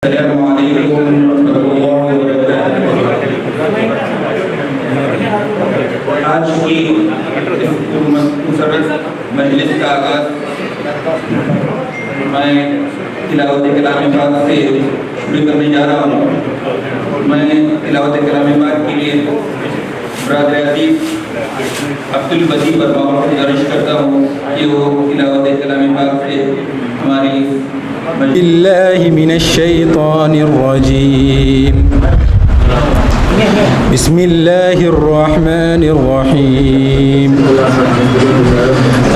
السلام علیکم ورحمۃ اللہ وبرکاتہ۔ آج کی مجلس کا آغاز میں تلاوت کلام پاک سے شروع کرنے جا رہا ہوں۔ میں تلاوت کلام پاک کے لیے برادر عزیز عبدالبدی برماور سے گزارش کرتا ہوں کہ وہ تلاوت کلام پاک سے ہماری بالله من الشيطان الرجيم بسم الله الرحمن الرحيم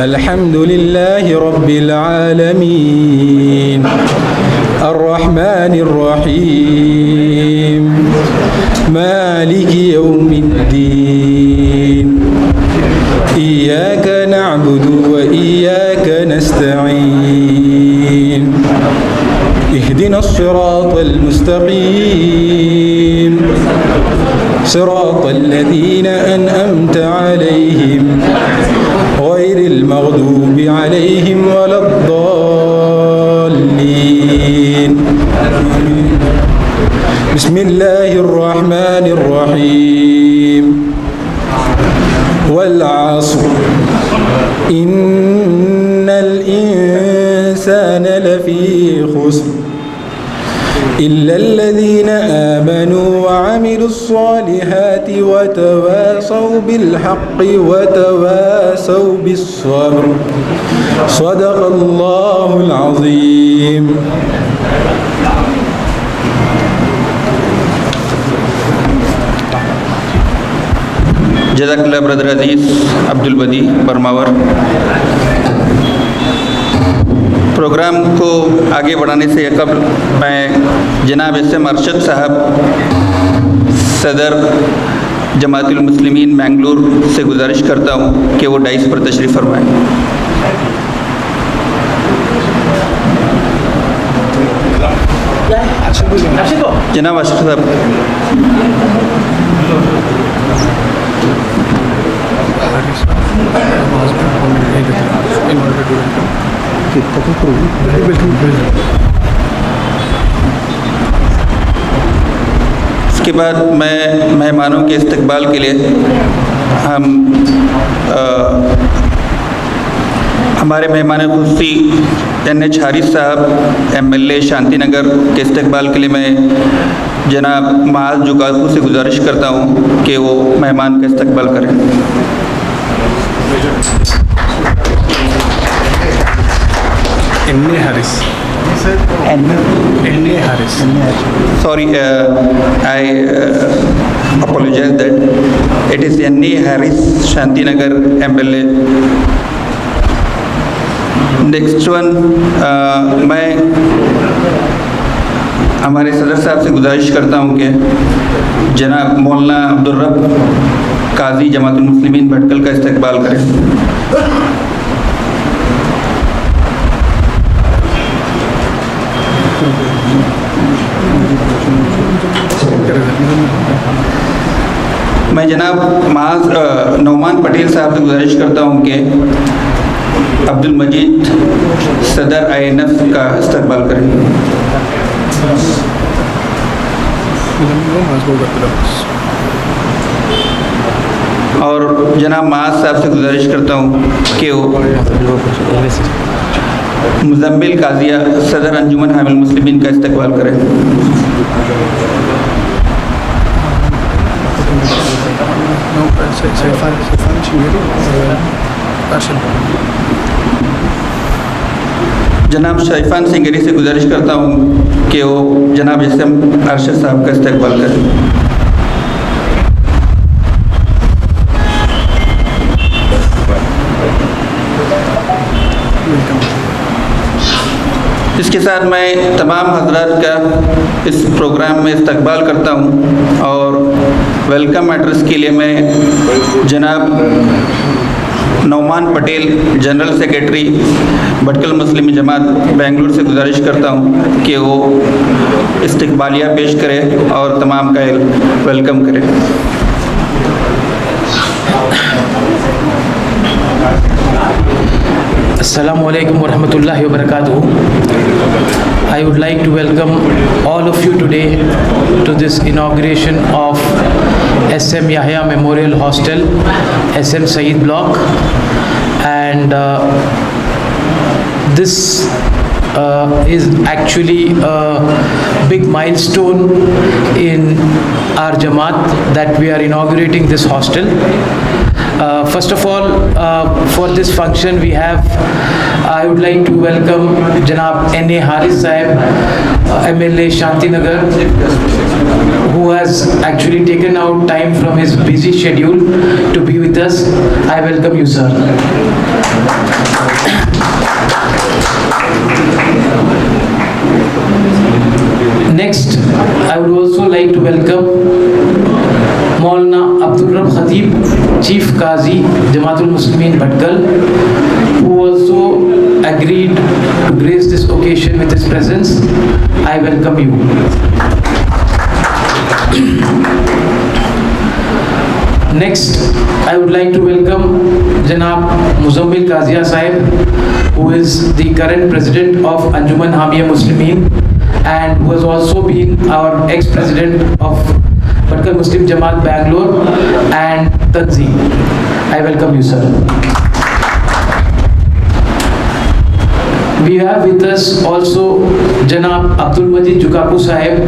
الحمد لله رب العالمين الرحمن الرحيم مالك يوم الدين إياك نعبد وإياك نستعين اهدنا الصراط المستقيم صراط الذين أنعمت عليهم غير المغضوب عليهم ولا الضالين بسم الله الرحمن الرحيم والعصر إن الإنسان لفي خسر إلا الذين آمنوا وعملوا الصالحات وتواصوا بالحق وتواصوا بالصبر صدق الله العظيم۔ جزاک اللہ برادر عزیز عبدالبدی برماور۔ پروگرام کو آگے بڑھانے سے قبل میں جناب SM ارشد صاحب صدر جماعت المسلمین بنگلور سے گزارش کرتا ہوں کہ وہ ڈائس پر تشریف فرمائیں۔ جناب ارشد صاحب۔ اس کے بعد میں مہمانوں کے استقبال کے لیے ہمارے مہمان خصوصی NH حارث صاحب MLA شانتی نگر کے استقبال کے لیے میں جناب معاذ جوکاکو سے گزارش کرتا ہوں کہ وہ مہمان کا استقبال کریں۔ Sorry, I apologize that it is NA Harris, Shanti Nagar MLA. Next one, میں ہمارے صدر صاحب سے گزارش کرتا ہوں کہ جناب مولانا عبدالرب قاضی جماعت المسلمین بھٹکل کا استقبال کریں۔ میں جناب نعمان پٹیل صاحب سے گزارش کرتا ہوں کہ عبدالمجید صدر INF کا استقبال کریں۔ اور جناب معاذ صاحب سے گزارش کرتا ہوں کہ وہ مزمل قاضیہ صدر انجمن حامل المسلمین کا استقبال کریں۔ جناب شیفان سنگری سے گزارش کرتا ہوں کہ وہ جناب SM ارشد صاحب کا استقبال کریں۔ اس کے ساتھ میں تمام حضرات کا اس پروگرام میں استقبال کرتا ہوں اور ویلکم ایڈریس کے لیے میں جناب نعمان پٹیل جنرل سیکریٹری بھٹکل مسلم جماعت بنگلور سے گزارش کرتا ہوں کہ وہ استقبالیہ پیش کرے اور تمام کا ویلکم کرے۔ Assalamu alaikum wa rahmatullahi wa barakatuh. I would like to welcome all of you today to this inauguration of SM Yahya Memorial Hostel, SM Saeed Block, and this is actually a big milestone in our Jamaat that we are inaugurating this hostel. First of all, for this function I would like to welcome Janab N.A. Haris Sahib, MLA Shantinagar, who has actually taken out time from his busy schedule to be with us. I welcome you, sir. Next, I would also like to welcome Maulana Abdul Rabb Khatib, Chief Qazi, Jamaatul Muslimin Bhatkal, who also agreed to grace this occasion with his presence. I welcome you. Next, I would like to welcome Janab Muzammil Qazia Sahib, who is the current president of Anjuman Hamia Muslimin and who has also been our ex-president of Bhatkal Muslim Jamaat Bangalore and Tanzim. I welcome you, sir. We have with us also Janab Abdul Majid Jukapu Sahib,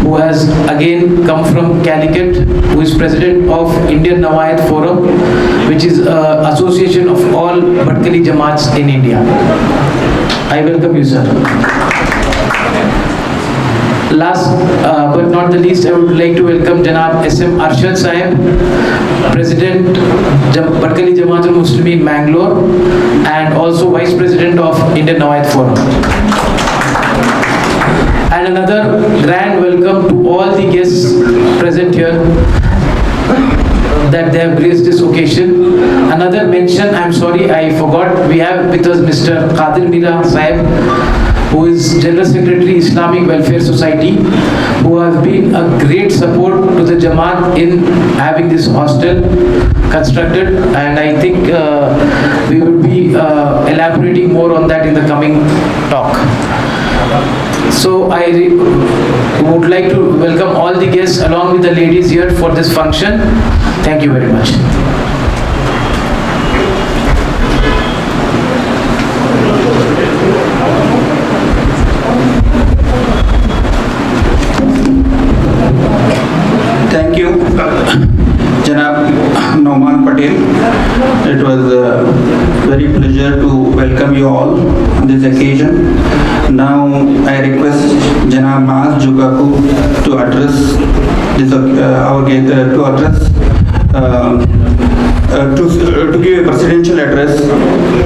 who has again come from Calicut, who is president of Indian Nawayat Forum, which is an association of all Bhatkali Jamaats in India. I welcome you, sir. Last but not the least, I would like to welcome Janab SM Arshad Sahib, President Bhatkali Jamaatul Muslimin Bangalore and also Vice President of Indian Nawayat Forum. And another grand welcome to all the guests present here that they have graced this occasion. Another mention, I'm sorry, I forgot, we have with us Mr. Qadir Mira Sahib, who is General Secretary Islamic Welfare Society, who has been a great support to the Jamaat in having this hostel constructed, and I think we will be elaborating more on that in the coming talk. So I would like to welcome all the guests along with the ladies here for this function. Thank you very much. Thank you, Janab Nauman Patel. It was a very pleasure to welcome you all on this occasion. Now I request Janab Maaz Jukapu to address this to give a presidential address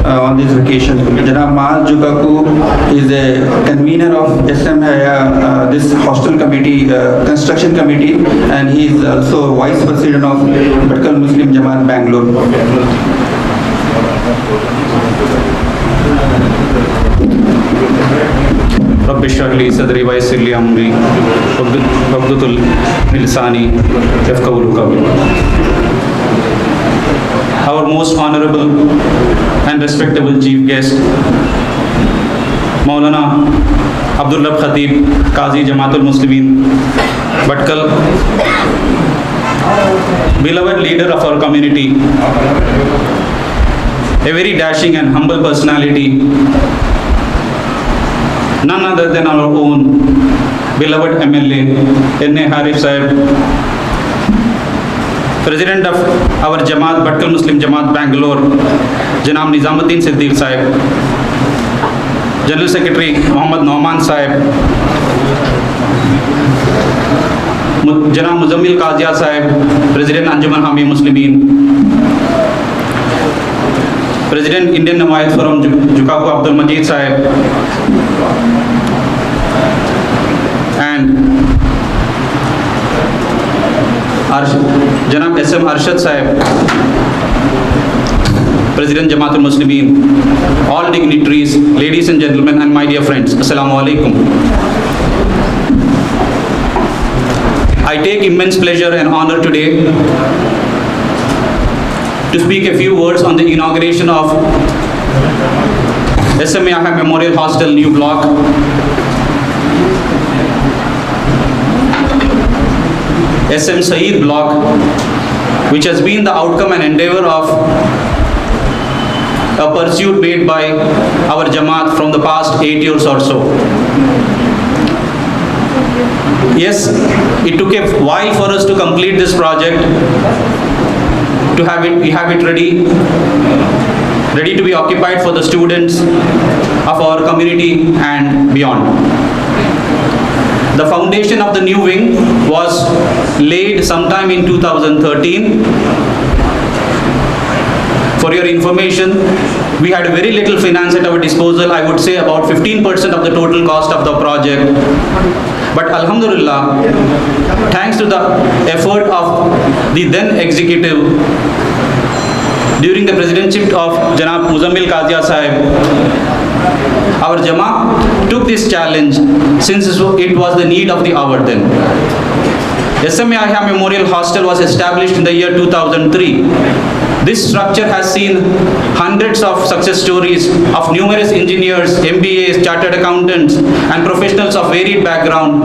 on this occasion. Janab Maaz Jukapu is a convener of SM Yahya, this hostel committee, construction committee, and he is also vice president of Bhatkal Muslim Jamaat Bangalore. رب اشرح لي صدري ويسر لي امري واحلل من لساني يفقهوا قولي. Our most honorable and respectable chief guest, Maulana Abdul Rabb Khatib, Qazi Jamaatul Muslimin Bhatkal, beloved leader of our community, a very dashing and humble personality, none other than our own beloved MLA N.A. Haris Sahib, President of our Jamaat, Bhatkal Muslim Jamaat Bangalore, Janab Nizamuddin Siddiq Sahib, General Secretary Muhammad Nauman Sahib, Janab Muzammil Qazia Sahib, President Anjuman Hamia Muslimin, President Indian Nawayat Forum Jukapu Abdul Majid Sahib, and Janab SM Arshad Sahib, President Jamaatul Muslimin, all dignitaries, ladies and gentlemen, and my dear friends, Assalamu alaikum. I take immense pleasure and honor today to speak a few words on the inauguration of SM Yahya Memorial Hostel, New Block. SM Saeed Block, which has been the outcome and endeavor of a pursuit made by our Jamaat from the past 8 years or so. Yes, it took a while for us to complete this project, to have it ready to be occupied for the students of our community and beyond. The foundation of the new wing was laid sometime in 2013. For your information, we had very little finance at our disposal. I would say about 15% of the total cost of the project. But Alhamdulillah, thanks to the effort of the then executive during the presidency of Janab Muzammil Qazia Sahib, our Jamaat took this challenge since it was the need of the hour then. SM Yahya Memorial Hostel was established in the year 2003. This structure has seen hundreds of success stories of numerous engineers, MBAs, chartered accountants, and professionals of varied background,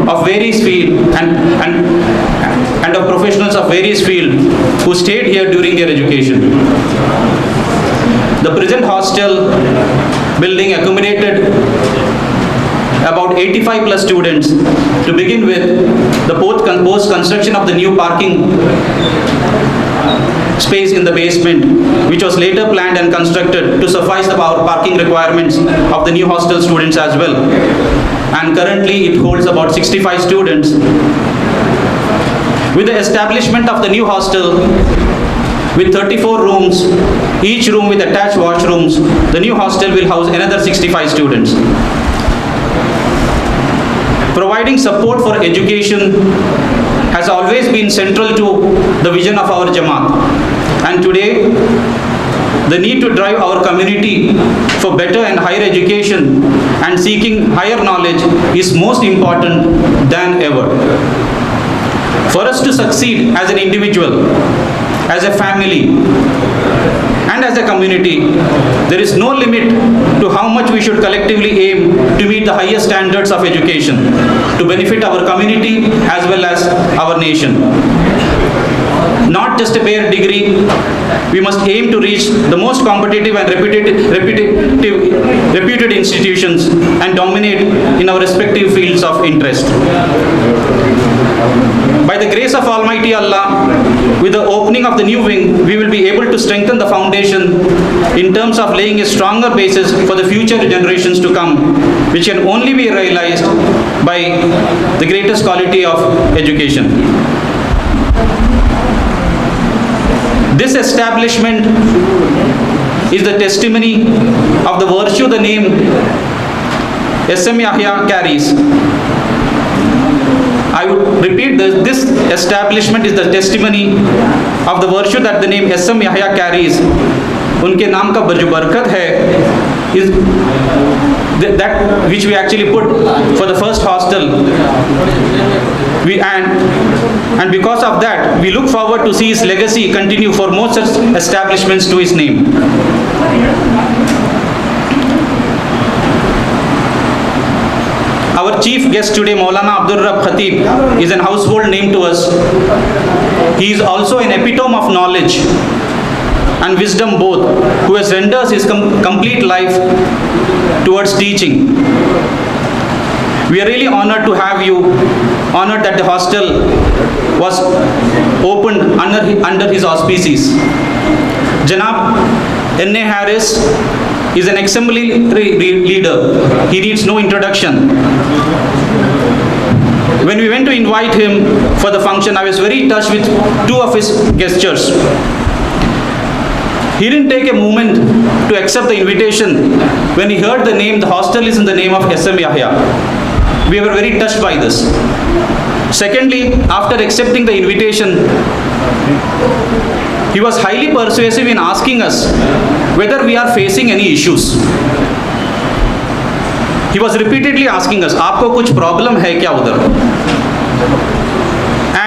of various field, and of professionals of various field who stayed here during their education. The present hostel building accommodated about 85 plus students. To begin with, the post-construction of the new parking space in the basement, which was later planned and constructed to suffice our parking requirements of the new hostel students as well. And currently it holds about 65 students. With the establishment of the new hostel, with 34 rooms, each room with attached washrooms, the new hostel will house another 65 students. Providing support for education has always been central to the vision of our Jamaat. And today, the need to drive our community for better and higher education and seeking higher knowledge is most important than ever. For us to succeed as an individual, as a family, and as a community, there is no limit to how much we should collectively aim to meet the highest standards of education to benefit our community as well as our nation. Not just a bare degree, we must aim to reach the most competitive and reputed institutions and dominate in our respective fields of interest. By the grace of Almighty Allah, with the opening of the new wing, we will be able to strengthen the foundation in terms of laying a stronger basis for the future generations to come, which can only be realized by the greatest quality of education. This establishment is the testimony of the virtue the name SM Yahya carries. I would repeat this establishment is the testimony of the virtue that the name SM Yahya carries. Unke naam ka जो बरकत है is that which we actually put for the first hostel. And because of that, we look forward to see his legacy continue for more such establishments to his name. Our chief guest today, Maulana Abdul Rabb Khatib, is an household name to us. He is also an epitome of knowledge and wisdom both, who has rendered his complete life towards teaching. We are really honored to have you, honored that the hostel was opened under his auspices. Janab N.A. Harris is an exemplary leader. He needs no introduction. When we went to invite him for the function, I was very touched with two of his gestures. He didn't take a moment to accept the invitation when he heard the name, the hostel is in the name of SM Yahya. We were very touched by this. Secondly, after accepting the invitation, he was highly persuasive in asking us whether we are facing any issues. He was repeatedly asking us, "Aapko kuch problem hai kya udhar?"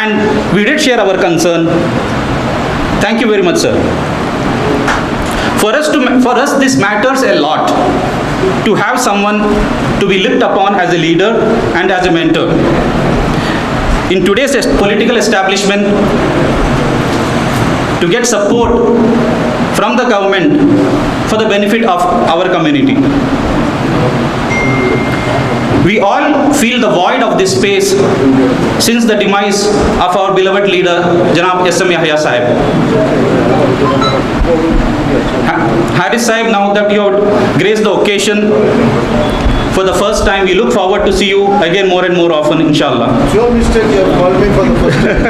And we did share our concern. Thank you very much, sir. For us, this matters a lot, to have someone to be looked upon as a leader and as a mentor. In today's political establishment, to get support from the government for the benefit of our community. We all feel the void of this space since the demise of our beloved leader, Janab S.M. Yahya Sahib. Haris Sahib, now that you have graced the occasion for the first time, we look forward to see you again more and more often, inshallah. It's your mistake you have called me for the first time.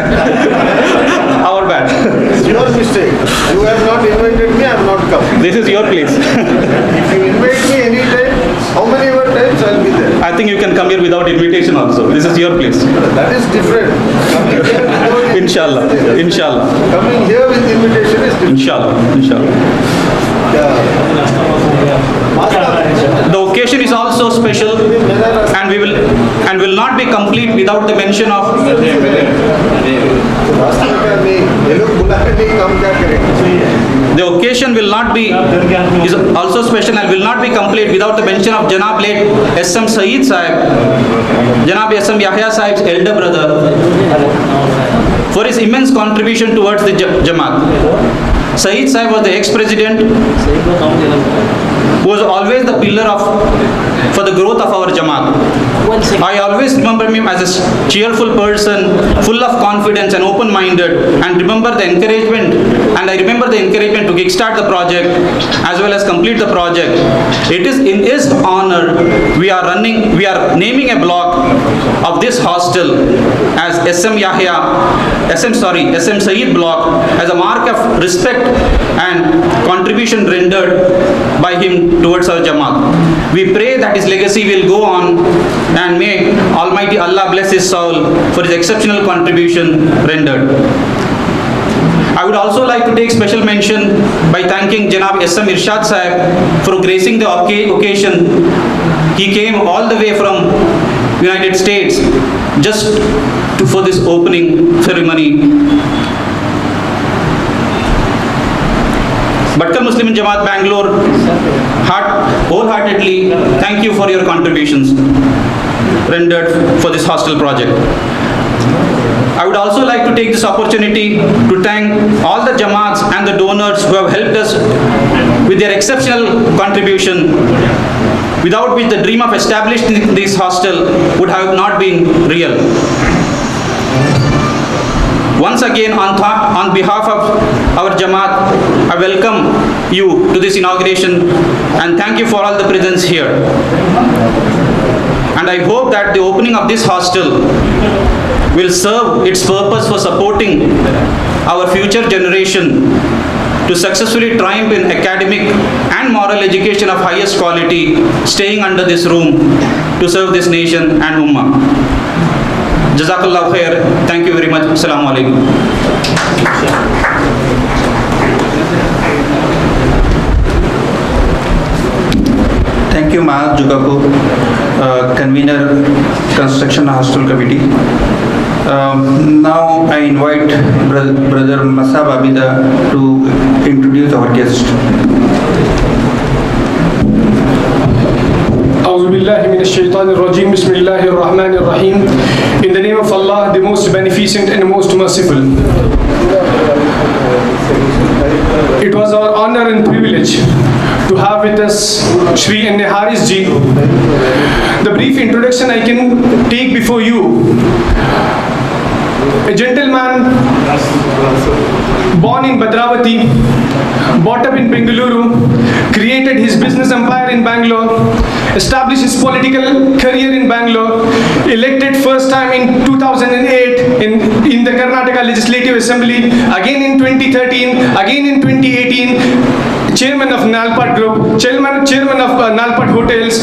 Our bad. It's your mistake. You have not invited me, I have not come. This is your place. If you invite me any time, how many more times I will be there? I think you can come here without invitation also. This is your place. That is different. Coming here without Inshallah. invitation. Inshallah. Coming here with invitation is different. Inshallah. Inshallah. The occasion is also special and will not be complete without the mention of the occasion will not be is also special and will not be complete without the mention of Janab late S.M. Saeed Sahib, Janab S.M. Yahya Sahib's elder brother, for his immense contribution towards the Jamaat. Saeed Sahib was the ex-president who was always the pillar for the growth of our Jamaat. I always remember him as a cheerful person, full of confidence and open-minded, and remember the encouragement to kickstart the project as well as complete the project. It is in his honor we are naming a block of this hostel as SM Saeed block as a mark of respect and contribution rendered by him towards our Jamaat. We pray that his legacy will go on, and may Almighty Allah bless his soul for his exceptional contribution rendered. I would also like to take special mention by thanking Janab S.M. Irshad Sahib for gracing the occasion. He came all the way from United States just for this opening ceremony. Bhatkal Muslim Jamaat Bangalore wholeheartedly thank you for your contributions rendered for this hostel project. I would also like to take this opportunity to thank all the Jamaats and the donors who have helped us with their exceptional contribution, without which the dream of establishing this hostel would have not been real. Once again, on behalf of our Jamaat, I welcome you to this inauguration and thank you for all the presence here. And I hope that the opening of this hostel will serve its purpose for supporting our future generation to successfully triumph in academic and moral education of highest quality, staying under this room to serve this nation and Ummah. Jazakallah khair. Thank you very much. Assalamu alaikum. Thank you, Maaz Jugaku, convener, Construction Hostel Committee. Now I invite Brother Masab Abida to introduce our guest. أعوذ بالله من الشيطان الرجيم بسم الله الرحمن الرحيم. In the name of Allah, the most beneficent and most merciful. It was our honor and privilege to have with us Shri N. Haris ji. The brief introduction I can take before you. A gentleman born in Bhadravati, brought up in Bengaluru, created his business empire in Bangalore, established his political career in Bangalore, elected first time in 2008 in the Karnataka Legislative Assembly, again in 2013, again in 2018, Chairman of Nalpat Group, Chairman of Nalpat Hotels,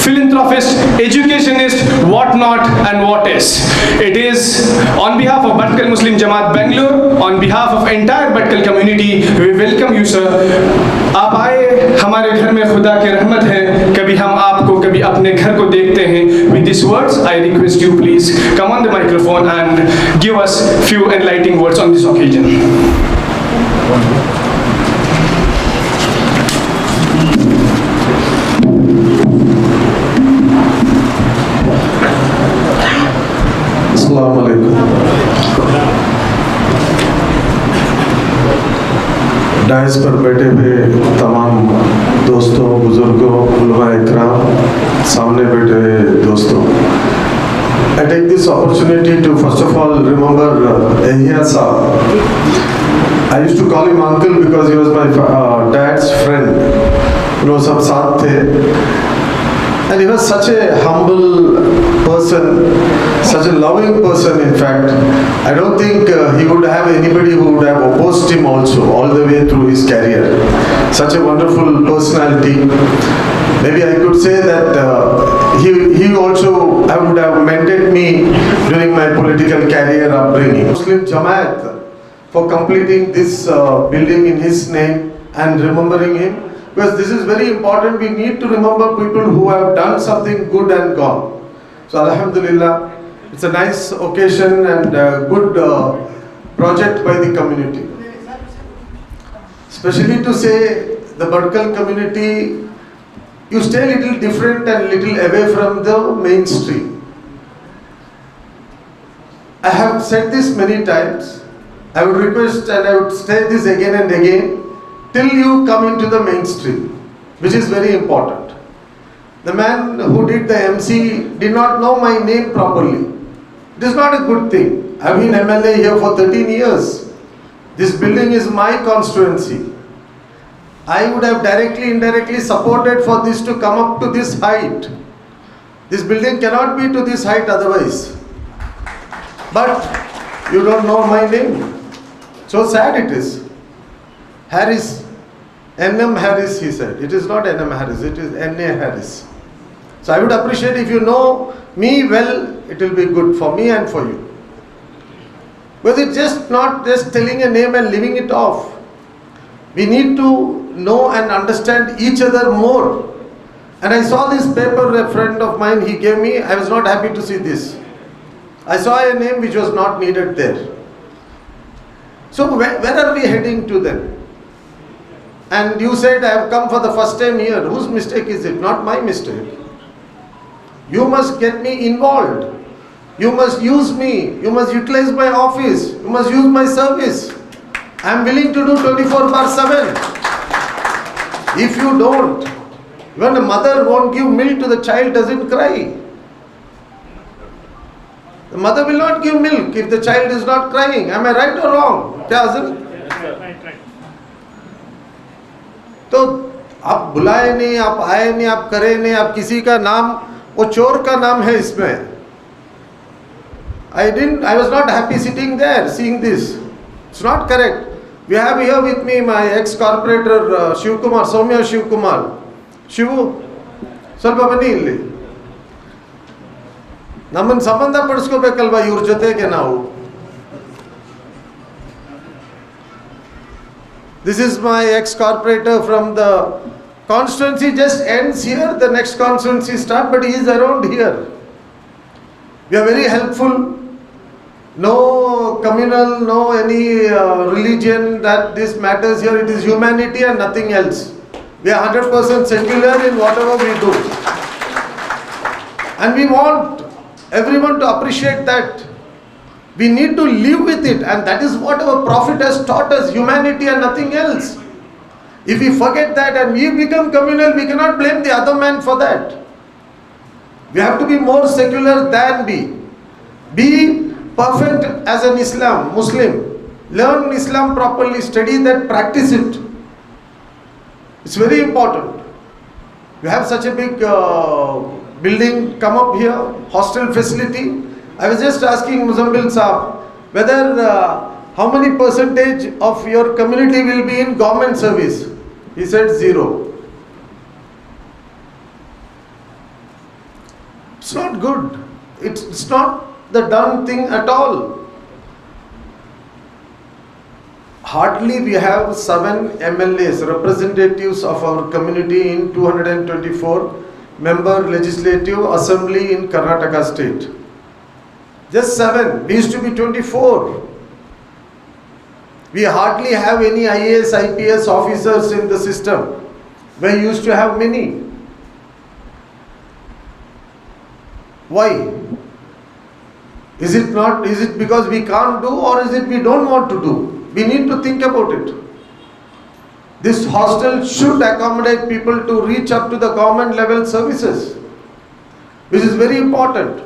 philanthropist, educationist, what not and what is. It is on behalf of Bhatkal Muslim Jamaat Bangalore, on behalf of entire Bhatkal community, we welcome you, sir. आप आए हमारे घर में खुदा की रहमत है, कभी हम आपको कभी अपने घर को देखते हैं. With these words, I request you please come on the microphone and give us few enlightening words on this occasion. Dash पर बैठे हुए तमाम दोस्तों, बुजुर्गों, उलमा इकराम, सामने बैठे हुए दोस्तों, I take this opportunity to first of all remember Ehiya Saab. I used to call him uncle because he was my dad's friend. सब साथ थे. And he was such a humble person, such a loving person in fact. I don't think he would have anybody who would have opposed him also all the way through his career. Such a wonderful personality. Maybe I could say that he also would have mentored me during my political career upbringing. Muslim Jamaat for completing this building in his name and remembering him. Because this is very important, we need to remember people who have done something good and gone. So Alhamdulillah, it's a nice occasion and a good project by the community. Especially to say the Badkal community, you stay a little different and little away from the mainstream. I have said this many times. I would request and I would say this again and again. Till you come into the mainstream, which is very important. The man who did the MC did not know my name properly. It is not a good thing. I have been MLA here for 13 years. This building is my constituency. I would have directly, indirectly supported for this to come up to this height. This building cannot be to this height otherwise. But you don't know my name. So sad it is. Harris, N.M. Harris, he said. It is not N.M. Harris, it is N.A. Harris. So I would appreciate if you know me well, it will be good for me and for you. But it's just not just telling a name and leaving it off. We need to know and understand each other more. And I saw this paper, a friend of mine, he gave me, I was not happy to see this. I saw a name which was not needed there. So where are we heading to then? And you said I have come for the first time here. Whose mistake is it? Not my mistake. You must get me involved. You must use me. You must utilize my office. You must use my service. I am willing to do 24/7. If you don't, when a mother won't give milk to the child, doesn't cry. The mother will not give milk if the child is not crying. Am I right or wrong? تو آپ بلائے نہیں, آپ آئے نہیں, آپ کرے نہیں, آپ کسی کا نام, وہ چور کا نام ہے اس میں. I was not happy sitting there seeing this. It's not correct. We have here with me my ex-corporator Shiv Kumar, Soumya Shiv Kumar. Shivu, ಸ್ವಲ್ಪ ಬನ್ನಿ ಇಲ್ಲಿ. ನಮ್ಮನ್ನು ಸಂಬಂಧ ಪಡಿಸ್ಕೋಬೇಕಲ್ವಾ ಇವ್ರ ಜೊತೆಗೆ ನಾವು. This is my ex-corporator from the constituency, just ends here, the next constituency starts, but he is around here. We are very helpful. No communal, no any religion that this matters here. It is humanity and nothing else. We are 100% secular in whatever we do. And we want everyone to appreciate that. We need to live with it, and that is what our Prophet has taught us, humanity and nothing else. If we forget that and we become communal, we cannot blame the other man for that. We have to be more secular than be. Be perfect as an Muslim. Learn Islam properly, study that, practice it. It's very important. We have such a big building come up here, hostel facility. I was just asking Muzambil Saab whether how many percentage of your community will be in government service. He said 0. It's not good. It's not the done thing at all. Hardly we have 7 MLAs, representatives of our community in 224 member legislative assembly in Karnataka state. Just 7. We used to be 24. We hardly have any IAS, IPS officers in the system. We used to have many. Why? Is it because we can't do, or is it we don't want to do? We need to think about it. This hostel should accommodate people to reach up to the government level services, which is very important.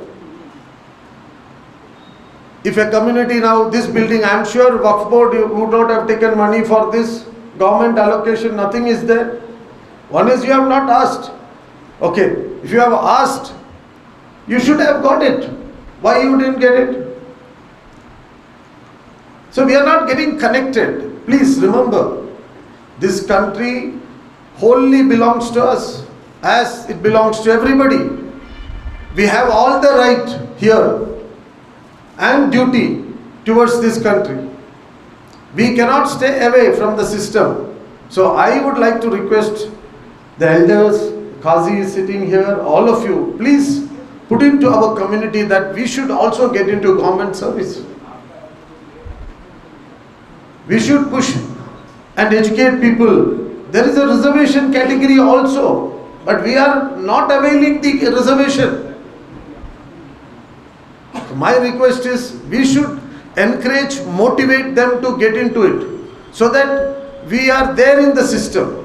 If a community now, this building, I am sure Waqf board would not have taken money for this government allocation, nothing is there. One is you have not asked. Okay, if you have asked, you should have got it. Why you didn't get it? So we are not getting connected. Please remember, this country wholly belongs to us as it belongs to everybody. We have all the right here and duty towards this country. We cannot stay away from the system. So I would like to request the elders, Qazi is sitting here, all of you, please put into our community that we should also get into government service. We should push and educate people. There is a reservation category also, but we are not availing the reservation. My request is we should encourage, motivate them to get into it so that we are there in the system.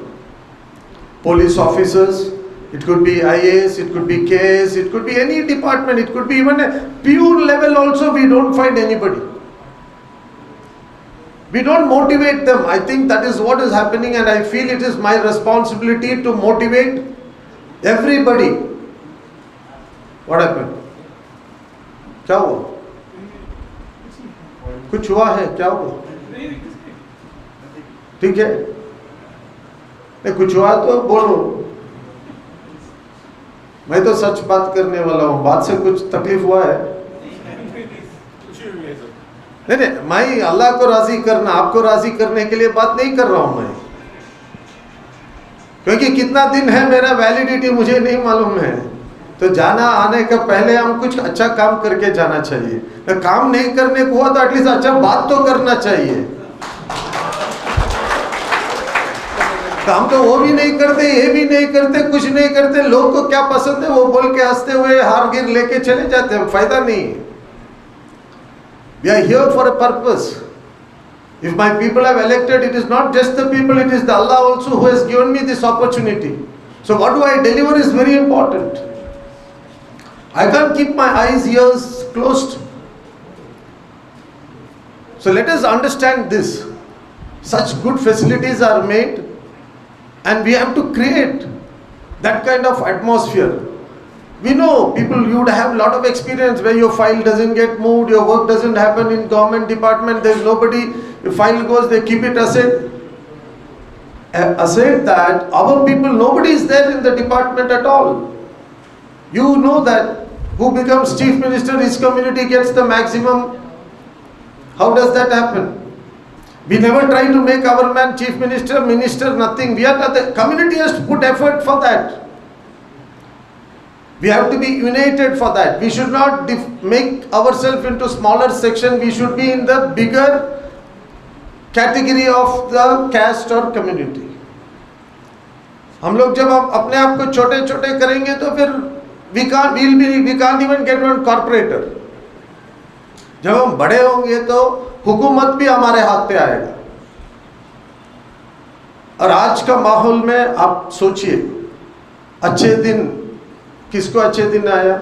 Police officers, it could be IAS, it could be KS, it could be any department, it could be even a pure level also, we don't find anybody. We don't motivate them. I think that is what is happening, and I feel it is my responsibility to motivate everybody. What happened? क्या हुआ? कुछ हुआ है? क्या हुआ? ठीक है, नहीं कुछ हुआ तो बोलो. मैं तो सच बात करने वाला हूँ. बात से कुछ तकलीफ हुआ है? नहीं, मैं अल्लाह को राजी करना, आपको राजी करने के लिए बात नहीं कर रहा हूँ मैं, क्योंकि कितना दिन है मेरा वैलिडिटी मुझे नहीं मालूम है. तो जाना आने का पहले हम कुछ अच्छा काम करके जाना चाहिए. काम नहीं करने को हुआ तो एटलीस्ट अच्छा बात तो करना चाहिए. काम तो वो भी नहीं करते, ये भी नहीं करते, कुछ नहीं करते. लोग को क्या पसंद है वो बोल के हंसते हुए हार गिर लेके चले जाते हैं. फायदा नहीं. We are here for a purpose. If my people have elected, it is not just the people, it is the Allah also who has given me this opportunity. So what do I deliver is very important. I can't keep my eyes, ears closed. So let us understand this. Such good facilities are made, and we have to create that kind of atmosphere. We know people, you would have a lot of experience where your file doesn't get moved, your work doesn't happen in government department, there's nobody, your file goes, they keep it aside. Aside that, our people, nobody is there in the department at all. You know that who becomes chief minister, his community gets the maximum. How does that happen? We never try to make our man chief minister, minister, nothing. We are not, the community has to put effort for that. We have to be united for that. We should not make ourselves into smaller section. We should be in the bigger category of the caste or community. हम लोग जब अपने आप को छोटे छोटे करेंगे तो फिर we can't even get one corporator. जब हम बड़े होंगे तो हुकूमत भी हमारे हाथ पे आएगा. और आज का माहौल में आप सोचिए, अच्छे दिन, किसको अच्छे दिन आया?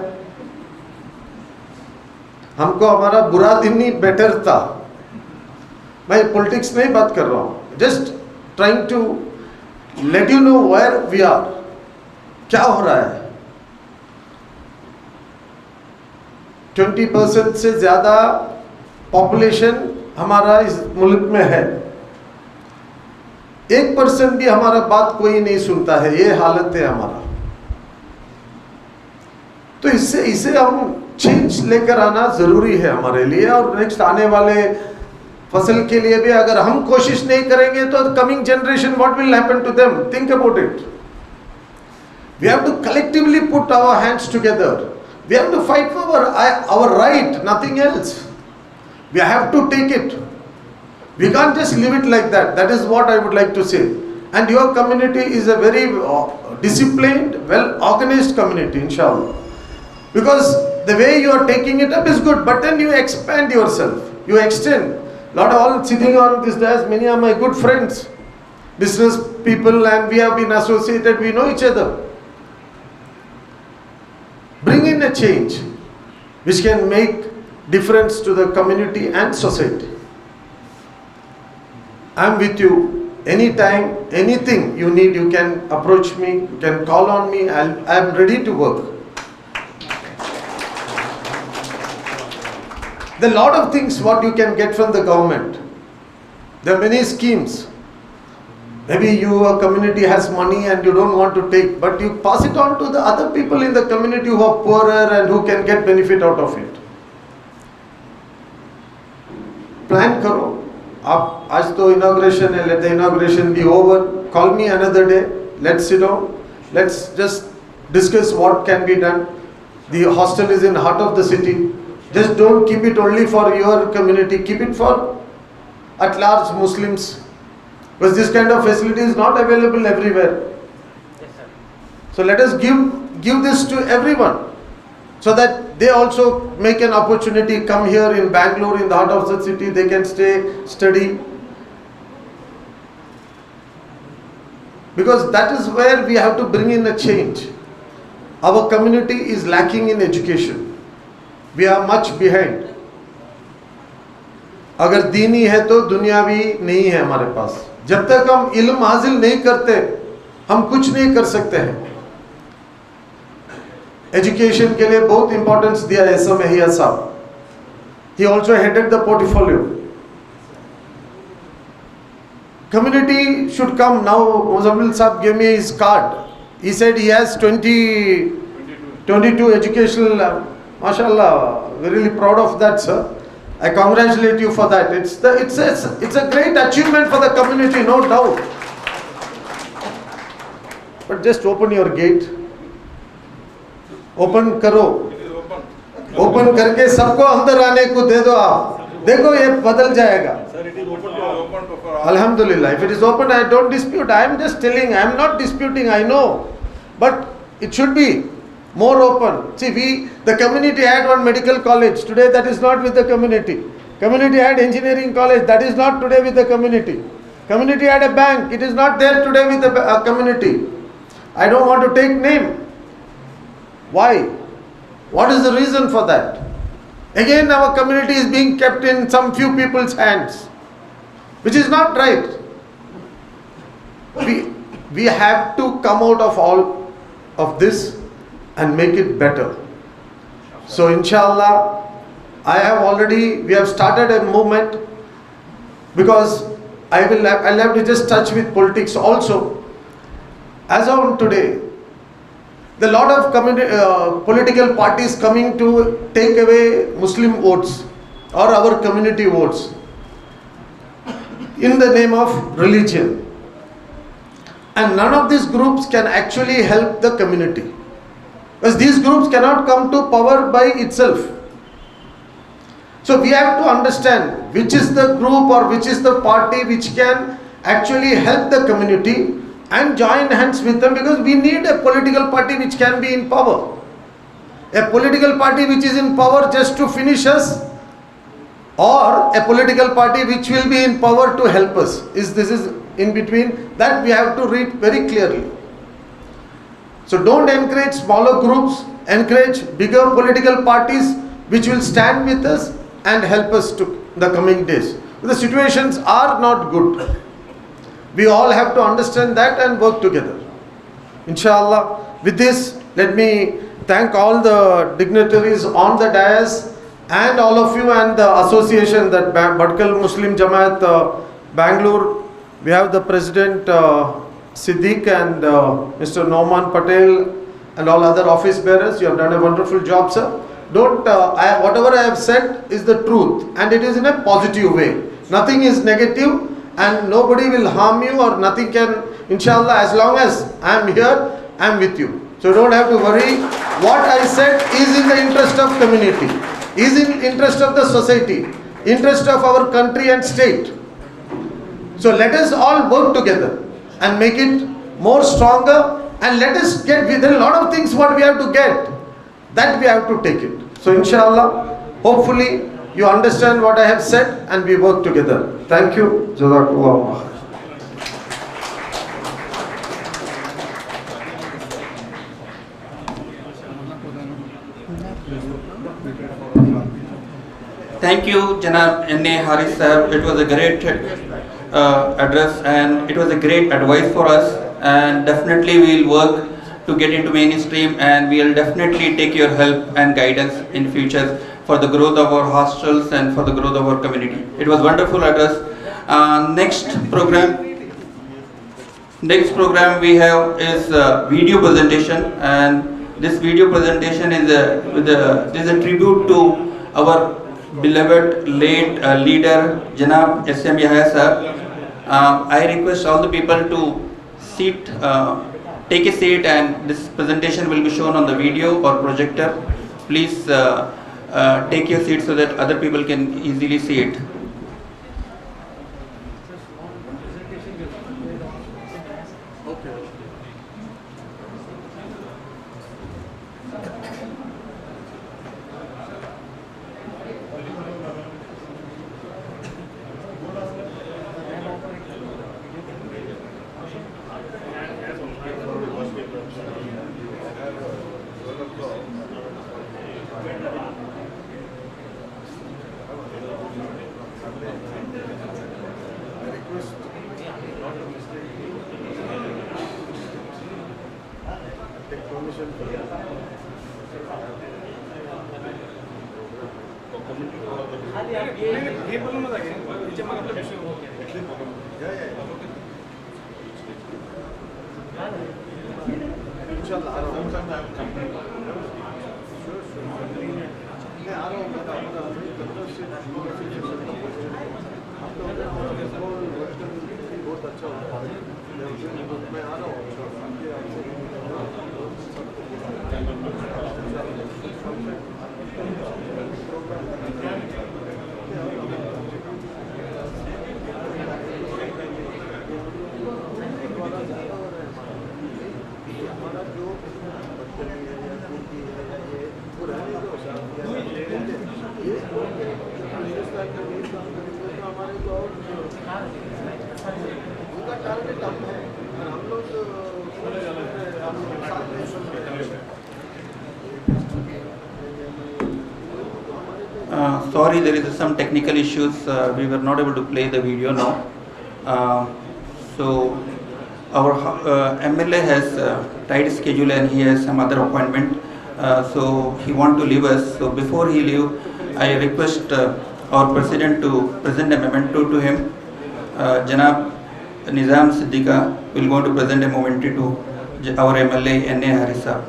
हमको हमारा बुरा दिन ही बेटर था. मैं पॉलिटिक्स नहीं बात कर रहा हूँ, just trying to let you know where we are. क्या हो रहा है? 20% से ज्यादा पॉपुलेशन हमारा इस मुल्क में है. 1% भी हमारा बात कोई नहीं सुनता है. ये हालत है हमारा. तो इससे हम चेंज लेकर आना जरूरी है हमारे लिए. और नेक्स्ट आने वाले फसल के लिए भी अगर हम कोशिश नहीं करेंगे तो coming generation what will happen to them? Think about it. We have to collectively put our hands together. We have to fight for our right, nothing else. We have to take it. We can't just leave it like that. That is what I would like to say. And your community is a very disciplined, well-organized community, inshallah. Because the way you are taking it up is good, but then you expand yourself. You extend. Not all sitting on this desk, many are my good friends. business people and we have been associated, we know each other. Bring in a change which can make difference to the community and society. I am with you. Anytime, anything you need, you can approach me, you can call on me, I am ready to work. There are a lot of things what you can get from the government. There are many schemes. Maybe your community has money and you don't want to take, but you pass it on to the other people in the community who are poorer and who can get benefit out of it. Plan karo. आप आज तो inauguration है, let the inauguration be over. Call me another day. Let's sit down. Let's just discuss what can be done. The hostel is in heart of the city. Just don't keep it only for your community. Keep it for at large Muslims. Because this kind of facility is not available everywhere. So let us give this to everyone, so that they also make an opportunity, come here in Bangalore, in the heart of the city, they can stay, study. Because that is where we have to bring in a change. Our community is lacking in education. We are much behind. अगर दीनी है तो दुनियावी नहीं है हमारे पास. जब तक हम इल्म हासिल नहीं करते, हम कुछ नहीं कर सकते हैं. एजुकेशन के लिए बहुत इंपॉर्टेंस दिया है SM Mehiya साहब. He also headed the portfolio. Community should come now. Muzammil Saab gave me his card. He said he has 22 educational. MashaAllah, really proud of that, sir. I congratulate you for that. It's a great achievement for the community, no doubt. But just open your gate. Open करो. Open करके सबको अंदर आने को दे दो. आप देखो ये बदल जाएगा. Alhamdulillah. If it is open, I don't dispute. I am just telling. I am not disputing. I know, but it should be more open. See, the community had one medical college. Today that is not with the community. Community had engineering college. That is not today with the community. Community had a bank. It is not there today with the community. I don't want to take name. Why? What is the reason for that? Again, our community is being kept in some few people's hands, which is not right. We have to come out of all of this and make it better. So inshallah, we have started a movement, because I'll have to just touch with politics also. As of today, there are a lot of political parties coming to take away Muslim votes or our community votes in the name of religion. And none of these groups can actually help the community, because these groups cannot come to power by itself. So we have to understand which is the group or which is the party which can actually help the community and join hands with them, because we need a political party which can be in power. A political party which is in power just to finish us, or a political party which will be in power to help us. This is in between. That we have to read very clearly. So don't encourage smaller groups, encourage bigger political parties which will stand with us and help us to the coming days. The situations are not good. We all have to understand that and work together. Inshallah. With this, let me thank all the dignitaries on the dais and all of you and the association, that Bhatkal Muslim Jamaat Bangalore. We have the President Siddiq and Mr. Nauman Patel and all other office bearers. You have done a wonderful job, sir. Whatever I have said is the truth, and it is in a positive way. Nothing is negative, and nobody will harm you, or nothing can, inshallah, as long as I am here, I am with you. So don't have to worry. What I said is in the interest of community, is in interest of the society, interest of our country and state. So let us all work together and make it more stronger, and let us get, there are a lot of things what we have to get, that we have to take it. So inshallah, hopefully you understand what I have said and we work together. Thank you. Jazakallah. Thank you, Janab N.A. Haris Sahab. It was a great address and it was a great advice for us, and definitely we will work to get into mainstream, and we will definitely take your help and guidance in future for the growth of our hostels and for the growth of our community. It was wonderful address. Next program we have is video presentation, and this video presentation is a tribute to our beloved late leader Janab S.M. Yahya sir. I request all the people to take a seat, and this presentation will be shown on the video or projector. Please take your seat so that other people can easily see it. Sorry, there is some technical issues. We were not able to play the video now. So our MLA has tight schedule and he has some other appointment. So he want to leave us. So before he leave, I request our president to present a memento to him. Janab Nizam Siddiqa will go to present a memento to our MLA N.A. Haris sahab.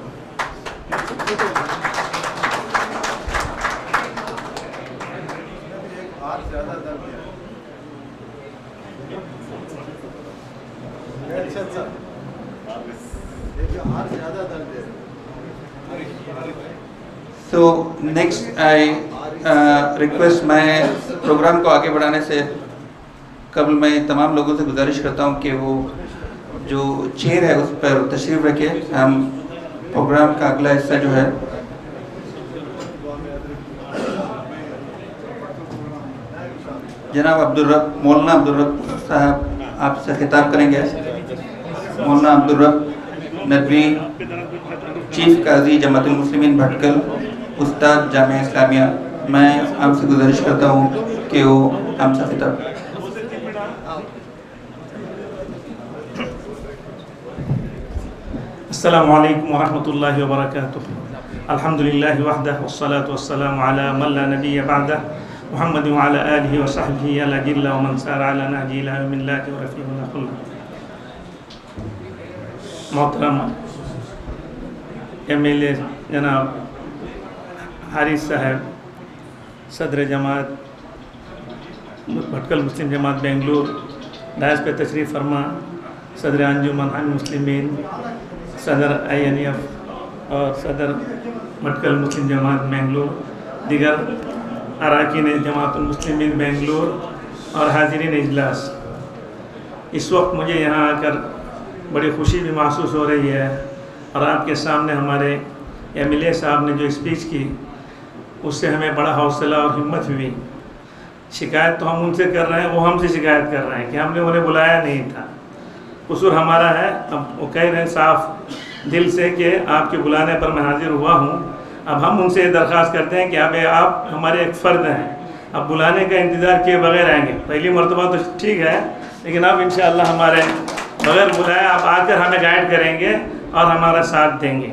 So next I request मैं programme को आगे बढ़ाने से कबल मैं तमाम लोगों से गुजारिश करता हूँ कि वो जो चेयर है उस पर तशरीफ़ रखे. हम प्रोग्राम का अगला हिस्सा जो है जनाब मौलाना अब्दुल रब साहब आपसे खिताब करेंगे. मौलाना अब्दुल रब नदवी, चीफ काजी जमातुल मुस्लिमीन भटकल, उस्ताद जामिया इस्लामिया. मैं आपसे गुजारिश करता हूँ कि वो हमसे खिताब. अस्सलामु अलैकुम वरहमतुल्लाहि वबरकातुह. अल्हम्दुलिल्लाहि वहदह वस्सलातु वस्सलामु अला मन ला नबिय्य बअदह मुहम्मद व अला आलिहि व सहबिहि अला जिल्ला व मन सारा अला नहजी इला यौमिल्लाहि व रफीउल खुल्ला. मोहतरम MLA जनाब हारिस साहब, सदर जमात भटकल मुस्लिम जमात बेंगलुर, डायस पे तशरीफ़ फरमा सदर अंजुमन अन मुस्लिमीन, सदर INF और सदर भटकल मुस्लिम जमात बेंगलुर, दिगर अरकान जमातुल मुस्लिमीन बेंगलुर और हाज़िरीन इजलास. इस वक्त मुझे यहाँ आकर बड़ी खुशी भी महसूस हो रही है और आपके सामने हमारे MLA साहब ने जो स्पीच की उससे हमें बड़ा हौसला और हिम्मत हुई. शिकायत तो हम उनसे कर रहे हैं, वो हमसे शिकायत कर रहे हैं कि हमने उन्हें बुलाया नहीं था. कसूर हमारा है. अब वो कह रहे हैं साफ दिल से कि आपके बुलाने पर मैं हाजिर हुआ हूँ, اب ہم ان سے درخواست کرتے ہیں کہ اب آپ ہمارے ایک فرد ہیں, اب بلانے کا انتظار کیے بغیر آئیں گے. پہلی مرتبہ تو ٹھیک ہے, لیکن اب انشاءاللہ ہمارے بغیر بلائے آپ آ کر ہمیں گائیڈ کریں گے اور ہمارا ساتھ دیں گے.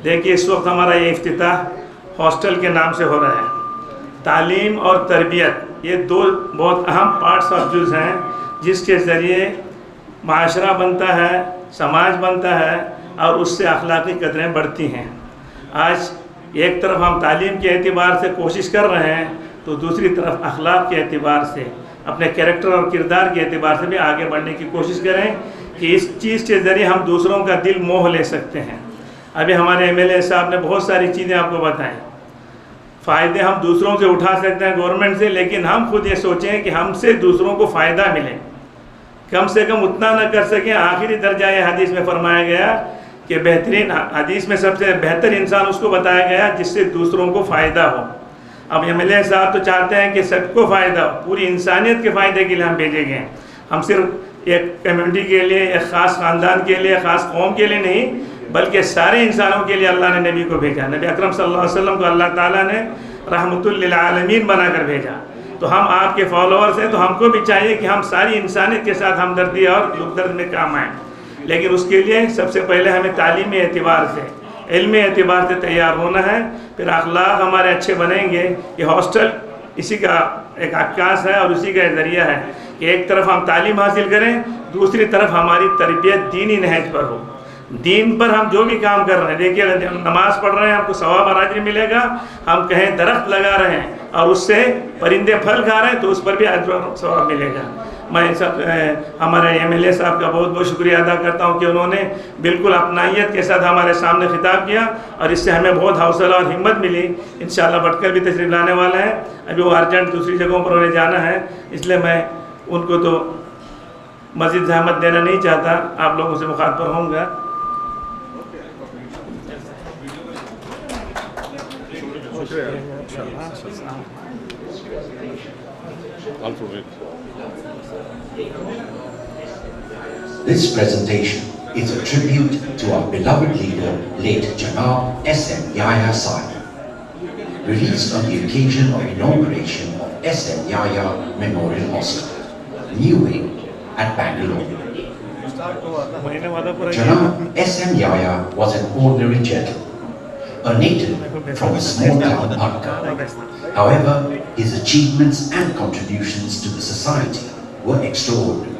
دیکھیے اس وقت ہمارا یہ افتتاح ہاسٹل کے نام سے ہو رہا ہے. تعلیم اور تربیت یہ دو بہت اہم پارٹس آف جز ہیں جس کے ذریعے معاشرہ بنتا ہے, سماج بنتا ہے اور اس سے اخلاقی قدریں بڑھتی ہیں. آج ایک طرف ہم تعلیم کے اعتبار سے کوشش کر رہے ہیں تو دوسری طرف اخلاق کے اعتبار سے, اپنے کریکٹر اور کردار کے اعتبار سے بھی آگے بڑھنے کی کوشش کریں کہ اس چیز کے ذریعے ہم دوسروں کا دل موہ لے سکتے ہیں. ابھی ہمارے ایم ایل اے صاحب نے بہت ساری چیزیں آپ کو بتائیں. فائدے ہم دوسروں سے اٹھا سکتے ہیں گورنمنٹ سے, لیکن ہم خود یہ سوچیں کہ ہم سے دوسروں کو فائدہ ملے. کم سے کم اتنا نہ کر سکیں. آخری درجہ یہ حدیث میں فرمایا گیا کہ بہترین حدیث میں سب سے بہتر انسان اس کو بتایا گیا جس سے دوسروں کو فائدہ ہو. اب ایم ایل اے صاحب تو چاہتے ہیں کہ سب کو فائدہ ہو, پوری انسانیت کے فائدے کے لیے ہم بھیجے گئے ہیں. ہم صرف ایک کمیونٹی کے لیے, ایک خاص خاندان کے لیے, خاص قوم کے لیے نہیں, بلکہ سارے انسانوں کے لیے اللہ نے نبی کو بھیجا. نبی اکرم صلی اللہ علیہ وسلم کو اللہ تعالیٰ نے رحمت للعالمین بنا کر بھیجا. تو ہم آپ کے فالوورز ہیں, تو ہم کو بھی چاہیے کہ ہم ساری انسانیت کے ساتھ ہمدردی اور دکھ درد میں کام آئیں. لیکن اس کے لیے سب سے پہلے ہمیں تعلیمی اعتبار سے, علمی اعتبار سے تیار ہونا ہے, پھر اخلاق ہمارے اچھے بنیں گے. یہ ہاسٹل اسی کا ایک عکاس ہے اور اسی کا ذریعہ ہے کہ ایک طرف ہم تعلیم حاصل کریں, دوسری طرف ہماری تربیت دینی نہج پر ہو. دین پر ہم جو بھی کام کر رہے ہیں, دیکھیے نماز پڑھ رہے ہیں ہم کو ثواب اور اجر ملے گا. ہم کہیں درخت لگا رہے ہیں اور اس سے پرندے پھل کھا رہے ہیں تو اس پر بھی اجر و ثواب ملے گا. میں سب ہمارے ایم ایل اے صاحب کا بہت بہت شکریہ ادا کرتا ہوں کہ انہوں نے بالکل اپنائیت کے ساتھ ہمارے سامنے خطاب کیا اور اس سے ہمیں بہت حوصلہ اور ہمت ملی. انشاءاللہ بٹکر بھی تشریف لانے والا ہے. ابھی وہ ارجنٹ دوسری جگہوں پر انہیں جانا ہے, اس لیے میں ان کو تو مزید زحمت دینا نہیں چاہتا, آپ لوگوں سے مخاطب ہوں گا. This presentation is a tribute to our beloved leader, late Janab S.M. Yahya Sahib, released on the occasion of inauguration of S.M. Yahya Memorial Hospital, New Wing at Bangalore. Janab S.M. Yahya was an ordinary gentleman, a native from a small town, Bhatka. However, his achievements and contributions to the society were extraordinary.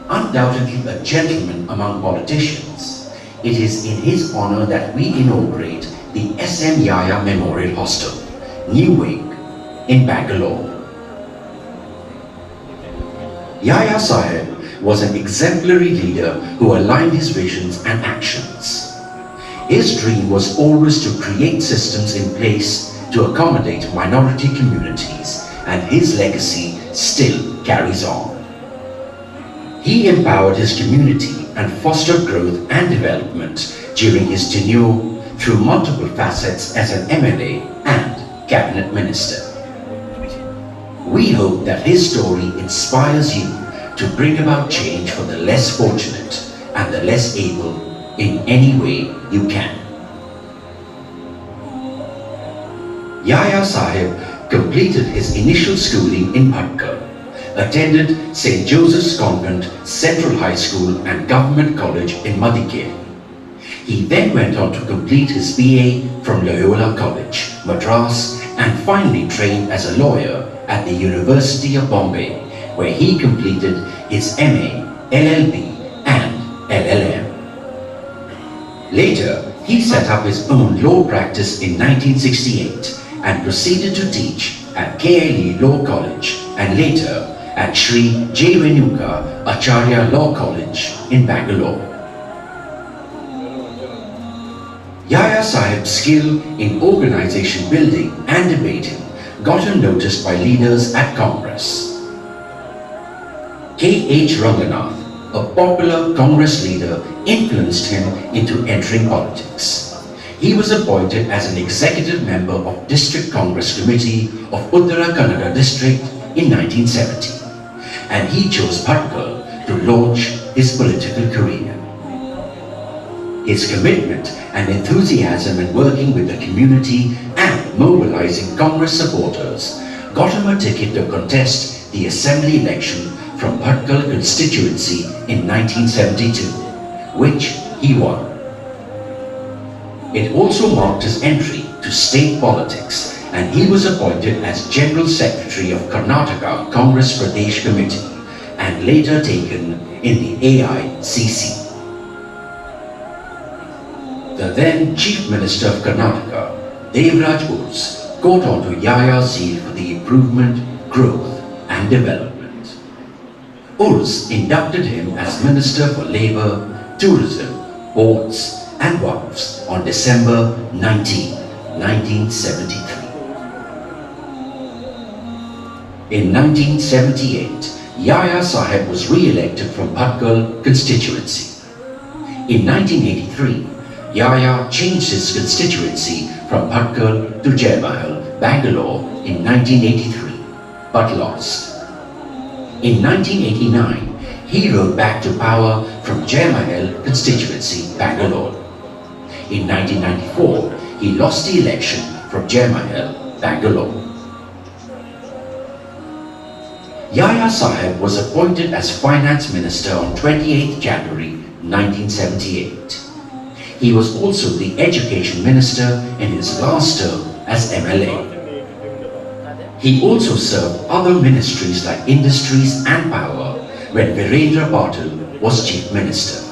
Undoubtedly a gentleman among politicians, it is in his honor that we inaugurate the S.M. Yahya Memorial Hostel, New Wing, in Bangalore. Yahya Sahib was an exemplary leader who aligned his visions and actions. His dream was always to create systems in place to accommodate minority communities, and his legacy still carries on. He empowered his community and fostered growth and development during his tenure through multiple facets as an MLA and cabinet minister. We hope that his story inspires you to bring about change for the less fortunate and the less able in any way you can. Yahya Sahib completed his initial schooling in Bhatka, attended St. Joseph's Convent, Central High School and Government College in Madikeri. He then went on to complete his BA from Loyola College, Madras, and finally trained as a lawyer at the University of Bombay, where he completed his MA, LLB and LLM. Later, he set up his own law practice in 1968 and proceeded to teach at KLE Law College and later at Sri J. Renuka Acharya Law College in Bangalore. Yahya Sahib's skill in organization building and debating got unnoticed by leaders at Congress. K.H. Ranganath, a popular Congress leader, influenced him into entering politics. He was appointed as an executive member of District Congress Committee of Uttara Kannada District in 1970, and he chose Bhatkal to launch his political career. His commitment and enthusiasm in working with the community and mobilizing Congress supporters got him a ticket to contest the assembly election from Bhatkal constituency in 1972, which he won. It also marked his entry to state politics, and he was appointed as General Secretary of Karnataka Congress Pradesh Committee and later taken in the AICC. The then Chief Minister of Karnataka, Devraj Urs, caught on to Yaya's zeal for the improvement, growth and development. Urs inducted him as Minister for Labour, Tourism, Ports and Waqfs on December 19, 1973. In 1978, Yaya Sahib was re-elected from Bhatkal constituency. In 1983, Yaya changed his constituency from Bhatkal to Jaimahal, Bangalore in 1983, but lost. In 1989, he rode back to power from Jaimahal constituency, Bangalore. In 1994, he lost the election from Jaimahal, Bangalore. Yaya Sahib was appointed as Finance Minister on 28 January 1978. He was also the Education Minister in his last term as MLA. He also served other ministries like Industries and Power when Virendra Patil was Chief Minister.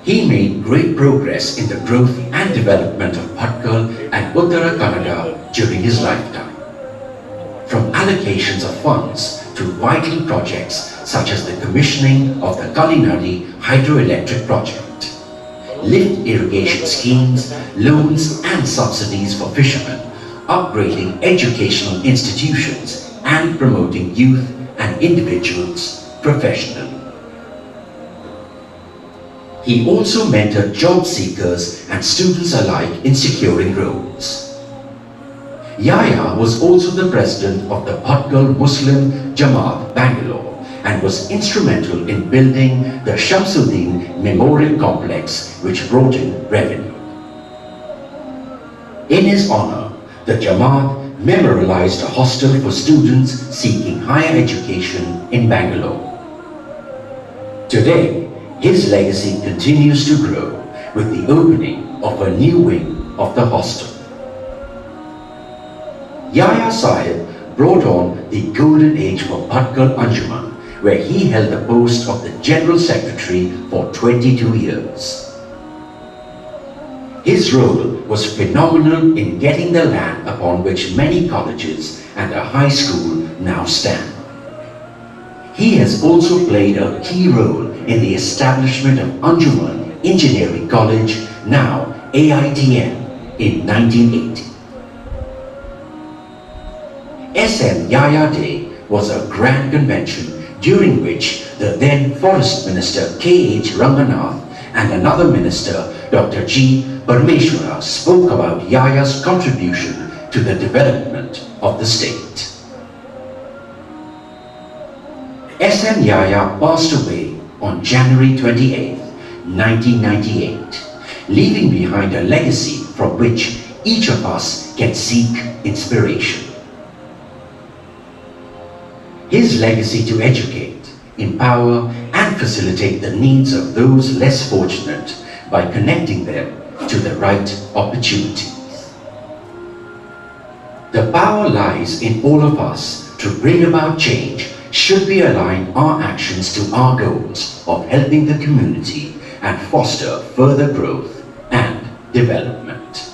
He made great progress in the growth and development of Bhatkal and Uttara Kannada during his lifetime. From allocations of funds to vital projects such as the commissioning of the Kalinadi hydroelectric project, lift irrigation schemes, loans and subsidies for fishermen, upgrading educational institutions and promoting youth and individuals professionally. He also mentored job seekers and students alike in securing roads. Yaya was also the president of the Bhatkal Muslim Jamaat, Bangalore, and was instrumental in building the Shamsuddin Memorial Complex, which brought in revenue. In his honor, the Jamaat memorialized a hostel for students seeking higher education in Bangalore. Today, his legacy continues to grow with the opening of a new wing of the hostel. Yaya Sahib brought on the golden age for Bhatkal Anjuman, where he held the post of the General Secretary for 22 years. His role was phenomenal in getting the land upon which many colleges and a high school now stand. He has also played a key role in the establishment of Anjuman Engineering College, now AITM, in 1980. SM Yaya Day was a grand convention during which the then Forest Minister K.H. Ranganath and another minister, Dr. G. Parameshwara, spoke about Yaya's contribution to the development of the state. SM Yaya passed away on January 28, 1998, leaving behind a legacy from which each of us can seek inspiration. His legacy to educate, empower and facilitate the needs of those less fortunate by connecting them to the right opportunities. The power lies in all of us to bring about change should we align our actions to our goals of helping the community and foster further growth and development.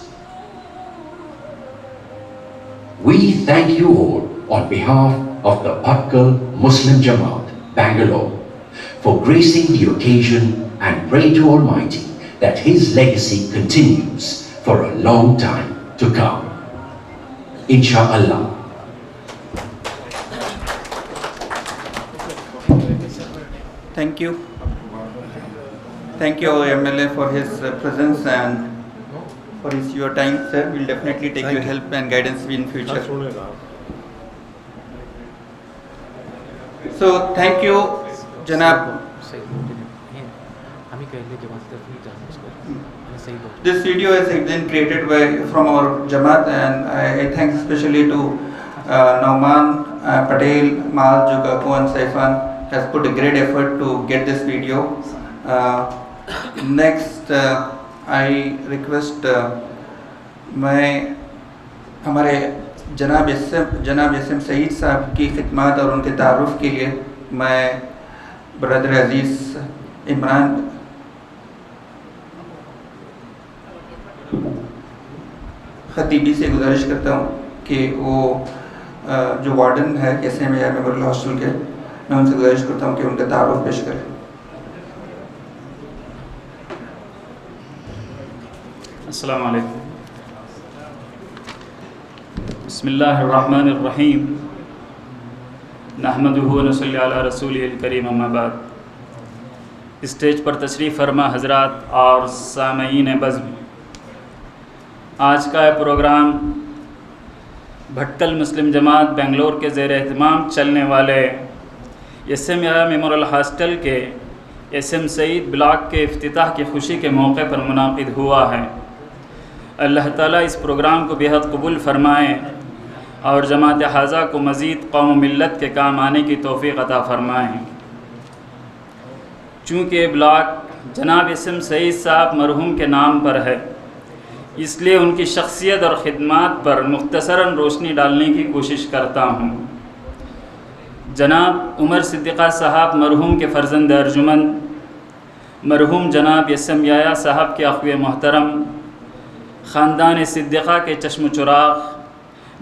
We thank you all on behalf of the Bhatkal Muslim Jamaat, Bangalore, for gracing the occasion and pray to Almighty that His legacy continues for a long time to come. Insha'Allah. Thank you. Thank you, our MLA, for his presence and for your time, sir. We'll definitely take your help and guidance in future. So, thank you, Janab This video has been created from our Jamaat, and I thank especially to Nauman Patel, Maaz Jugaku and Saifan has put a great effort to get this video. Next, I request میں ہمارے جناب اسم سعید صاحب کی خدمات اور ان کے تعارف کے لیے میں برادر عزیز عمران خطیبی سے گزارش کرتا ہوں کہ وہ جو وارڈن ہے ایسے میں میموریل ہاسٹل کے، میں ان سے گزارش کرتا ہوں کہ ان کا تعارف پیش کریں. السلام علیکم. بسم اللہ الرحمن الرحیم. نحمدہ و نصلی علی رسولہ الکریم. اما بعد. اسٹیج پر تشریف فرما حضرات اور سامعین بزم، آج کا پروگرام بھٹکل مسلم جماعت بنگلور کے زیر اہتمام چلنے والے ایس ایم میموریل ہاسٹل کے ایس ایم سعید بلاک کے افتتاح کی خوشی کے موقع پر منعقد ہوا ہے. اللہ تعالیٰ اس پروگرام کو بہت قبول فرمائے اور جماعت حاضہ کو مزید قوم و ملت کے کام آنے کی توفیق عطا فرمائیں. چونکہ بلاک جناب ایس ایم سعید صاحب مرحوم کے نام پر ہے، اس لیے ان کی شخصیت اور خدمات پر مختصراً روشنی ڈالنے کی کوشش کرتا ہوں. جناب عمر صدیقہ صاحب مرحوم کے فرزند ارجمند، مرحوم جناب ایس ایم یحییٰ صاحب کے اخوِ محترم، خاندان صدیقہ کے چشم و چراغ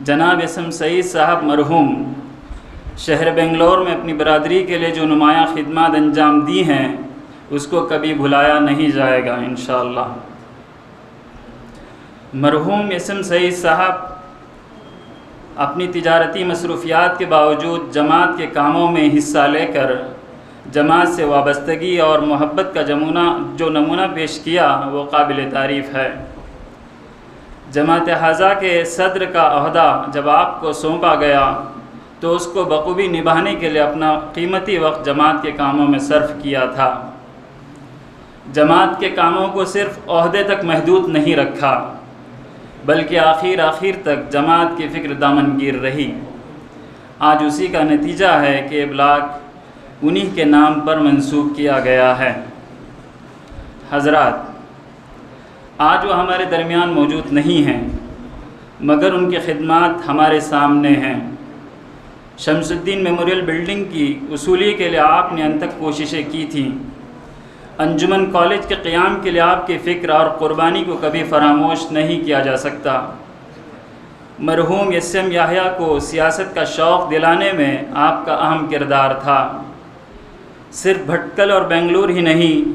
جناب ایس ایم سعید صاحب مرحوم شہر بنگلور میں اپنی برادری کے لیے جو نمایاں خدمات انجام دی ہیں اس کو کبھی بھلایا نہیں جائے گا انشاءاللہ. مرحوم ایس ایم سعید صاحب اپنی تجارتی مصروفیات کے باوجود جماعت کے کاموں میں حصہ لے کر جماعت سے وابستگی اور محبت کا جو نمونہ پیش کیا وہ قابل تعریف ہے. جماعت حاضہ کے صدر کا عہدہ جب آپ کو سونپا گیا تو اس کو بخوبی نبھانے کے لیے اپنا قیمتی وقت جماعت کے کاموں میں صرف کیا تھا. جماعت کے کاموں کو صرف عہدے تک محدود نہیں رکھا بلکہ آخر تک جماعت کی فکر دامنگیر رہی. آج اسی کا نتیجہ ہے کہ بلاک انہی کے نام پر منسوب کیا گیا ہے. حضرات، آج وہ ہمارے درمیان موجود نہیں ہیں مگر ان کی خدمات ہمارے سامنے ہیں. شمس الدین میموریل بلڈنگ کی وصولی کے لیے آپ نے انتھک کوششیں کی تھیں. انجمن کالج کے قیام کے لیے آپ کی فکر اور قربانی کو کبھی فراموش نہیں کیا جا سکتا. مرحوم ایس ایم یحییٰ کو سیاست کا شوق دلانے میں آپ کا اہم کردار تھا. صرف بھٹکل اور بنگلور ہی نہیں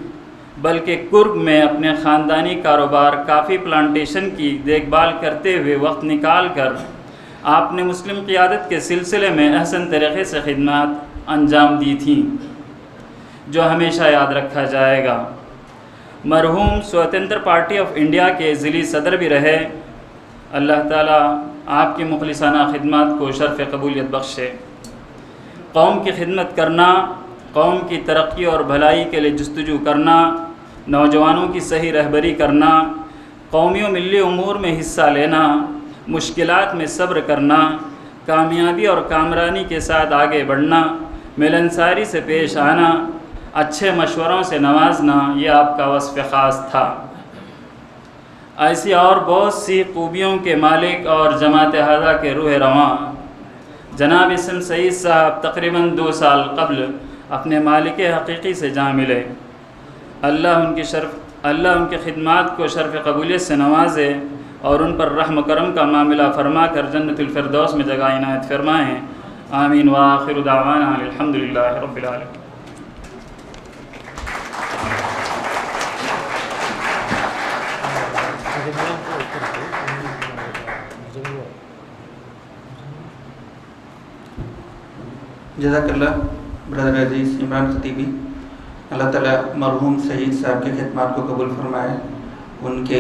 بلکہ کرگ میں اپنے خاندانی کاروبار کافی پلانٹیشن کی دیکھ بھال کرتے ہوئے وقت نکال کر آپ نے مسلم قیادت کے سلسلے میں احسن طریقے سے خدمات انجام دی تھیں جو ہمیشہ یاد رکھا جائے گا. مرحوم سوتنتر پارٹی آف انڈیا کے ضلعی صدر بھی رہے. اللہ تعالیٰ آپ کی مخلصانہ خدمات کو شرف قبولیت بخشے. قوم کی خدمت کرنا، قوم کی ترقی اور بھلائی کے لیے جستجو کرنا، نوجوانوں کی صحیح رہبری کرنا، قومی و ملی امور میں حصہ لینا، مشکلات میں صبر کرنا، کامیابی اور کامرانی کے ساتھ آگے بڑھنا، ملنساری سے پیش آنا، اچھے مشوروں سے نوازنا، یہ آپ کا وصف خاص تھا. ایسی اور بہت سی خوبیوں کے مالک اور جماعت حاضہ کے روح رواں جناب ایس ایم سعید صاحب تقریباً 2 سال قبل اپنے مالک حقیقی سے جا ملے. اللہ ان کی خدمات کو شرف قبولیت سے نوازے اور ان پر رحم و کرم کا معاملہ فرما کر جنت الفردوس میں جگہ عنایت فرمائیں. آمین. وآخر دعوانا الحمدللہ رب العالمین. جزاک اللہ برادر عزیز عمران خطیبی. اللہ تعالیٰ مرحوم سعید صاحب کی خدمات کو قبول فرمائے، ان کے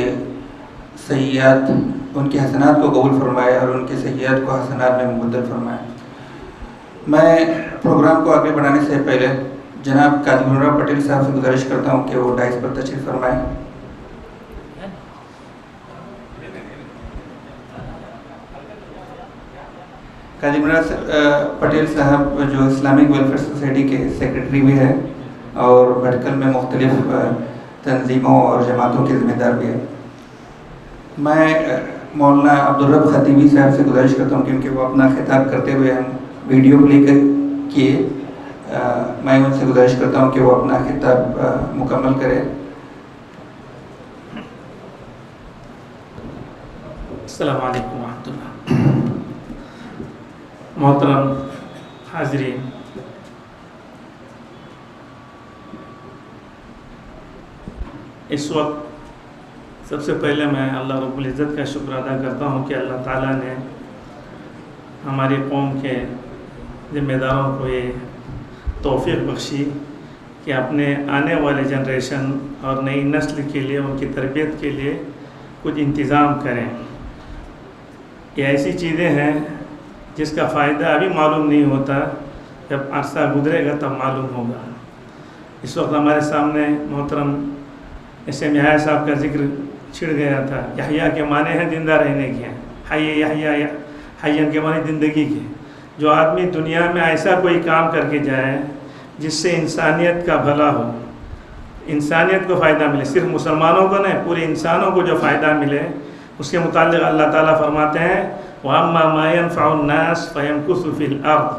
سیئات، ان کے حسنات کو قبول فرمائے اور ان کے سیئات کو حسنات میں مبدل فرمائے. میں پروگرام کو آگے بڑھانے سے پہلے جناب قاضی منورہ پٹیل صاحب سے گزارش کرتا ہوں کہ وہ ڈائس پر تشریف فرمائیں. قاضی منورہ پٹیل صاحب جو اسلامک ویلفیئر سوسائٹی کے سیکرٹری بھی ہے اور بھٹکل میں مختلف تنظیموں اور جماعتوں کے ذمہ دار بھی ہے. میں مولانا عبدالرب خطیبی صاحب سے گزارش کرتا ہوں کیونکہ وہ اپنا خطاب کرتے ہوئے ہم ویڈیو پلے کیے. میں ان سے گزارش کرتا ہوں کہ وہ اپنا خطاب مکمل کرے. السلام علیکم ورحمۃ اللہ. محترم حاضرین، اس وقت سب سے پہلے میں اللہ رب العزت کا شکر ادا کرتا ہوں کہ اللہ تعالیٰ نے ہماری قوم کے ذمہ داروں کو یہ توفیق بخشی کہ اپنے آنے والے جنریشن اور نئی نسل کے لیے ان کی تربیت کے لیے کچھ انتظام کریں. یہ ایسی چیزیں ہیں جس کا فائدہ ابھی معلوم نہیں ہوتا، جب عرصہ گزرے گا تب معلوم ہوگا. اس وقت ہمارے سامنے محترم اسم یحییٰ صاحب کا ذکر چھڑ گیا تھا. یحییٰ کے معنی ہیں زندہ رہنے کے، حی یحییٰ حیّن کے معنی زندگی کے. جو آدمی دنیا میں ایسا کوئی کام کر کے جائے جس سے انسانیت کا بھلا ہو، انسانیت کو فائدہ ملے، صرف مسلمانوں کو نہیں پورے انسانوں کو جو فائدہ ملے، اس کے متعلق اللہ تعالیٰ فرماتے ہیں وَأَمَّا مَا يَنْفَعُ النَّاسِ فَيَمْكُثُ فِي الْأَرْضِ.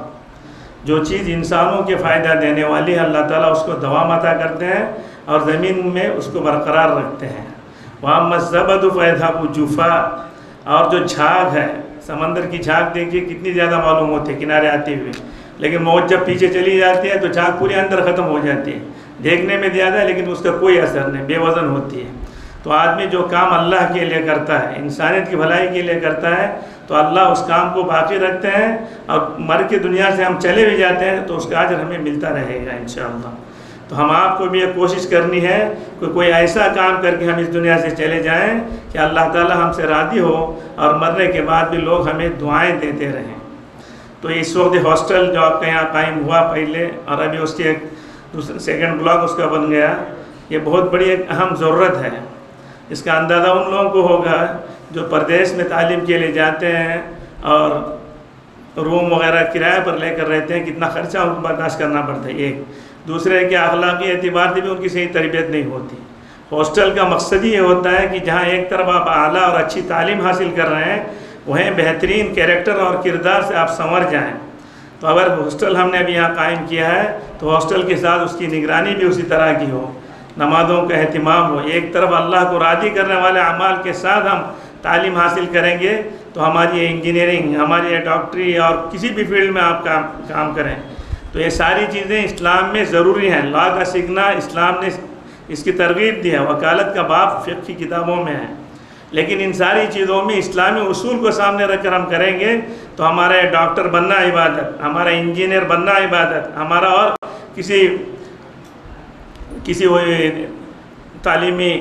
جو چیز انسانوں کے فائدہ دینے والی ہے اللہ تعالیٰ اس کو دوام عطا کرتے ہیں اور زمین میں اس کو برقرار رکھتے ہیں. وَأَمَّا الزَّبَدُ فَيَذْهَبُ جُفَاءً. اور جو جھاگ ہے، سمندر کی جھاگ دیکھیے کتنی زیادہ معلوم ہوتی ہے کنارے آتے ہوئے، لیکن موج جب پیچھے چلی جاتی ہے تو جھاگ پورے اندر ختم ہو جاتی ہے. دیکھنے میں زیادہ ہے لیکن اس کا کوئی اثر نہیں، بے وزن ہوتی ہے. تو آدمی جو کام اللہ کے لیے کرتا ہے، انسانیت کی بھلائی کے لیے کرتا ہے، تو اللہ اس کام کو باقی رکھتے ہیں اور مر کے دنیا سے ہم چلے بھی جاتے ہیں تو اس کا اجر ہمیں ملتا رہے گا انشاءاللہ. تو ہم آپ کو بھی یہ کوشش کرنی ہے کہ کوئی ایسا کام کر کے ہم اس دنیا سے چلے جائیں کہ اللہ تعالی ہم سے راضی ہو اور مرنے کے بعد بھی لوگ ہمیں دعائیں دیتے رہیں. تو اس وقت ہاسٹل جو آپ کے یہاں قائم ہوا پہلے اور ابھی اس کی ایک سیکنڈ بلاک اس کا بن گیا، یہ بہت بڑی ایک اہم ضرورت ہے. اس کا اندازہ ان لوگوں کو ہوگا جو پردیس میں تعلیم کے لیے جاتے ہیں اور روم وغیرہ کرایہ پر لے کر رہتے ہیں، کتنا خرچہ ان کو برداشت کرنا پڑتا ہے. ایک دوسرے کے اخلاقی اعتبار سے بھی ان کی صحیح تربیت نہیں ہوتی. ہاسٹل کا مقصد ہی یہ ہوتا ہے کہ جہاں ایک طرف آپ اعلیٰ اور اچھی تعلیم حاصل کر رہے ہیں وہیں بہترین کیریکٹر اور کردار سے آپ سنور جائیں. تو اگر ہاسٹل ہم نے ابھی یہاں قائم کیا ہے تو ہاسٹل کے ساتھ اس کی نگرانی بھی اسی طرح کی ہو، نمازوں کا اہتمام ہو، ایک طرف اللہ کو راضی کرنے والے اعمال کے ساتھ ہم تعلیم حاصل کریں گے تو ہماری انجینئرنگ، ہماری ڈاکٹری اور کسی بھی فیلڈ میں آپ کام کریں تو یہ ساری چیزیں اسلام میں ضروری ہیں. لا کا سیکھنا اسلام نے اس کی ترغیب دی ہے. وکالت کا باب فقہ کی کتابوں میں ہے، لیکن ان ساری چیزوں میں اسلامی اصول کو سامنے رکھ کر ہم کریں گے تو ہمارا ڈاکٹر بننا عبادت، ہمارا انجینئر بننا عبادت، ہمارا اور کسی تعلیمی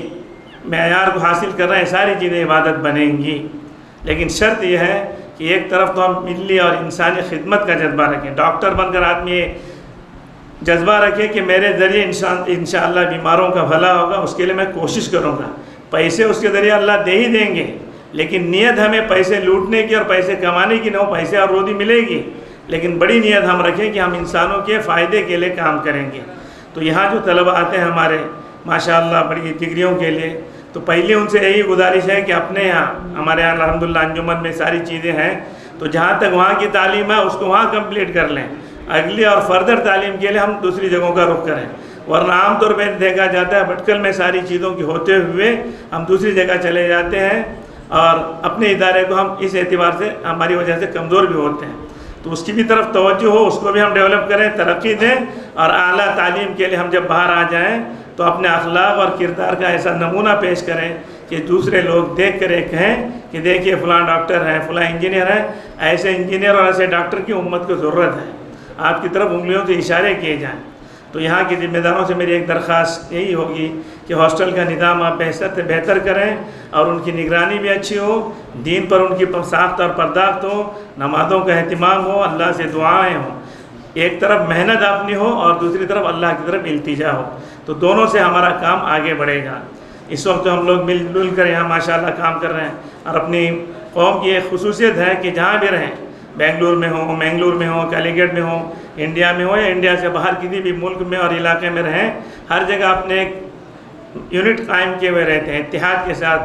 معیار کو حاصل کر رہے ہیں، ساری چیزیں عبادت بنیں گی. لیکن شرط یہ ہے کہ ایک طرف تو ہم ملی اور انسانی خدمت کا جذبہ رکھیں. ڈاکٹر بن کر آدمی جذبہ رکھے کہ میرے ذریعے انشاءاللہ بیماروں کا بھلا ہوگا، اس کے لیے میں کوشش کروں گا. پیسے اس کے ذریعے اللہ دے ہی دیں گے، لیکن نیت ہمیں پیسے لوٹنے کی اور پیسے کمانے کی نہ ہو. پیسے اور روزی ملے گی لیکن بڑی نیت ہم رکھیں کہ ہم انسانوں کے فائدے کے لیے کام کریں گے. تو یہاں جو طلبہ آتے ہیں ہمارے ماشاءاللہ بڑی ڈگریوں کے لیے، تو پہلے ان سے یہی گزارش ہے کہ اپنے یہاں ہمارے یہاں الحمدللہ انجمن میں ساری چیزیں ہیں، تو جہاں تک وہاں کی تعلیم ہے اس کو وہاں کمپلیٹ کر لیں. اگلی اور فردر تعلیم کے لیے ہم دوسری جگہوں کا رخ کریں. ورنہ عام طور پہ دیکھا جاتا ہے بھٹکل میں ساری چیزوں کی ہوتے ہوئے ہم دوسری جگہ چلے جاتے ہیں اور اپنے ادارے کو ہم اس اعتبار سے ہماری وجہ سے کمزور بھی ہوتے ہیں. تو اس کی بھی طرف توجہ ہو، اس کو بھی ہم ڈیولپ کریں، ترقی دیں اور اعلیٰ تعلیم کے لیے ہم جب باہر آ جائیں تو اپنے اخلاق اور کردار کا ایسا نمونہ پیش کریں کہ دوسرے لوگ دیکھ کر یہ کہیں کہ دیکھیے فلاں ڈاکٹر ہے، فلاں انجینئر ہے. ایسے انجینئر اور ایسے ڈاکٹر کی امت کو ضرورت ہے. آپ کی طرف انگلیوں سے اشارے کیے جائیں. تو یہاں کے ذمہ داروں سے میری ایک درخواست یہی ہوگی کہ ہاسٹل کا نظام آپ بہتر کریں اور ان کی نگرانی بھی اچھی ہو، دین پر ان کی ساخت اور پرداخت ہو، نمازوں کا اہتمام ہو، اللہ سے دعائیں ہوں. ایک طرف محنت اپنی ہو اور دوسری طرف اللہ کی طرف التجا ہو، تو دونوں سے ہمارا کام آگے بڑھے گا۔ اس وقت ہم لوگ مل جل کر یہاں ماشاءاللہ کام کر رہے ہیں، اور اپنی قوم کی ایک خصوصیت ہے کہ جہاں بھی رہیں، بنگلور میں ہوں، مینگلور میں ہوں، کالی گڑھ میں ہوں، انڈیا میں ہوں یا انڈیا سے باہر کسی بھی ملک میں اور علاقے میں رہیں، ہر جگہ اپنے ایک یونٹ قائم کیے ہوئے رہتے ہیں، اتحاد کے ساتھ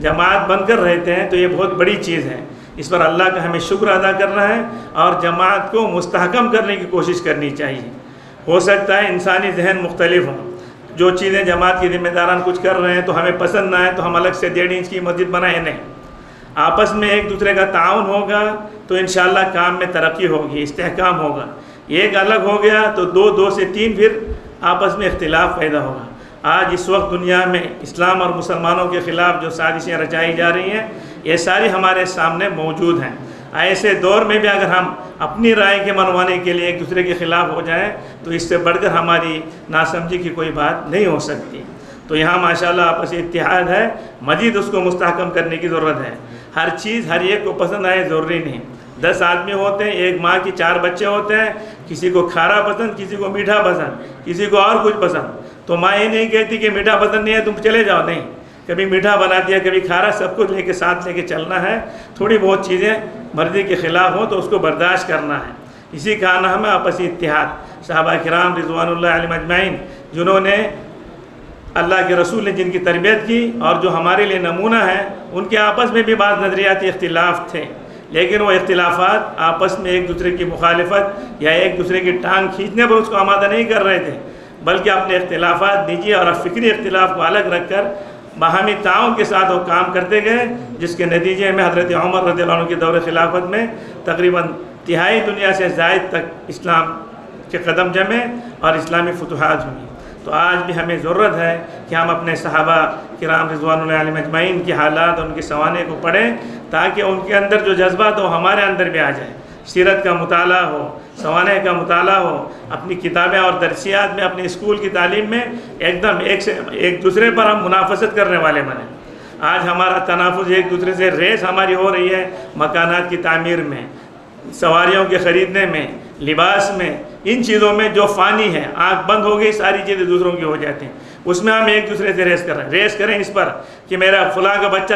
جماعت بن کر رہتے ہیں، تو یہ بہت بڑی چیز ہے۔ اس پر اللہ کا ہمیں شکر ادا کرنا ہے اور جماعت کو مستحکم کرنے کی کوشش کرنی چاہیے۔ ہو سکتا ہے انسانی ذہن مختلف ہوں، جو چیزیں جماعت کے ذمہ داران کچھ کر رہے ہیں تو ہمیں پسند نہ آئے تو ہم الگ سے 1.5 انچ کی مسجد بنائیں نہیں، آپس میں ایک دوسرے کا تعاون ہوگا تو انشاءاللہ کام میں ترقی ہوگی، استحکام ہوگا۔ ایک الگ ہو گیا تو 2 سے 3 پھر آپس میں اختلاف پیدا ہوگا۔ آج اس وقت دنیا میں اسلام اور مسلمانوں کے خلاف جو سازشیں رچائی جا رہی ہیں، یہ ساری ہمارے سامنے موجود ہیں۔ ایسے دور میں بھی اگر ہم اپنی رائے کے منوانے کے لیے ایک دوسرے کے خلاف ہو جائیں تو اس سے بڑھ کر ہماری ناسمجھی کی کوئی بات نہیں ہو سکتی۔ تو یہاں ماشاءاللہ آپسی اتحاد ہے، مزید اس کو مستحکم کرنے کی ضرورت ہے۔ ہر چیز ہر ایک کو پسند آئے ضروری نہیں۔ 10 آدمی ہوتے ہیں، ایک ماں کی 4 بچے ہوتے ہیں، کسی کو کھارا پسند، کسی کو میٹھا پسند، کسی کو اور کچھ پسند، تو ماں یہ نہیں کہتی کہ میٹھا پسند نہیں ہے تم چلے جاؤ، نہیں، کبھی میٹھا بنا دیا کبھی کھارا، سب کچھ لے کے ساتھ لے کے چلنا ہے۔ تھوڑی بہت چیزیں مرضی کے خلاف ہوں تو اس کو برداشت کرنا ہے، اسی کا نام ہے آپسی اتحاد۔ صحابہ کرام رضوان اللہ علیہم اجمعین، جنہوں نے اللہ کے رسول نے جن کی تربیت کی اور جو ہمارے لیے نمونہ ہے، ان کے آپس میں بھی بعض نظریاتی اختلاف تھے، لیکن وہ اختلافات آپس میں ایک دوسرے کی مخالفت یا ایک دوسرے کی ٹانگ کھینچنے پر اس کو آمادہ نہیں کر رہے تھے، بلکہ اپنے اختلافات نجی اور فکری اختلاف کو الگ رکھ کر باہمی تعاون کے ساتھ وہ کام کرتے گئے، جس کے نتیجے میں حضرت عمر رضی اللہ عنہ کے دور خلافت میں تقریباً تہائی دنیا سے زائد تک اسلام کے قدم جمے اور اسلامی فتوحات ہوئی۔ تو آج بھی ہمیں ضرورت ہے کہ ہم اپنے صحابہ کرام رضوان اللہ علیہم اجمعین کی حالات اور ان کے سوانح کو پڑھیں، تاکہ ان کے اندر جو جذبات ہو ہمارے اندر بھی آ جائے۔ سیرت کا مطالعہ ہو، سوانح کا مطالعہ ہو، اپنی کتابیں اور درسیات میں، اپنے اسکول کی تعلیم میں ایک دم ایک دوسرے پر ہم منافست کرنے والے بنیں۔ آج ہمارا تنافس ایک دوسرے سے، ریس ہماری ہو رہی ہے مکانات کی تعمیر میں، سواریوں کے خریدنے میں، لباس میں، ان چیزوں میں جو فانی ہے۔ آنکھ بند ہو گئی ساری چیزیں دوسروں کی ہو جاتی ہیں، اس میں ہم ایک دوسرے سے ریس کر رہے ہیں۔ ریس کریں اس پر کہ میرا فلاں کا بچہ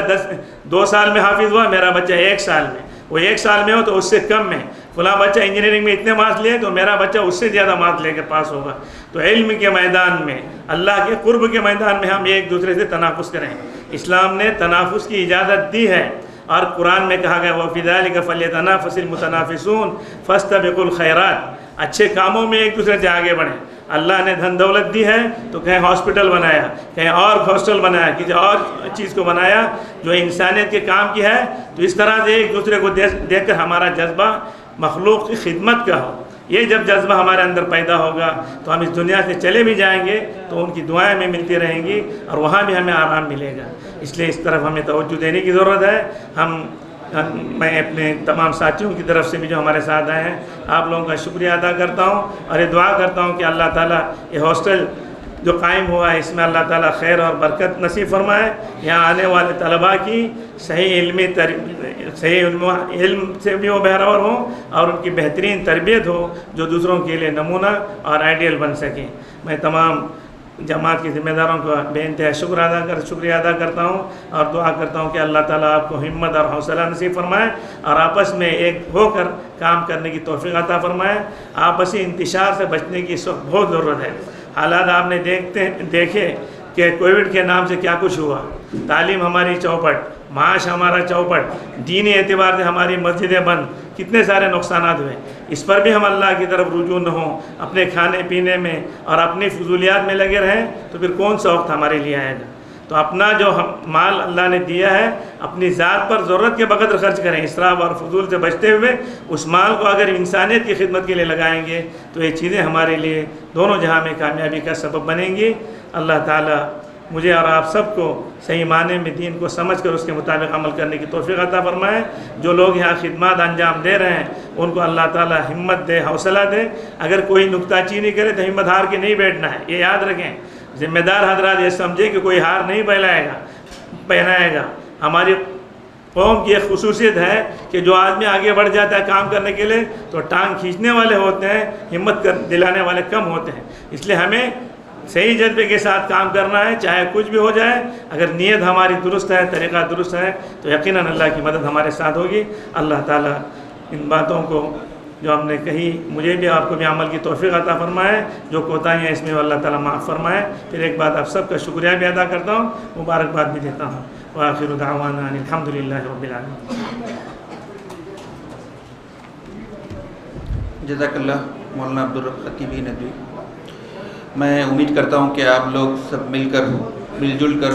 2 سال میں حافظ ہوا، میرا بچہ 1 سال میں، وہ 1 سال میں ہو تو اس سے کم میں، فلاں بچہ انجینئرنگ میں اتنے مارکس لیے تو میرا بچہ اس سے زیادہ مارکس لے کے پاس ہوگا۔ تو علم کے میدان میں، اللہ کے قرب کے میدان میں ہم ایک دوسرے سے تنافس کریں۔ اسلام نے تنافس کی اجازت دی ہے، اور قرآن میں کہا گیا وَفِي ذَلِكَ فَلْيَتَنَافَسِ الْمُتَنَافِسُونَ فَاسْتَبِقُوا الْخَيْرَاتِ، اچھے کاموں میں ایک دوسرے سے آگے بڑھیں۔ اللہ نے دھن دولت دی ہے تو کہیں ہاسپٹل بنایا، کہیں اور ہاسٹل بنایا، کسی اور چیز کو بنایا جو انسانیت کے کام کی ہے، تو اس طرح سے ایک دوسرے کو دیکھ کر ہمارا جذبہ مخلوق کی خدمت کا ہو۔ یہ جب جذبہ ہمارے اندر پیدا ہوگا تو ہم اس دنیا سے چلے بھی جائیں گے تو ان کی دعائیں ہمیں ملتی رہیں گی اور وہاں بھی ہمیں آرام ملے گا۔ اس لیے اس طرف ہمیں توجہ دینے کی ضرورت ہے۔ میں اپنے تمام ساتھیوں کی طرف سے بھی جو ہمارے ساتھ آئے ہیں، آپ لوگوں کا شکریہ ادا کرتا ہوں اور یہ دعا کرتا ہوں کہ اللہ تعالیٰ یہ ہاسٹل جو قائم ہوا ہے اس میں اللہ تعالیٰ خیر اور برکت نصیب فرمائے، یہاں آنے والے طلباء کی صحیح علم سے بھی وہ بہرور ہوں اور ان کی بہترین تربیت ہو جو دوسروں کے لیے نمونہ اور آئیڈیل بن سکیں۔ میں تمام جماعت کے ذمہ داروں کا بے انتہا شکریہ ادا کرتا ہوں اور دعا کرتا ہوں کہ اللہ تعالیٰ آپ کو ہمت اور حوصلہ نصیب فرمائے اور آپس میں ایک ہو کر کام کرنے کی توفیق عطا فرمائے۔ آپسی انتشار سے بچنے کی اس وقت بہت ضرورت ہے۔ حالات آپ نے دیکھے کہ کووڈ کے نام سے کیا کچھ ہوا، تعلیم ہماری چوپٹ، معاش ہمارا چوپٹ، دینی اعتبار سے ہماری مسجدیں بند، کتنے سارے نقصانات ہوئے۔ اس پر بھی ہم اللہ کی طرف رجوع نہ ہوں، اپنے کھانے پینے میں اور اپنی فضولیات میں لگے رہیں تو پھر کون سا وقت ہمارے لیے آئے گا۔ تو اپنا جو مال اللہ نے دیا ہے اپنی ذات پر ضرورت کے بقدر خرچ کریں، اسراف اور فضول سے بچتے ہوئے اس مال کو اگر انسانیت کی خدمت کے لیے لگائیں گے تو یہ چیزیں ہمارے لیے دونوں جہاں میں کامیابی کا سبب بنیں گی۔ اللہ تعالیٰ مجھے اور آپ سب کو صحیح معنی میں دین کو سمجھ کر اس کے مطابق عمل کرنے کی توفیق عطا فرمائے۔ جو لوگ یہاں خدمات انجام دے رہے ہیں ان کو اللہ تعالیٰ ہمت دے، حوصلہ دے۔ اگر کوئی نکتہ چینی کرے تو ہمت ہار کے نہیں بیٹھنا ہے، یہ یاد رکھیں۔ ذمہ دار حضرات یہ سمجھے کہ کوئی ہار نہیں پہنائے گا۔ ہماری قوم کی ایک خصوصیت ہے کہ جو آدمی آگے بڑھ جاتا ہے کام کرنے کے لیے تو ٹانگ کھینچنے والے ہوتے ہیں، ہمت دلانے والے کم ہوتے ہیں. اس لیے ہمیں صحیح جذبے کے ساتھ کام کرنا ہے، چاہے کچھ بھی ہو جائے. اگر نیت ہماری درست ہے، طریقہ درست ہے تو یقیناً اللہ کی مدد ہمارے ساتھ ہوگی. اللہ تعالیٰ ان باتوں کو جو ہم نے کہی مجھے بھی آپ کو بھی عمل کی توفیق عطا فرمائے، جو کوتاہیاں اس میں اللہ تعالیٰ معاف فرمائے. پھر ایک بات آپ سب کا شکریہ بھی ادا کرتا ہوں، مبارکباد بھی دیتا ہوں. وآخر دعوانا ان الحمدللہ رب العالمین. جزاک اللہ مولانا عبدالرب خطیبی ندوی. میں امید کرتا ہوں کہ آپ لوگ سب مل جل کر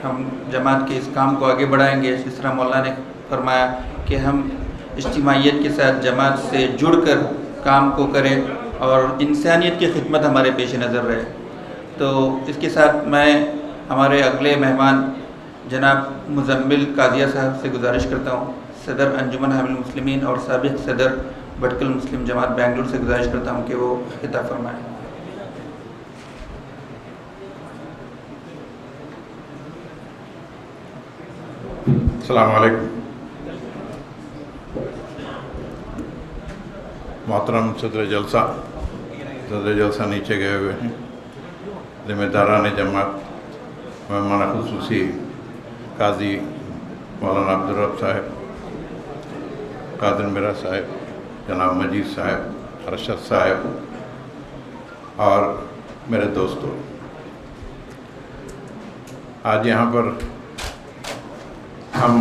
ہم جماعت کے اس کام کو آگے بڑھائیں گے. جس طرح مولانا نے فرمایا کہ ہم اجتماعیت کے ساتھ جماعت سے جڑ کر کام کو کریں اور انسانیت کی خدمت ہمارے پیش نظر رہے. تو اس کے ساتھ میں ہمارے اگلے مہمان جناب مزمل قاضیہ صاحب سے گزارش کرتا ہوں، صدر انجمن حامل المسلمین اور سابق صدر بھٹکل مسلم جماعت بنگلور سے گزارش کرتا ہوں کہ وہ خطاب فرمائیں. السلام علیکم. محترم صدر جلسہ نیچے گئے ہوئے ہیں، ذمہ داران جماعت، مہمان خصوصی قاضی مولانا عبدالرب صاحب، قادر میرا صاحب، جناب مجید صاحب، ارشد صاحب اور میرے دوستوں. آج یہاں پر ہم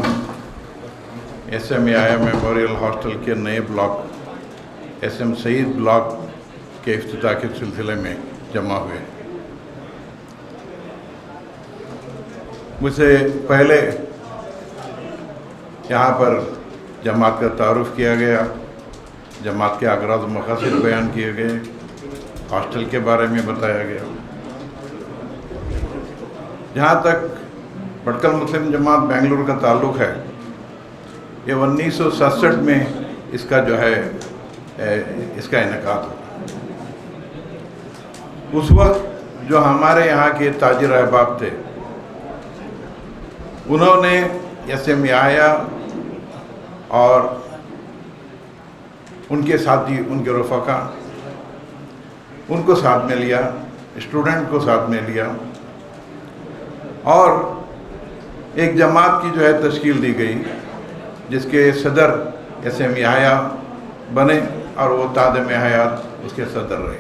ایس ایم آئی میموریل ہاسٹل کے نئے بلاک ایس ایم سعید بلاک کے افتتاح کے سلسلے میں جمع ہوئے. مجھ سے پہلے یہاں پر جماعت کا تعارف کیا گیا، جماعت کے اغراض و مقاصد بیان کیے گئے، ہاسٹل کے بارے میں بتایا گیا. جہاں تک بھٹکل مسلم جماعت بنگلور کا تعلق ہے، یہ 1967 میں اس کا انعقاد ہوا. اس وقت جو ہمارے یہاں کے تاجر احباب تھے، انہوں نے ایس ایم آیا اور ان کے ساتھی، ان کے رفقا، ان کو ساتھ میں لیا، اسٹوڈنٹ کو ساتھ میں لیا اور ایک جماعت کی تشکیل دی گئی جس کے صدر ایس ایم آیا بنے اور وہ تادم حیات اس کے صدر رہے.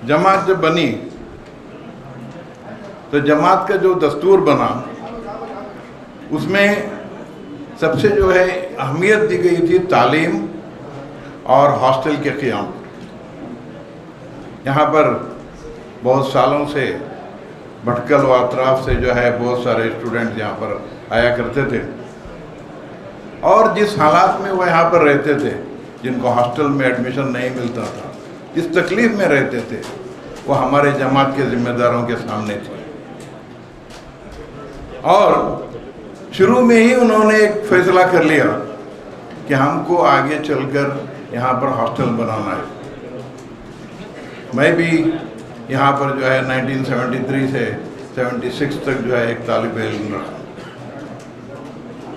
جماعت جب بنی تو جماعت کا جو دستور بنا اس میں سب سے اہمیت دی گئی تھی تعلیم اور ہاسٹل کے قیام. یہاں پر بہت سالوں سے بھٹکل و اطراف سے بہت سارے اسٹوڈنٹ یہاں پر آیا کرتے تھے اور جس حالات میں وہ یہاں پر رہتے تھے، جن کو ہاسٹل میں ایڈمیشن نہیں ملتا تھا، جس تکلیف میں رہتے تھے، وہ ہمارے جماعت کے ذمہ داروں کے سامنے تھے. اور شروع میں ہی انہوں نے ایک فیصلہ کر لیا کہ ہم کو آگے چل کر یہاں پر ہاسٹل بنانا ہے. میں بھی یہاں پر 1973 سے 76 تک ایک طالب علم رہا.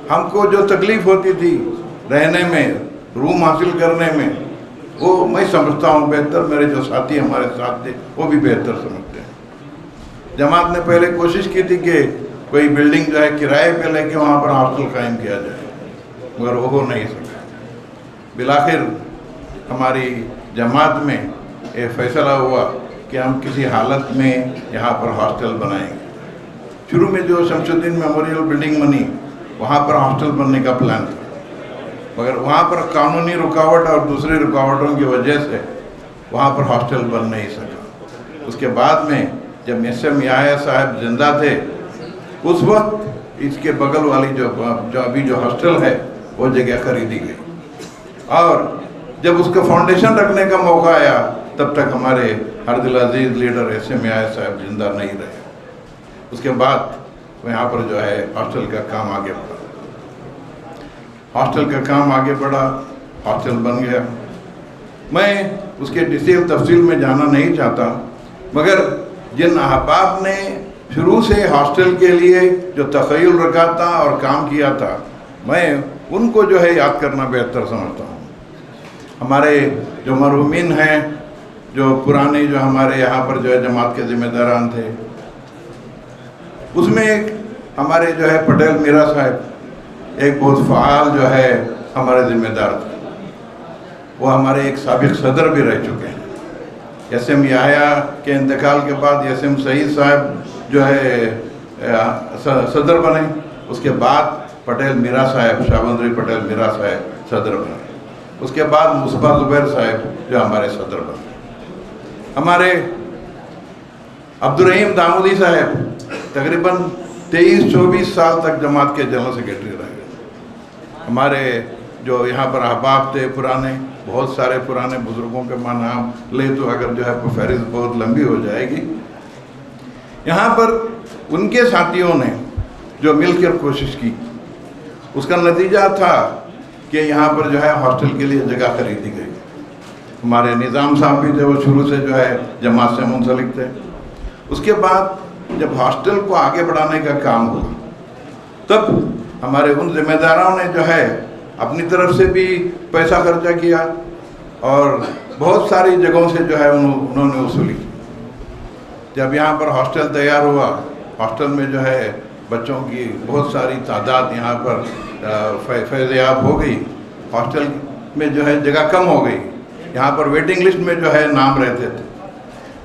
ہم کو جو تکلیف ہوتی تھی رہنے میں، روم حاصل کرنے میں، وہ میں سمجھتا ہوں بہتر میرے جو ساتھی ہمارے ساتھ تھے وہ بھی بہتر سمجھتے ہیں. جماعت نے پہلے کوشش کی تھی کہ کوئی بلڈنگ کرائے پہ لے کے وہاں پر ہاسٹل قائم کیا جائے، مگر وہ ہو نہیں سکا. بالآخر ہماری جماعت میں یہ فیصلہ ہوا کہ ہم کسی حالت میں یہاں پر ہاسٹل بنائیں گے. شروع میں جو شمس الدین میموریل بلڈنگ بنی وہاں پر ہاسٹل بننے کا پلان تھا، مگر وہاں پر قانونی رکاوٹ اور دوسری رکاوٹوں کی وجہ سے وہاں پر ہاسٹل بن نہیں سکا. اس کے بعد میں جب ایس ایم آیا صاحب زندہ تھے، اس وقت اس کے بغل والی جو ابھی جو ہاسٹل ہے وہ جگہ خریدی گئی اور جب اس کا فاؤنڈیشن رکھنے کا موقع آیا تب تک ہمارے ہر دل عزیز لیڈر ایس ایم آیا صاحب زندہ نہیں رہے. اس کے بعد یہاں پر ہاسٹل کا کام آگے بڑھا. ہاسٹل بن گیا. میں اس کے تفصیل میں جانا نہیں چاہتا، مگر جن احباب نے شروع سے ہاسٹل کے لیے جو تخیل رکھا تھا اور کام کیا تھا، میں ان کو جو ہے یاد کرنا بہتر سمجھتا ہوں۔ ہمارے جو مرحومین ہیں، جو پرانے جو ہمارے یہاں پر جو ہے جماعت کے ذمہ داران تھے، اس میں ایک ہمارے جو ہے پٹیل میرا صاحب ایک بہت فعال جو ہے ہمارے ذمہ دار تھے۔ وہ ہمارے ایک سابق صدر بھی رہ چکے ہیں۔ ایس ایم یحییٰ کے انتقال کے بعد ایس ایم سعید صاحب جو ہے صدر بنے، اس کے بعد پٹیل میرا صاحب، شاہبندری پٹیل میرا صاحب صدر بنے، اس کے بعد مصباح زبیر صاحب جو ہمارے صدر بنے۔ ہمارے عبدالرحیم دامودی صاحب تقریباً 23-24 سال تک جماعت کے جنرل سیکریٹری رہے۔ ہمارے جو یہاں پر احباب تھے پرانے، بہت سارے پرانے بزرگوں کے نام لے تو اگر جو ہے فہرست بہت لمبی ہو جائے گی۔ یہاں پر ان کے ساتھیوں نے جو مل کر کوشش کی، اس کا نتیجہ تھا کہ یہاں پر جو ہے ہاسٹل کے لیے جگہ خریدی گئی۔ ہمارے نظام صاحب بھی تھے، وہ شروع سے جو ہے جماعت سے منسلک تھے۔ اس کے بعد جب ہاسٹل کو آگے بڑھانے کا کام ہوا، تب ہمارے ان ذمہ داروں نے جو ہے اپنی طرف سے بھی پیسہ خرچہ کیا اور بہت ساری جگہوں سے جو ہے انہوں نے وصولی کی۔ جب یہاں پر ہاسٹل تیار ہوا، ہاسٹل میں جو ہے بچوں کی بہت ساری تعداد یہاں پر فیض یاب ہو گئی، ہاسٹل میں جو ہے جگہ کم ہو گئی، یہاں پر ویٹنگ لسٹ میں جو ہے نام رہتے تھے۔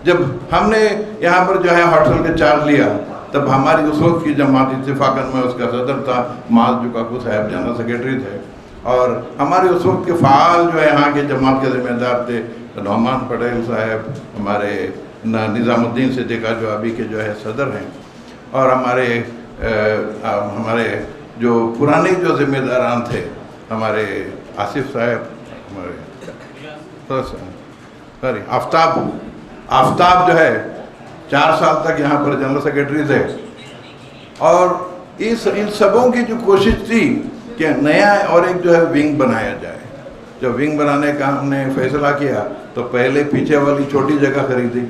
جب ہم نے یہاں پر جو ہے ہاسٹل کا چارج لیا، تب ہماری اس وقت کی جماعت اتفاقاً میں اس کا صدر تھا، معاذ جکاکو صاحب جنرل سیکریٹری تھے، اور ہمارے اس وقت کے فعال جو ہے یہاں کے جماعت کے ذمہ دار تھے نعمان پٹیل صاحب، ہمارے نظام الدین صدیقہ جو ابھی کے جو ہے صدر ہیں، اور ہمارے جو پرانے جو ذمہ داران تھے، ہمارے آصف صاحب، ہمارے آفتاب جو ہے 4 سال تک یہاں پر جنرل سیکریٹری تھے۔ اور ان سبوں کی جو کوشش تھی کہ نیا اور ایک جو ہے ونگ بنایا جائے۔ جب ونگ بنانے کا ہم نے فیصلہ کیا تو پہلے پیچھے والی چھوٹی جگہ خریدی،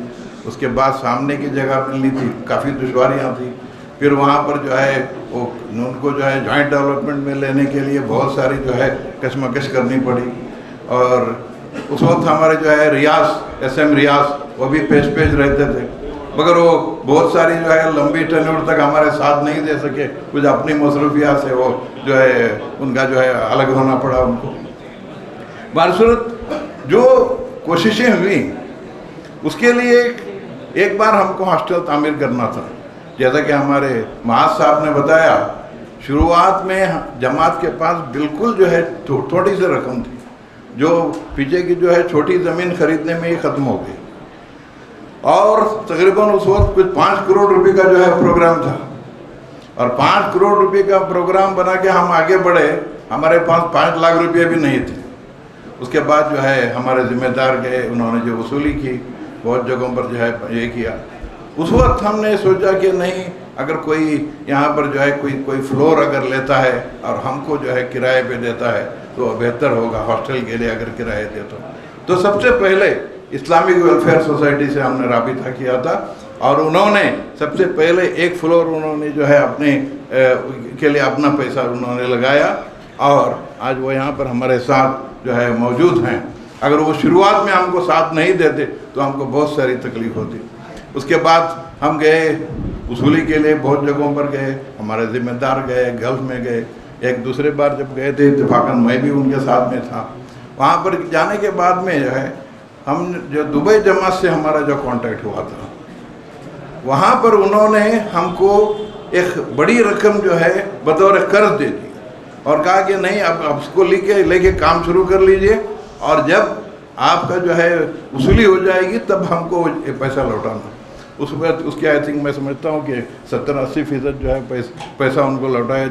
اس کے بعد سامنے کی جگہ ملنی تھی، کافی دشواریاں تھیں۔ پھر وہاں پر جو ہے ان کو جو ہے جوائنٹ ڈیولپمنٹ میں لینے کے لیے بہت ساری جو ہے کشمکش کرنی پڑی، اور اس وقت ہمارے جو ہے ریاض، ایس ایم ریاض، وہ بھی پیش رہتے تھے، مگر وہ بہت ساری جو ہے لمبی ٹینیور تک ہمارے ساتھ نہیں دے سکے، کچھ اپنی مصروفیات سے وہ جو ہے ان کا جو ہے الگ ہونا پڑا ان کو۔ بہرصورت جو کوششیں ہوئیں اس کے لیے ایک بار ہم کو ہاسٹل تعمیر کرنا تھا۔ جیسا کہ ہمارے معاذ صاحب نے بتایا، شروعات میں جماعت کے پاس بالکل جو ہے تھوڑی سی رقم تھی، جو پیچھے کی جو ہے چھوٹی زمین خریدنے میں ہی ختم ہو گئی، اور تقریباً اس وقت کچھ 5 کروڑ روپے کا جو ہے پروگرام تھا، اور 5 کروڑ روپے کا پروگرام بنا کے ہم آگے بڑھے، ہمارے پاس 5 لاکھ روپے بھی نہیں تھے۔ اس کے بعد جو ہے ہمارے ذمہ دار گئے، انہوں نے جو وصولی کی، بہت جگہوں پر جو ہے یہ کیا۔ اس وقت ہم نے سوچا کہ نہیں، اگر کوئی یہاں پر جو ہے کوئی فلور اگر لیتا ہے اور ہم کو جو ہے کرائے پہ دیتا ہے تو بہتر ہوگا، ہاسٹل کے لیے اگر کرائے دے تو سب سے پہلے اسلامک ویلفیئر سوسائٹی سے ہم نے رابطہ کیا تھا، اور انہوں نے سب سے پہلے 1 فلور انہوں نے جو ہے اپنے کے لیے اپنا پیسہ انہوں نے لگایا، اور آج وہ یہاں پر ہمارے ساتھ جو ہے موجود ہیں۔ اگر وہ شروعات میں ہم کو ساتھ نہیں دیتے تو ہم کو بہت ساری تکلیف ہوتی۔ اس کے بعد ہم گئے وصولی کے لیے، بہت جگہوں پر گئے، ہمارے ذمہ دار گئے، گلف میں گئے۔ ایک دوسرے بار جب گئے تھے اتفاقاً میں بھی ان کے ساتھ میں تھا۔ وہاں پر جانے کے بعد میں جو ہے ہم جو دبئی جماعت سے ہمارا جو کانٹیکٹ ہوا تھا، وہاں پر انہوں نے ہم کو ایک بڑی رقم جو ہے بطور قرض دے دی، اور کہا کہ نہیں، اب اس کو لے کے کام شروع کر لیجئے، اور جب آپ کا جو ہے وصولی ہو جائے گی تب ہم کو پیسہ لوٹانا۔ اس وقت اس کے آئی تھنک میں سمجھتا ہوں کہ 70-80% جو ہے پیسہ ان کو لوٹایا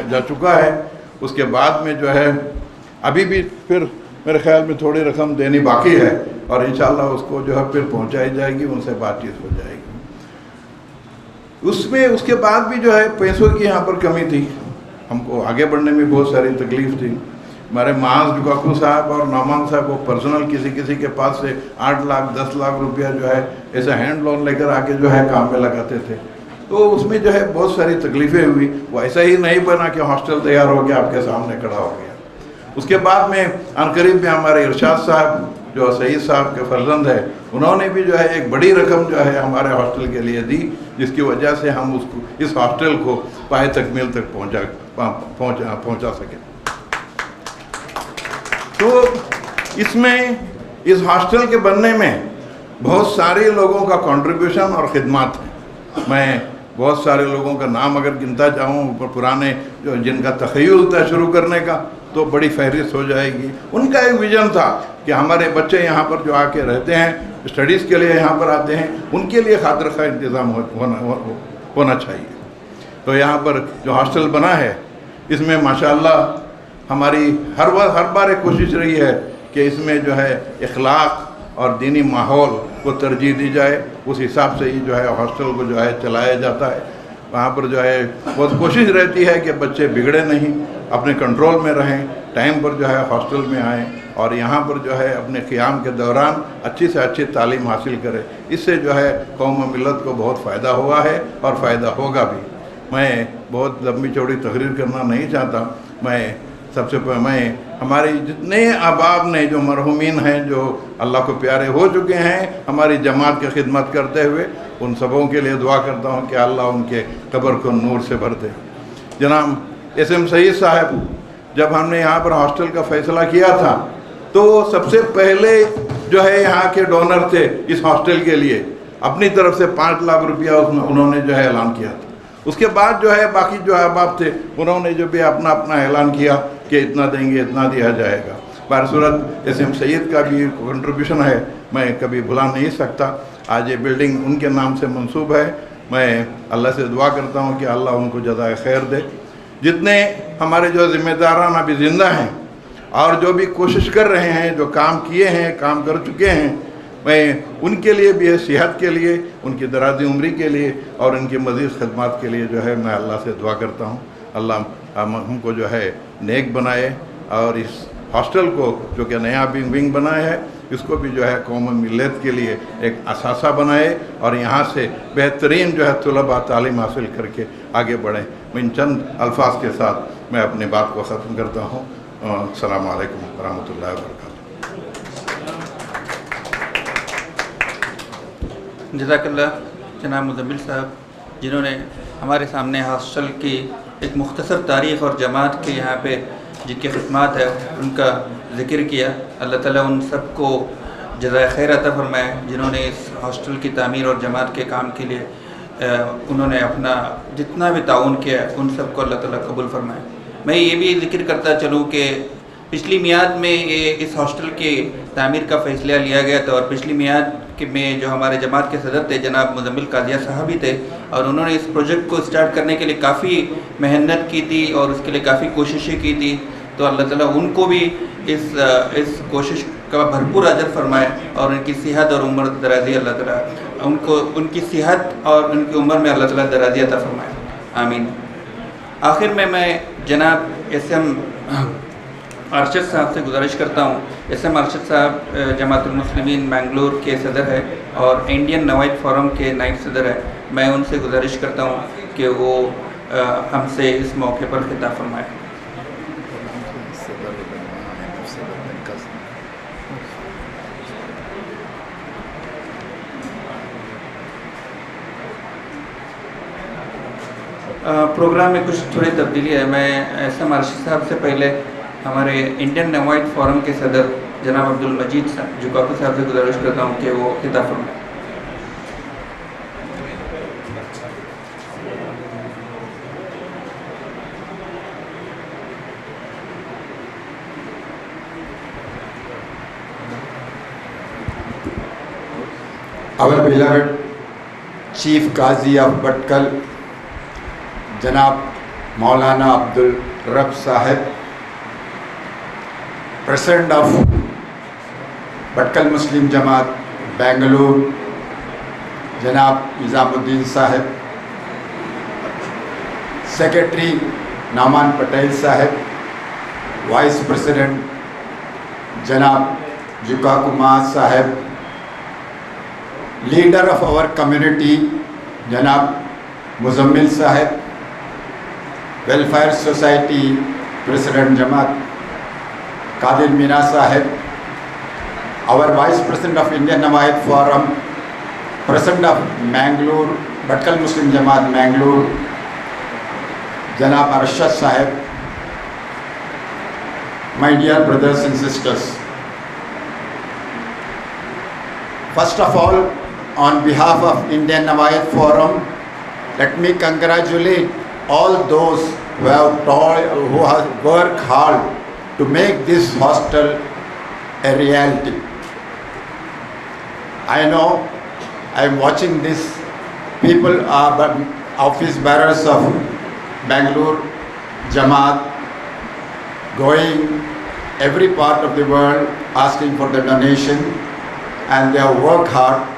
جا چکا ہے۔ اس کے بعد میں جو ہے ابھی بھی پھر میرے خیال میں تھوڑی رقم دینی باقی ہے، اور انشاءاللہ اس کو جو ہے پھر پہنچائی جائے گی، ان سے بات چیت ہو جائے گی۔ اس کے بعد بھی جو ہے پیسوں کی یہاں پر کمی تھی، ہم کو آگے بڑھنے میں بہت ساری تکلیف تھی۔ ہمارے معاذ جکاکو صاحب اور نعمان صاحب وہ پرسنل کسی کے پاس سے 8 لاکھ 10 لاکھ روپیہ جو ہے ایسے ہینڈ لون لے کر آ کے جو ہے کام میں لگاتے تھے، تو اس میں جو ہے بہت ساری تکلیفیں ہوئی. وہ ایسا ہی نہیں بنا کہ ہاسٹل تیار ہو گیا آپ کے سامنے کھڑا ہو گیا. اس کے بعد میں عنقریب میں ہمارے ارشاد صاحب جو سعید صاحب کے فرزند ہے, انہوں نے بھی جو ہے ایک بڑی رقم جو ہے ہمارے ہاسٹل کے لیے دی, جس کی وجہ سے ہم اس ہاسٹل کو پائے تکمیل تک پہنچا سکیں. تو اس میں اس ہاسٹل کے بننے میں بہت سارے لوگوں کا کنٹریبیوشن اور خدمات ہیں. میں بہت سارے لوگوں کا نام اگر گنتا چاہوں پرانے جو جن کا تخیل تھا شروع کرنے کا تو بڑی فہرست ہو جائے گی. ان کا ایک ویژن تھا کہ ہمارے بچے یہاں پر جو آ کے رہتے ہیں, اسٹڈیز کے لیے یہاں پر آتے ہیں, ان کے لیے خاطر خواہ انتظام ہونا چاہیے. تو یہاں پر جو ہاسٹل بنا ہے اس میں ماشاءاللہ ہماری ہر بار ایک کوشش رہی ہے کہ اس میں جو ہے اخلاق اور دینی ماحول کو ترجیح دی جائے. اس حساب سے ہی جو ہے ہاسٹل کو جو ہے چلایا جاتا ہے. وہاں پر جو ہے بہت کوشش رہتی ہے کہ بچے بگڑے نہیں, اپنے کنٹرول میں رہیں, ٹائم پر جو ہے ہاسٹل میں آئیں اور یہاں پر جو ہے اپنے قیام کے دوران اچھی سے اچھی تعلیم حاصل کرے. اس سے جو ہے قوم و ملت کو بہت فائدہ ہوا ہے اور فائدہ ہوگا بھی. میں بہت لمبی چوڑی تقریر کرنا نہیں چاہتا. میں سب سے پہلے میں ہمارے جتنے احباب نے جو مرحومین ہیں جو اللہ کو پیارے ہو چکے ہیں ہماری جماعت کی خدمت کرتے ہوئے, ان سبوں کے لیے دعا کرتا ہوں کہ اللہ ان کے قبر کو نور سے بھر دے. جناب SM سعید صاحب, جب ہم نے یہاں پر ہاسٹل کا فیصلہ کیا تھا تو سب سے پہلے جو ہے یہاں کے ڈونر تھے اس ہاسٹل کے لیے, اپنی طرف سے 5 لاکھ روپیہ انہوں نے جو ہے اعلان کیا تھا. اس کے بعد جو ہے باقی جو احباب تھے انہوں نے جو بھی اپنا اعلان کیا کہ اتنا دیں گے, اتنا دیا جائے گا. بہر صورت SM سعید کا بھی کنٹریبیوشن ہے, میں کبھی بھلا نہیں سکتا. آج یہ بلڈنگ ان کے نام سے منسوب ہے. میں اللہ سے دعا کرتا ہوں کہ اللہ ان کو جزائے خیر دے. جتنے ہمارے جو ذمہ داران ابھی زندہ ہیں اور جو بھی کوشش کر رہے ہیں, جو کام کیے ہیں, کام کر چکے ہیں, میں ان کے لیے بھی صحت کے لیے, ان کی درازی عمری کے لیے اور ان کی مزید خدمات کے لیے جو ہے میں اللہ سے دعا کرتا ہوں. اللہ ہم کو جو ہے نیک بنائے اور اس ہاسٹل کو جو کہ نیا ونگ بنایا ہے اس کو بھی جو ہے قوم و ملت کے لیے ایک اثاثہ بنائے اور یہاں سے بہترین جو ہے طلباء تعلیم حاصل کر کے آگے بڑھیں. میں ان چند الفاظ کے ساتھ میں اپنی بات کو ختم کرتا ہوں. السلام علیکم ورحمۃ اللہ وبرکاتہ. جزاک اللہ جناب مزمل صاحب, جنہوں نے ہمارے سامنے ہاسٹل کی ایک مختصر تاریخ اور جماعت کے یہاں پہ جن کی خدمات ہے ان کا ذکر کیا. اللہ تعالیٰ ان سب کو جزائے خیر عطا فرمائے جنہوں نے اس ہاسٹل کی تعمیر اور جماعت کے کام کے لیے انہوں نے اپنا جتنا بھی تعاون کیا ان سب کو اللہ تعالیٰ قبول فرمائے. میں یہ بھی ذکر کرتا چلوں کہ پچھلی میعاد میں اس ہاسٹل کی تعمیر کا فیصلہ لیا گیا تھا اور پچھلی میعاد میں جو ہمارے جماعت کے صدر تھے جناب مزمل قاضیہ صاحب ہی تھے اور انہوں نے اس پروجیکٹ کو سٹارٹ کرنے کے لیے کافی محنت کی تھی اور اس کے لیے کافی کوششیں کی تھی. تو اللہ تعالیٰ ان کو بھی اس کوشش کا بھرپور اجر فرمائے اور ان کی صحت اور عمر درازی اللہ تعالیٰ ان کی صحت اور ان کی عمر میں اللہ تعالیٰ درازی عطا فرمائے. آمین. آخر میں جناب SM ارشد صاحب سے گزارش کرتا ہوں. SM ارشد صاحب جماعت المسلمین بنگلور کے صدر ہے اور انڈین نوائد فورم کے نائب صدر ہے. میں ان سے گزارش کرتا ہوں کہ وہ ہم سے اس موقع پر خطاب فرمائے. پروگرام میں کچھ تھوڑی تبدیلی ہے. میں SM ارشد صاحب سے پہلے ہمارے انڈین نوائد فورم کے صدر جناب عبدالمجید جکاکو صاحب سے گزارش کرتا ہوں کہ وہ خطاب فرمائیں. Our beloved Chief Qazi of Bhatkal, Janab Maulana Abdul Rab Sahib, President of Bhatkal Muslim Jamaat, Bangalore, Janab Nizamuddin Sahib, Secretary Naman Patel Sahib, Vice President Janab Jukaku Ma Sahib, Leader of our community Janab Muzammil Sahib, Welfare Society President Jamaat Qadir Mina Sahib, our Vice President of Indian Nawayat Forum, President of Mangalore, Bhatkal Muslim Jamaat Mangalore, Janab Arshad Sahib, my dear brothers and sisters. First of all, on behalf of Indian Nawayat Forum, let me congratulate all those who have worked hard to make this hostel a reality. I know, I am watching this, people are office bearers of Bangalore, Jamaat, going every part of the world asking for the donation, and they have worked hard.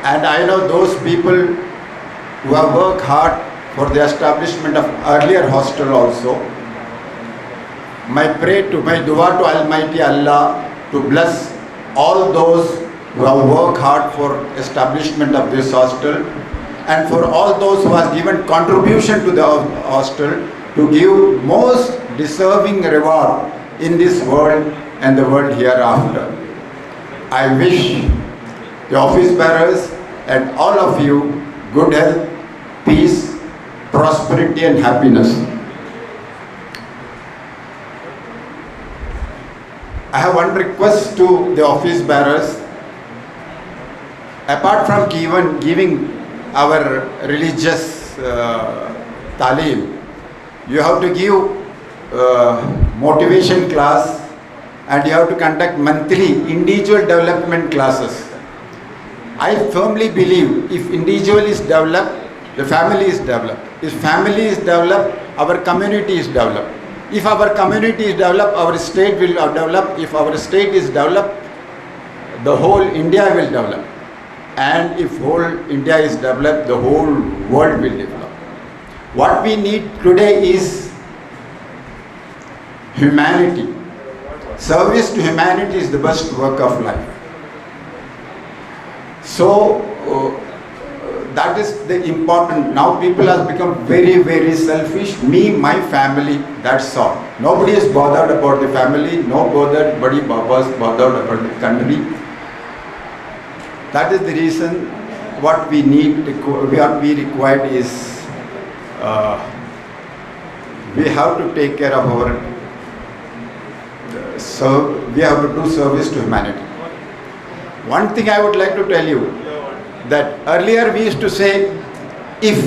And I know those people who have worked hard for the establishment of earlier hostel also. My dua to Almighty Allah to bless all those who have worked hard for establishment of this hostel, and for all those who have given contribution to the hostel to give most deserving reward in this world and the world hereafter. I wish the office bearers and all of you good health, peace, prosperity and happiness. I have one request to the office bearers. Apart from giving our religious talim, you have to give motivation class, and you have to conduct monthly individual development classes. I firmly believe if individual is developed, the family is developed. If family is developed, our community is developed. If our community is developed, our state will develop. If our state is developed, the whole India will develop. And if whole India is developed, the whole world will develop. What we need today is humanity. Service to humanity is the best work of life. So that is the important. Now people have become very, very selfish. Me, my family, that's all. Nobody is bothered about the family. Nobody is bothered about the country. That is the reason what we need, what we required is we have to take care of our, so we have to do service to humanity. One thing I would like to tell you, that earlier we used to say, if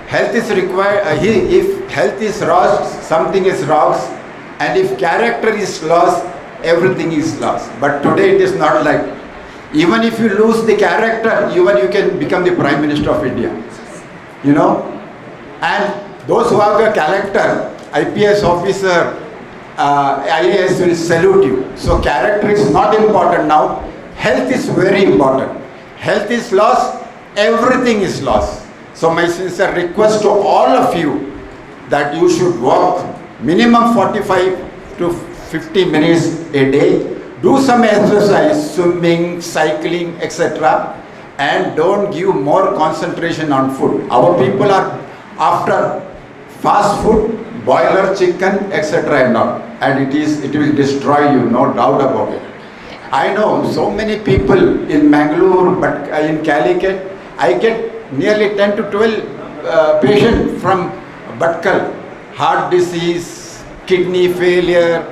health is required, if health is lost, something is lost, and if character is lost, everything is lost. But today it is not like. Even if you lose the character, even you can become the Prime Minister of India. You know? And those who have a character, IPS officer, IAS will salute you. So character is not important now. Health is very important. Health is lost, everything is lost. So my sincere request to all of you that you should walk minimum 45 to 50 minutes a day. Do some exercise, swimming, cycling, etc. And don't give more concentration on food. Our people are after fast food, boiler chicken, etc. and all. And it will destroy you, no doubt about it. I know so many people in Mangalore, but in Calicut, I get nearly 10 to 12 patients from Bhatkal, heart disease, kidney failure,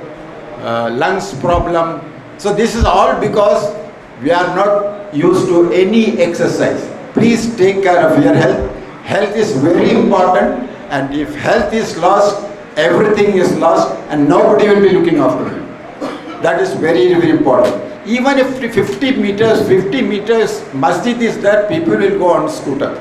lungs problem. So this is all because we are not used to any exercise. Please take care of your health. Health is very important, and if health is lost, everything is lost, and nobody will be looking after you. That is very, very important. Even if 50 meters masjid is there, people will go on scooter.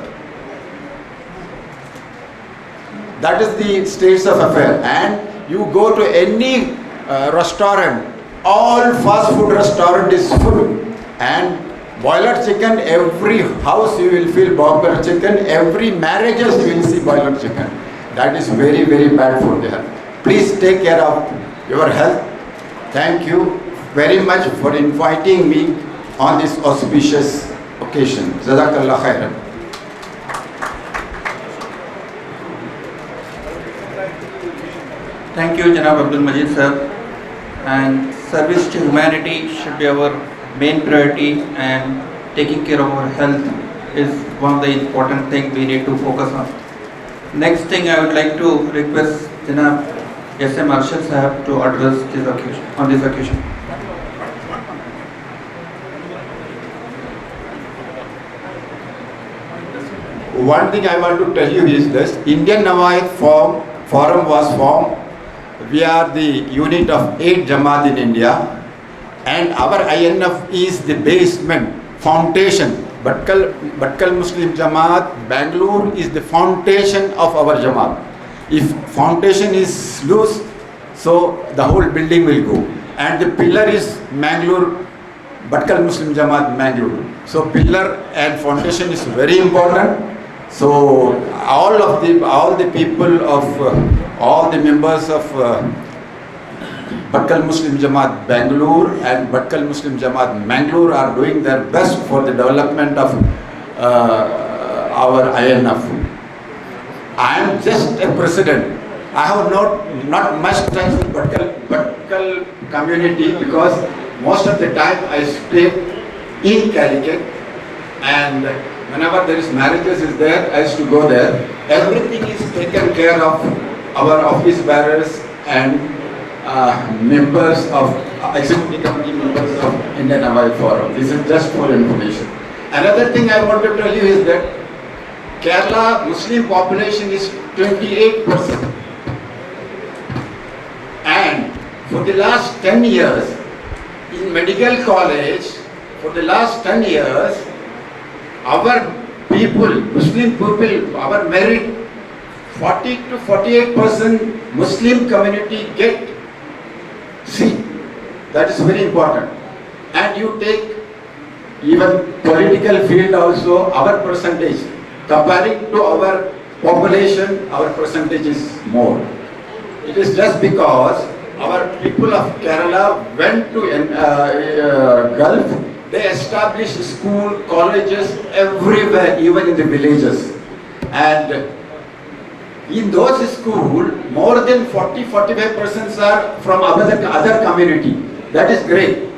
That is the states of affair. And you go to any restaurant, all fast food restaurant is full. And boiler chicken, every house you will feel boiler chicken, every marriages you will see boiler chicken. That is very, very bad for the health. Please take care of your health. Thank you very much for inviting me on this auspicious occasion. occasion. Jazakallah khairan. Thank you, Janab Abdul Majid sir. And service to humanity should be our main priority, and taking care of our health is one of the important things we need to focus on. Next thing I would like to request Janab S.M. Arshad sahab to address this occasion, on this occasion. One thing I want to tell you is this: Indian Nawait Forum was formed. We are the unit of 8 Jamaat in India, and our INF is the basement, foundation. Bhatkal Muslim Jamaat, Bangalore is the foundation of our Jamaat. If foundation is loose, so the whole building will go. And the pillar is Mangalore, Bhatkal Muslim Jamaat, Mangalore. So pillar and foundation is very important. So all the people of all the members of Bhatkal Muslim Jamaat Bangalore and Bhatkal Muslim Jamaat Mangalore are doing their best for the development of our INF. I am just a president. I have not much time with Bhatkal community because most of the time I stay in Calicut, and whenever there is marriages is there, I used to go there. Everything is taken care of our office bearers and members of executive committee members of Indian Nawait Forum. This is just for information. Another thing I want to tell you is that Kerala Muslim population is 28%. And for the last 10 years, in medical college, for the last 10 years, our people, Muslim people, our merit, 40 to 48% Muslim community get seat. That is very important. And you take even political field also, our percentage, comparing to our population, our percentage is more. It is just because our people of Kerala went to Gulf. They established school, colleges everywhere, even in the villages. And in those schools, more than 40-45% are from other community. That is great.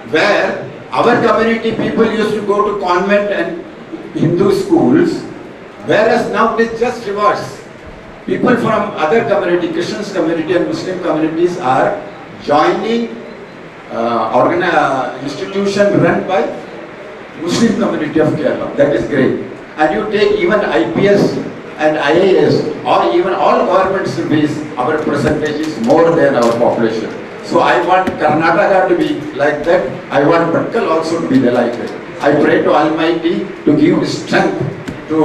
Where our community people used to go to convent and Hindu schools, whereas now it is just reverse. People from other community, Christian community and Muslim communities are joining institution run by Muslim community of Kerala. That is great. And you take even IPS and IAS or even all government service, our percentage is more than our population. So I want Karnataka to be like that. I want Bhatkal also to be like that. I pray to Almighty to give strength to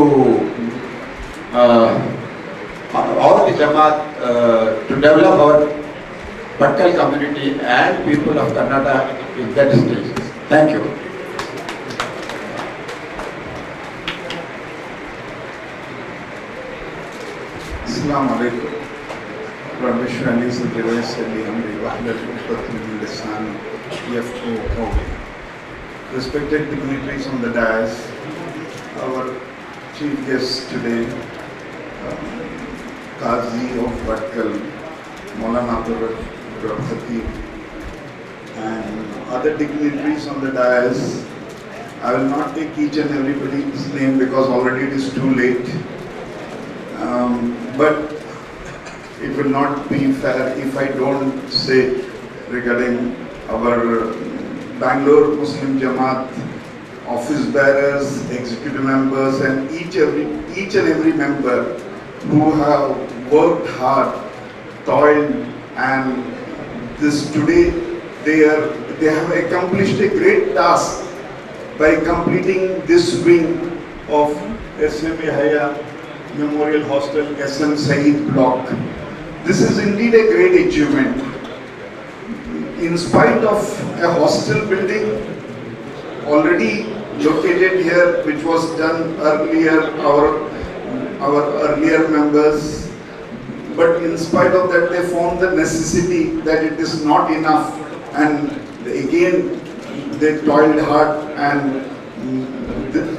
all the Jamaat to develop our Bhatkal community and people of Karnataka in that stage. Thank you. Assalamu alaikum. Rabbi shrah li sadri wa yassir li amri wahlul 'uqdatan min lisani yafqahu qawli. Respected dignitaries on the dais, our chief guest today, Qazi of Bhatkal, Maulana Abdul Khatib, and other dignitaries on the dais. I will not take each and everybody's name because already it is too late. But it will not be fair if I don't say regarding our Bangalore Muslim Jamaat office bearers, executive members, and each and every member who have worked hard, toiled, and this today they have accomplished a great task by completing this wing of SM Yahya Memorial Hostel, SM Saeed Block. This is indeed a great achievement. In spite of a hostel building already located here, which was done earlier, our earlier members, but in spite of that they found the necessity that it is not enough, and again they toiled hard and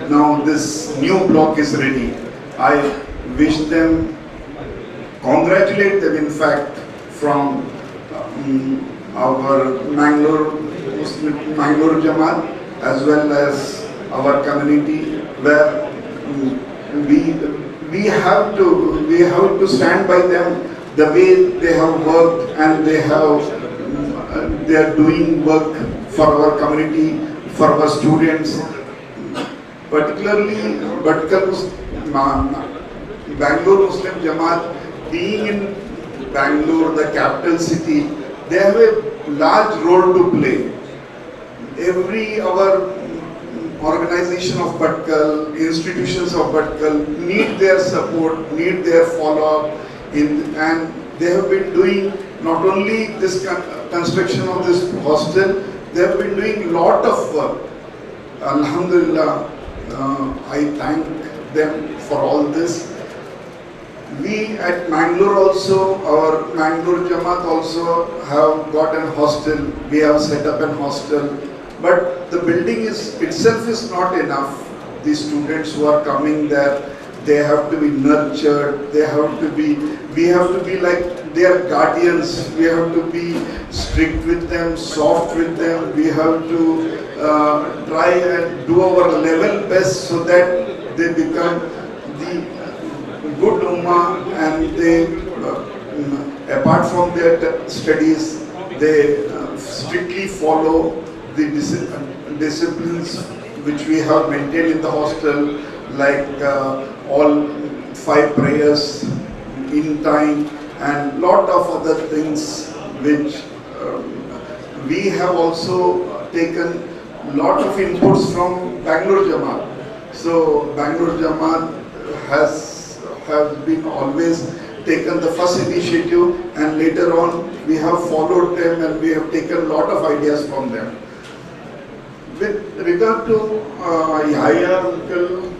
now this new block is ready. I wish them, congratulate them in fact from our Mangalore Jamaat as well as our community, where we have to stand by them, the way they have worked and they are doing work for our community, for our students, particularly Bangalore Muslim Jamaat being in Bangalore, the capital city, they have a large role to play. Our organization of Bhatkal, institutions of Bhatkal need their support, need their follow-up, and they have been doing not only this construction of this hostel, they have been doing lot of work. Alhamdulillah, I thank them for all this. We at Mangalore also, our Mangalore Jamaat also have got an hostel. We have set up an hostel, but the building itself is not enough. The students who are coming there, they have to be nurtured. We have to be like their guardians. We have to be strict with them, soft with them. We have to try and do our level best so that they become the good ummah, and they, apart from their studies, they strictly follow the disciplines which we have maintained in the hostel, like all 5 prayers in time and lot of other things which we have also taken lot of inputs from Bangalore Jamaat. So Bangalore Jamaat has been always taken the first initiative, and later on we have followed them and we have taken a lot of ideas from them. With regard to Yahya uncle,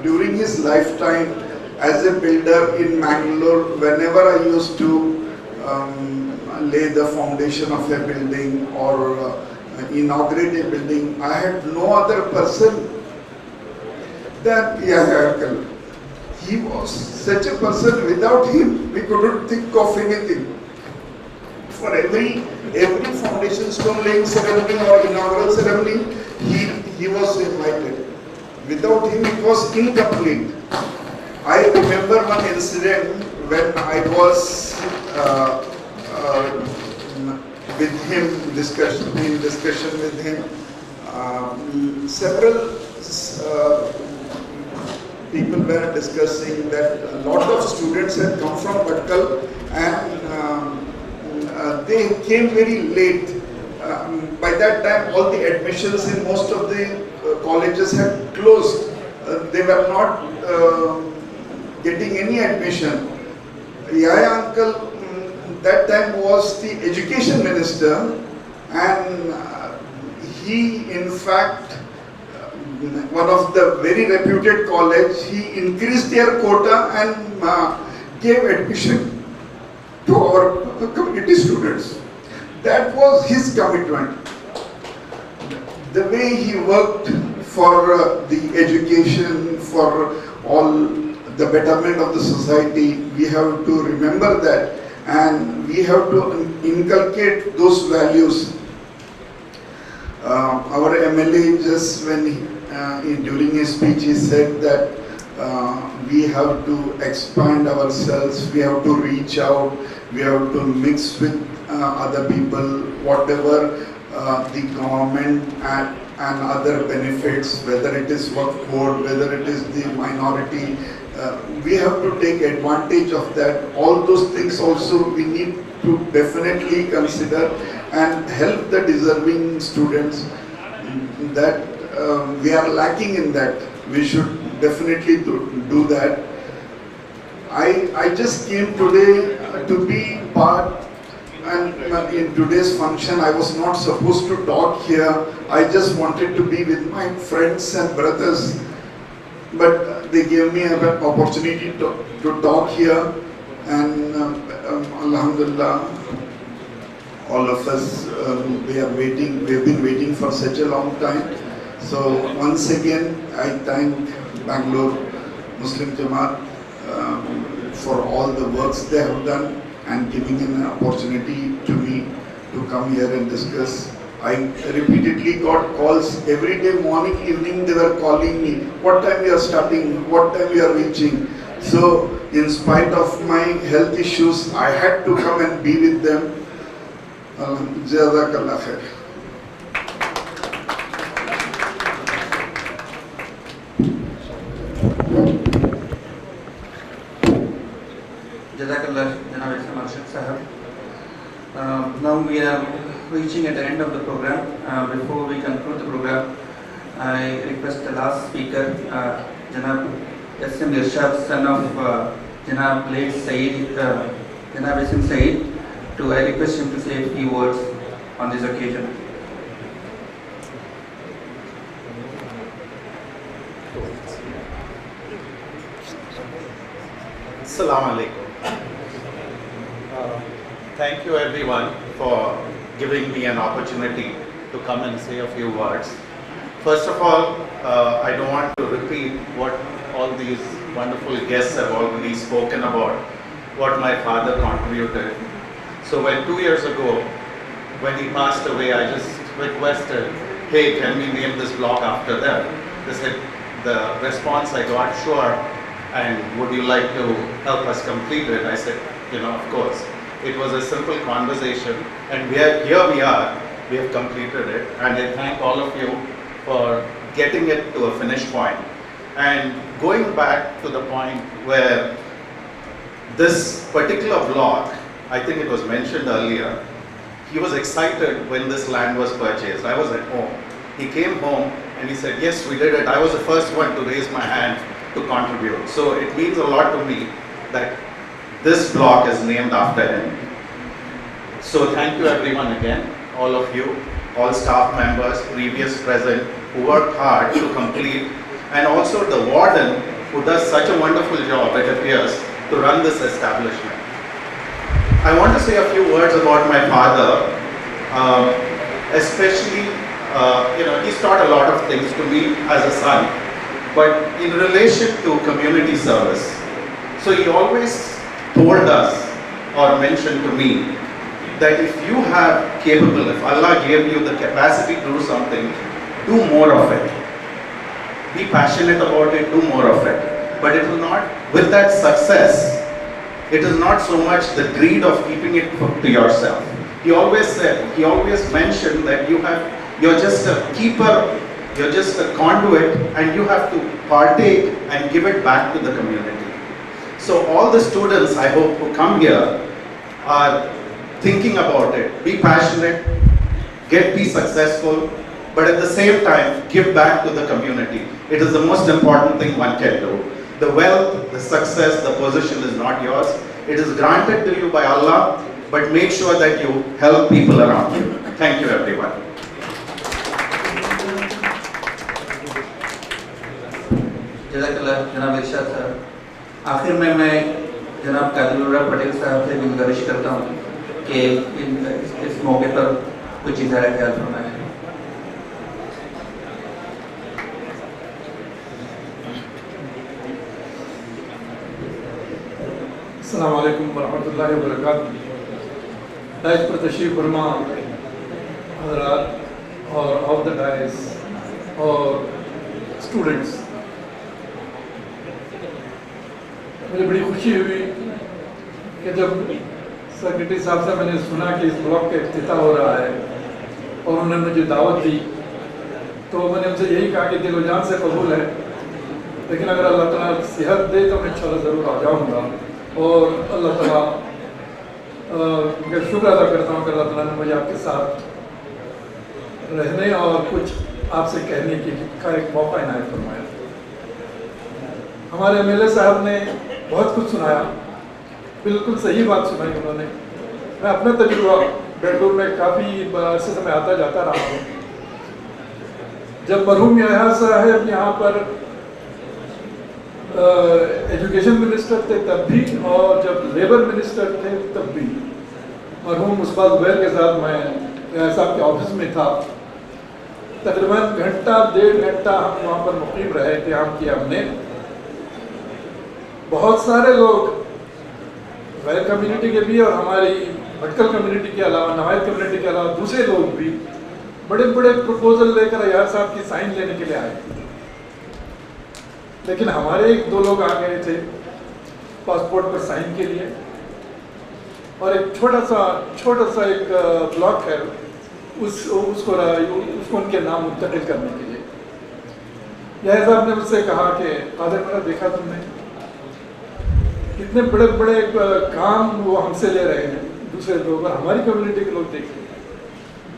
during his lifetime as a builder in Mangalore, whenever I used to lay the foundation of a building or inaugurate a building, I had no other person than Yahya uncle. He was such a person, without him we couldn't think of anything. For every foundation stone laying ceremony or inaugural ceremony, he was invited. Without him it was incomplete. I remember one incident when I was with him, in discussion with him. Several people were discussing that a lot of students had come from Bhatkal and they came very late. By that time, all the admissions in most of the colleges had closed. They were not getting any admission. Yahya uncle that time was the education minister, and he in fact, one of the very reputed college, he increased their quota and gave admission to our community students. That was his commitment. The way he worked for the education, for all the betterment of the society, we have to remember that, and we have to inculcate those values. Our MLA, just when during his speech, he said that we have to expand ourselves, we have to reach out, we have to mix with other people, whatever the government and other benefits, whether it is work code, whether it is the minority, we have to take advantage of that. All those things also we need to definitely consider and help the deserving students. That we are lacking in that. We should definitely do that. I just came today to be part, and in today's function I was not supposed to talk here. I just wanted to be with my friends and brothers, but they gave me an opportunity to talk here, and Alhamdulillah, all of us, we have been waiting for such a long time. So once again, I thank Bangalore Muslim Jamaat for all the works they have done and giving an opportunity to me to come here and discuss. I repeatedly got calls every day, morning, evening, they were calling me, what time we are starting, what time we are reaching. So in spite of my health issues, I had to come and be with them. Jazakallah khair. Jazakallah, Janab Islam Arshad Sahab. Now we are reaching at the end of the program. Before we conclude the program, I request the last speaker, Janab S.M. Irshad, son of Janab late Saeed, Janab S.M. Saeed, I request him to say a few words on this occasion. Assalamu alaikum. Thank you everyone for giving me an opportunity to come and say a few words. First of all, I don't want to repeat what all these wonderful guests have already spoken about, what my father contributed. So when 2 years ago, when he passed away, I just requested, hey, can we name this block after them? They said, the response I got, sure, and would you like to help us complete it? I said, of course. It was a simple conversation, and here we are, we have completed it, and I thank all of you for getting it to a finish point. And going back to the point where this particular block, I think it was mentioned earlier, he was excited when this land was purchased. I was at home. He came home and he said, yes, we did it. I was the first one to raise my hand to contribute. So it means a lot to me that this block is named after him. So thank you everyone again, all of you, all staff members, previous, present, who worked hard to complete, and also the warden who does such a wonderful job, it appears, to run this establishment. I want to say a few words about my father, especially, he's taught a lot of things to me as a son, but in relation to community service. So he always told us or mentioned to me that if you have capable, if Allah gave you the capacity to do something, do more of it. Be passionate about it, do more of it. But it will not, with that success, it is not so much the greed of keeping it to yourself. He always mentioned that you're just a keeper, you're just a conduit, and you have to partake and give it back to the community. So all the students, I hope, who come here are thinking about it. Be passionate, be successful, but at the same time, give back to the community. It is the most important thing one can do. The wealth, the success, the position is not yours. It is granted to you by Allah, but make sure that you help people around you. Thank you, everyone. जज़ाकल्लाह जनाब इरशाद साहब। आखिर में मैं जनाब कादिर पटेल साहब से गुजारिश करता हूँ कि इस मौके पर कुछ इज़हार ख्याल फरमाएं। अस्सलाम वालेकुम वरहमतुल्लाहि वबरकातुहू। डाइस पर तशरीफ़ फरमा हज़रात और ऑफ द डाइस और स्टूडेंट्स, मुझे बड़ी खुशी हुई कि जब सेक्रेटरी साहब से मैंने सुना कि इस ब्लॉक का इफ्तिताह हो रहा है और उन्होंने मुझे दावत दी, तो मैंने उनसे यही कहा कि दिल व जान से कबूल है, लेकिन अगर अल्लाह ताला सेहत दे तो मैं इंशाअल्लाह ज़रूर आ जाऊँगा। और अल्लाह ताला का शुक्र अदा करता हूँ कि अल्लाह ताला ने मुझे आपके साथ रहने और कुछ आपसे कहने का एक मौका इनायत फरमाया। हमारे एमएलए साहब ने बहुत कुछ सुनाया, बिल्कुल सही बात सुनाई उन्होंने। मैं अपना तजुर्बा बेंगलुरु में काफ़ी अरसे से मैं आता जाता रहा हूँ। जब मरहूम याह्या साहब यहाँ पर एजुकेशन मिनिस्टर थे तब भी, और जब लेबर मिनिस्टर थे तब भी, मरहूम मुस्बाह ज़ुबैर के साथ मैं याह्या साहब के ऑफिस में था। तकरीबन घंटा 1.5 घंटा हम वहाँ पर मुकीम रहे, क़याम किया हमने। बहुत सारे लोग गैर कम्युनिटी के भी और हमारी भटकल कम्युनिटी के अलावा, नवायत कम्युनिटी के अलावा दूसरे लोग भी बड़े बड़े प्रपोजल लेकर अयाज साहब की साइन लेने के लिए आए। लेकिन हमारे 1-2 लोग आ गए थे पासपोर्ट पर साइन के लिए, और एक छोटा सा एक ब्लॉक है उसको उनके नाम मुंतकिल करने के लिए। यह साहब ने मुझसे कहा कि कादिर मेरा देखा तुमने कितने बड़े बड़े काम वो हमसे ले रहे हैं दूसरे लोग, और हमारी कम्युनिटी के लोग देखें।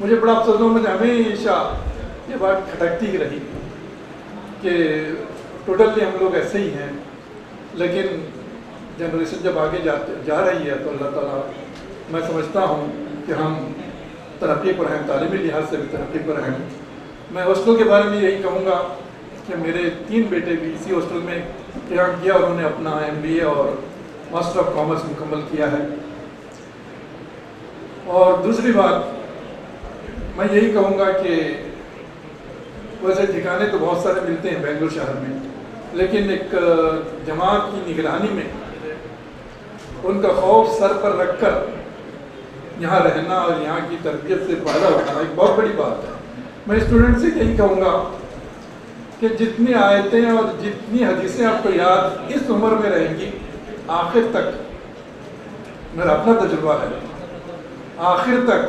मुझे बड़ा अफसोस हो, मुझे हमेशा ये बात खटकती ही रही कि टोटली हम लोग ऐसे ही हैं, लेकिन जनरेशन जब आगे जा रही है तो अल्लाह ताला, मैं समझता हूँ कि हम तरक्की पर हैं, तालीमी लिहाज से भी तरक्की पर हैं। मैं हॉस्टल के बारे में यही कहूँगा कि मेरे 3 बेटे भी इसी हॉस्टल में क़याम किया और उन्होंने अपना MBA और मास्टर ऑफ कॉमर्स मुकम्मल किया है। और दूसरी बात मैं यही कहूँगा कि वैसे ठिकाने तो बहुत सारे मिलते हैं बेंगलुरु शहर में, लेकिन एक जमात की निगरानी में उनका खौफ सर पर रखकर यहाँ रहना और यहाँ की तरबियत से फ़ायदा उठाना एक बहुत बड़ी बात है। मैं स्टूडेंट से यही कहूँगा कि जितनी आयतें और जितनी हदीसें आपको याद इस उम्र में रहेंगी, आखिर तक, मेरा अपना तजुर्बा है, आखिर तक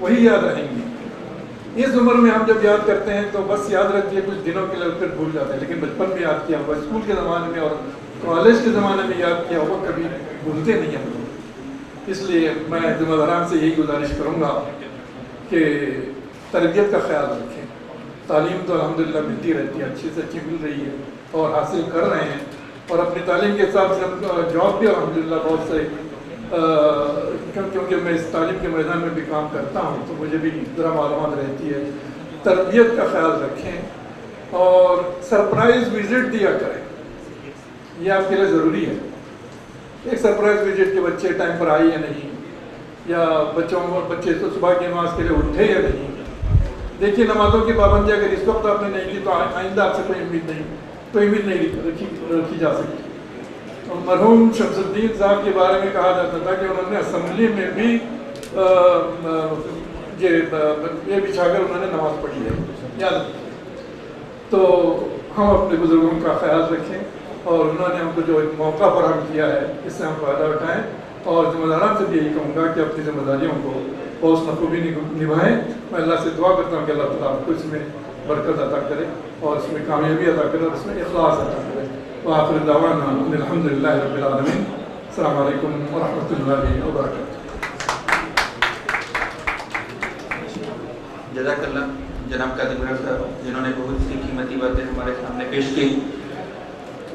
वही याद रहेंगी। इस उम्र में हम जब याद करते हैं तो बस याद रखिए कुछ दिनों के लिए, फिर भूल जाते हैं, लेकिन बचपन में याद किया हुआ, स्कूल के ज़माने में और कॉलेज के ज़माने में याद किया हुआ कभी भूलते नहीं हम लोग। इसलिए मैं ज़िम्मेदारान से यही गुजारिश करूँगा कि तरबियत का ख्याल रखें। तालीम तो अल्हम्दुलिल्लाह मिलती रहती है, अच्छी से अच्छी मिल रही है और हासिल कर रहे हैं, और अपनी तालीम के हिसाब से हम जॉब भी अल्हम्दुलिल्लाह बहुत से क्योंकि मैं इस तालीम के मैदान में भी काम करता हूँ तो मुझे भी ज़रा मालूमात रहती है। तरबियत का ख्याल रखें और सरप्राइज़ विज़िट दिया करें, ये आपके लिए ज़रूरी है। एक सरप्राइज़ विज़िट के बच्चे टाइम पर आए या नहीं, या बच्चे तो सुबह की नमाज के लिए उठे या नहीं। देखिए नमाज़ों की पाबंदी अगर इस वक्त आपने नहीं की तो आइंदा आपसे कोई उम्मीद नहीं रखी जा सकती। और मरहूम शमसुद्दीन साहब के बारे में कहा जाता था कि उन्होंने असम्बली में भी ये बिछाकर उन्होंने नमाज पढ़ी है, याद। तो हम अपने बुजुर्गों का ख्याल रखें और उन्होंने हमको जो एक मौका फराहम किया है इससे हम फ़ायदा उठाएँ, और ज़िम्मेदारान से भी यही कहूँगा कि अपनी ज़िम्मेदारियों को बहुत नखूबी निभाएँ। मैं अल्लाह से दुआ करता हूँ कि अल्लाह ताला आपको इसमें बरकत अता करे और इसमें कामयाबी अता करे और इसमें इखलास अता करे। वाखिर दावाना अल्हम्दुलिल्लाहि रब्बिल आलमीन। अस्सलामु अलैकुम व रहमतुल्लाहि व बरकातहू। जज़ाकल्लाह जनाब कादिर मीरा साहब, जिन्होंने बहुत सी कीमती बातें हमारे सामने पेश की।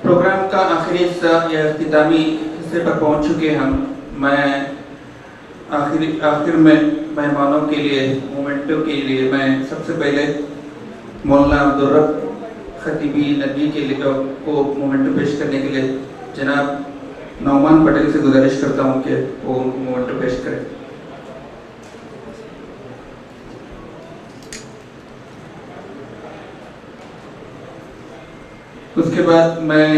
प्रोग्राम का आखिरी हिस्सा या इख्तितामी हिस्से पर पहुंच चुके हम। मैं आखिर में मेहमानों के लिए, मोमेंटो के लिए मैं सबसे पहले मौलाना अब्दुल रब खतीबी नदवी के लिए को मोमेंटो पेश करने के लिए जनाब नौमान पटेल से गुजारिश करता हूँ कि वो मोमेंटो पेश करें। उसके बाद मैं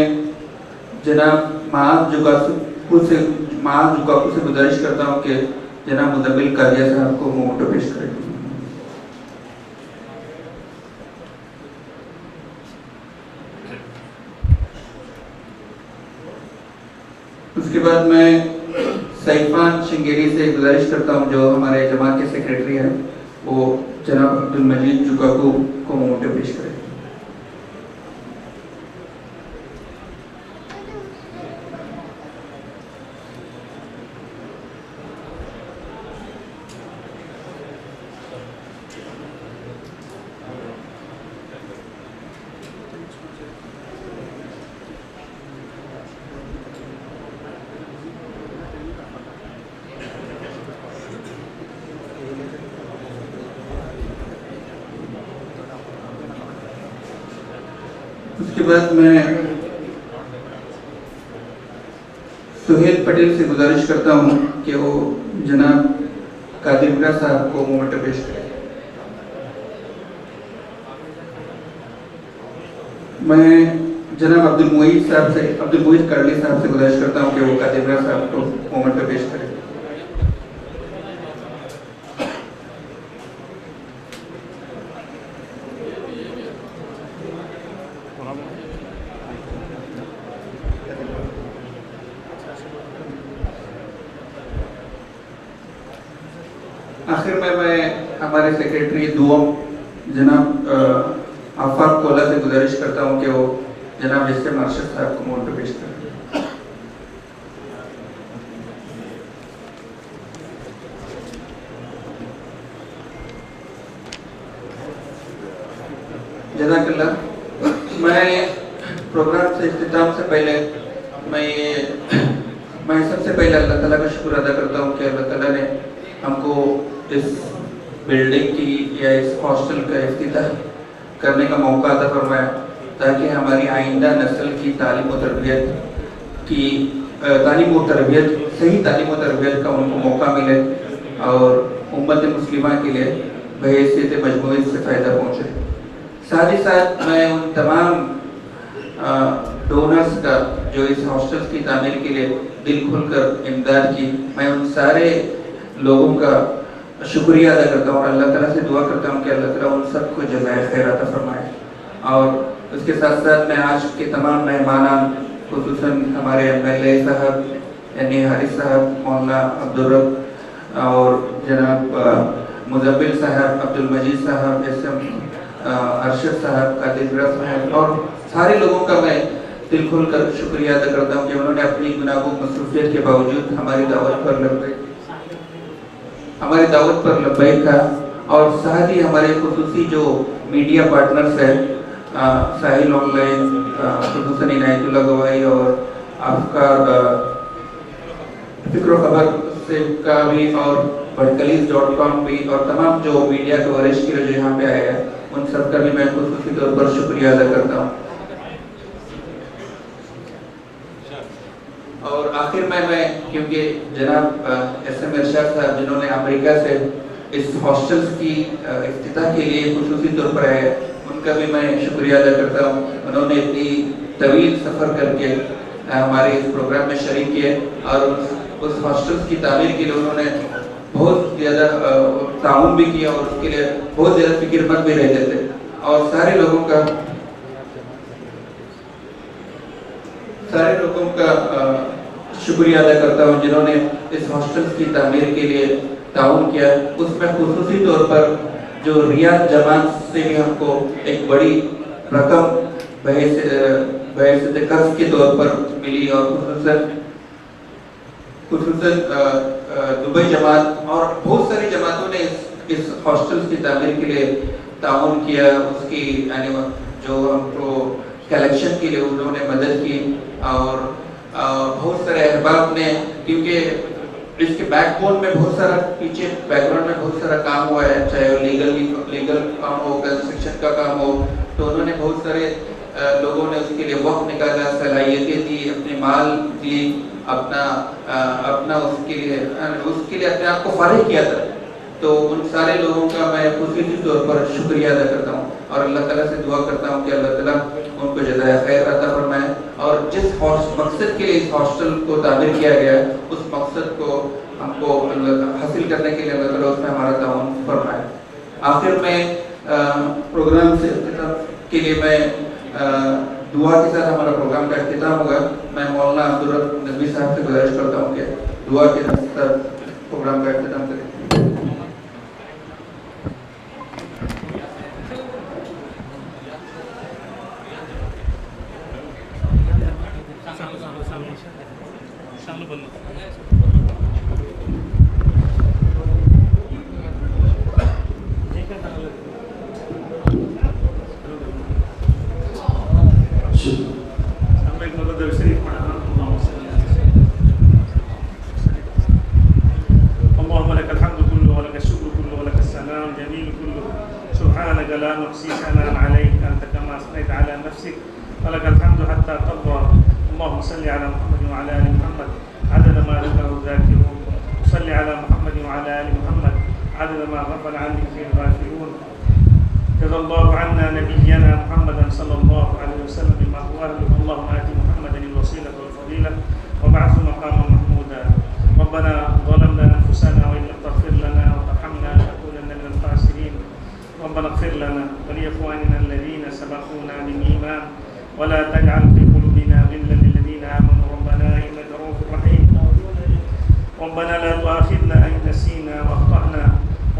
जनाब महाज जुकाकू से गुजारिश करता हूँ कि जनाब मुदब्बिल कादिया साहब को मोमेंटो पेश करें। उसके बाद मैं सईफान शिंगेरी से गुजारिश करता हूँ जो हमारे जमात के सेक्रेटरी हैं, वो जनाब अब्दुल मजीद जुकाकू को मोमेंटो पेश करें। उसके बाद मैं सुहेल पटेल से गुजारिश करता हूँ कि वो जनाब कादिर मीरा साहब को मोमेंटो पेश करें। میں جناب عبد المعید کرلی صاحب سے گزارش کرتا ہوں کہ وہ قادر میرا صاحب کو مومنٹ پہ پیش کریں. آخر میں ہمارے سیکریٹری دوم جناب آفاق کولا سے گزارش کرتا ہوں کہ وہ جناب اس سے مارشد صاحب کو موڈ پہ پیش کریں. جزاک اللہ. میں پروگرام سے اختتام سے پہلے میں سب سے پہلے اللہ تعالیٰ کا شکر ادا کرتا ہوں کہ اللہ تعالیٰ نے ہم کو اس بلڈنگ کی یا اس ہاسٹل کا افتتاح کرنے کا موقع عطا فرمایا تاکہ ہماری آئندہ نسل کی تعلیم و تربیت صحیح تعلیم و تربیت کا ان کو موقع ملے اور امت مسلمہ کے لیے بحیثیت مجموعی سے فائدہ پہنچے. ساتھ ہی ساتھ میں ان تمام ڈونرز کا جو اس ہاسٹل کی تعمیر کے لیے دل کھل کر امداد کی، میں ان سارے لوگوں کا شکریہ ادا کرتا ہوں اور اللہ تعالیٰ سے دعا کرتا ہوں کہ اللہ تعالیٰ ان سب کو جزائے خیر عطا فرمائے. اور اس کے ساتھ ساتھ میں آج کے تمام مہمانان خصوصاً ہمارے MLA صاحب یعنی حارث صاحب، مولانا عبدالرب اور جناب مزبل صاحب، عبدالمجید صاحب، ارشد صاحب، قادر میرا صاحب اور سارے لوگوں کا میں دل کھول کر شکریہ ادا کرتا ہوں کہ انہوں نے اپنی گناہوں مصروفیت کے باوجود ہماری دعوت پر لبیک کہا. اور ساتھ ہی ہمارے خصوصی جو میڈیا پارٹنرز ہیں، ساحل آن لائن، خصوصاً عنایت اللہ گواہی اور افکار فکر و خبر سے کا بھی اور بھٹکلیز.com بھی اور تمام جو میڈیا کوریج کے لیے جو یہاں پہ آئے ہیں ان سب کا بھی میں خصوصی طور پر شکریہ ادا کرتا ہوں. اور آخر میں کیونکہ جناب SM ارشاد صاحب جنہوں نے امریکہ سے اس ہاسٹلز کی افتتاح کے لیے خصوصی طور پر آئے، ان کا بھی میں شکریہ ادا کرتا ہوں. انہوں نے اتنی طویل سفر کر کے ہمارے اس پروگرام میں شریک کیے اور اس ہاسٹلز کی تعمیر کے لیے انہوں نے بہت زیادہ تعاون بھی کیا اور اس کے لیے بہت زیادہ فکر مند بھی رہتے تھے. اور سارے لوگوں کا شکریہ ادا کرتا ہوں جنہوں نے اس ہاسٹل کی تعمیر کے لیے تعاون کیا. اس میں خصوصی طور پر جو ریاض جماعت سے بھی ہم کو ایک بڑی رقم بحیثیت قرض کے طور پر ملی اور خصوصاً دبئی جماعت اور بہت ساری جماعتوں نے اس ہاسٹل کی تعمیر کے لیے تعاون کیا. اس کی یعنی جو ہم کو کلیکشن کے لیے انہوں نے مدد کی اور بہت سارے احباب نے، کیونکہ اس کے بیک بون میں بہت سارا پیچھے بیک گراؤنڈ میں بہت سارا کام ہوا ہے، چاہے وہ لیگل کام ہو، کنسٹرکشن کا کام ہو، تو انہوں نے بہت سارے لوگوں نے اس کے لیے وقت نکالا، صلاحیتیں دی، اپنے مال دی، اپنا اس کے لیے اپنے آپ کو فارغ کیا تھا. تو ان سارے لوگوں کا میں خصوصی طور پر شکریہ ادا کرتا ہوں اور اللہ تعالیٰ سے دعا کرتا ہوں کہ اللہ تعالیٰ ان کو جزائے خیر عطا فرمائے اور جس مقصد کے لیے اس ہاسٹل کو تعمیر کیا گیا ہے اس مقصد کو ہم کو حاصل کرنے کے لیے اللہ تعالیٰ اس میں ہمارا تعاون فرمائے. آخر میں پروگرام سے اختتام کے لیے میں دعا کے ساتھ ہمارا پروگرام کا اختتام ہوگا. میں مولانا عبدالرب نبی صاحب سے گزارش کرتا ہوں کہ دعا کے ساتھ پروگرام کا اختتام کریں. اللهم لك الحمد كله ولك الشكر كله ولك السلام جميل كله سبحانك لا نحصي ثناء عليك أنت كما أثنيت على نفسك ولك الحمد حتى ترضى. اللهم صل على محمد وعلى آل محمد عدد ما ذكره الذاكرون وصل على محمد وعلى آل محمد عدد ما غفل عنه الغافلون. جزا الله عنا نبينا محمدا صلى الله عليه وسلم بما هو أهله. اللهم آت محمدا الوسيلة والفضيلة وابعثه مقاما محمودا. ربنا ظلمنا أنفسنا وإن لم تغفر لنا وترحمنا لنكونن من الخاسرين. ربنا اغفر لنا ولإخواننا الذين سبقونا بالإيمان ولا تجعل في قلوبنا غلا للذين آمنوا ربنا إنك رؤوف رحيم. ربنا لا تؤاخذنا إن نسينا وأخطأنا.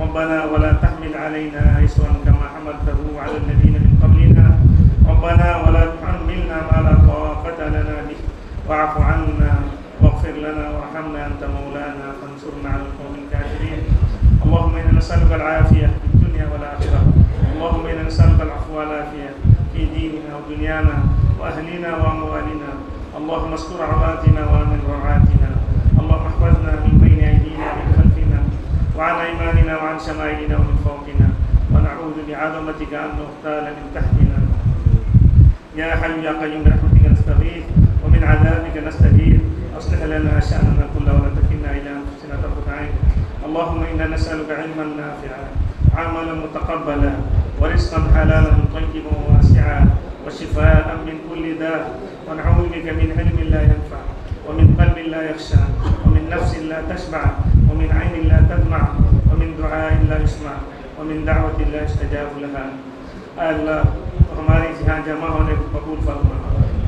ربنا ولا تحمل علينا إصرا كما حملته على الذين من قبلنا. ربنا ولا تحملنا ما لا طاقة لنا به واعف عنا واغفر لنا وارحمنا أنت مولانا فانصرنا على القوم الكافرين. اللهم إنا نسألك العافية في الدنيا والآخرة. اللهم إنا نسألك العفو والعافية في ديننا ودنيانا وأهلنا وأموالنا. اللهم استر عوراتنا وآمن روعاتنا. اللهم احفظنا من بين أيدينا ومن خلفنا وعن أيماننا وعن شمائلنا ومن فوقنا ونعوذ بعظمتك أن نغتال من تحتنا. يا حي يا قيوم برحمتك نستغيث ومن عذابك نستجير. أصلح لنا شأننا كله ولا تكلنا إلى أنفسنا طرفة عين. اللهم إنا نسألك علما نافعا عملا متقبلا ورزقا حلالا طيبا واسعا وشفاء من كل داء. ونعوذ بك من علم لا ينفع ومن قلب لا يخشع ومن نفس لا تشبع ومن عين لا تدمع ومن دعاء لا يسمع ومن دعوة لا يستجاب لها. اے اللہ ہماری یہاں جمع ہونے کو قبول فرما.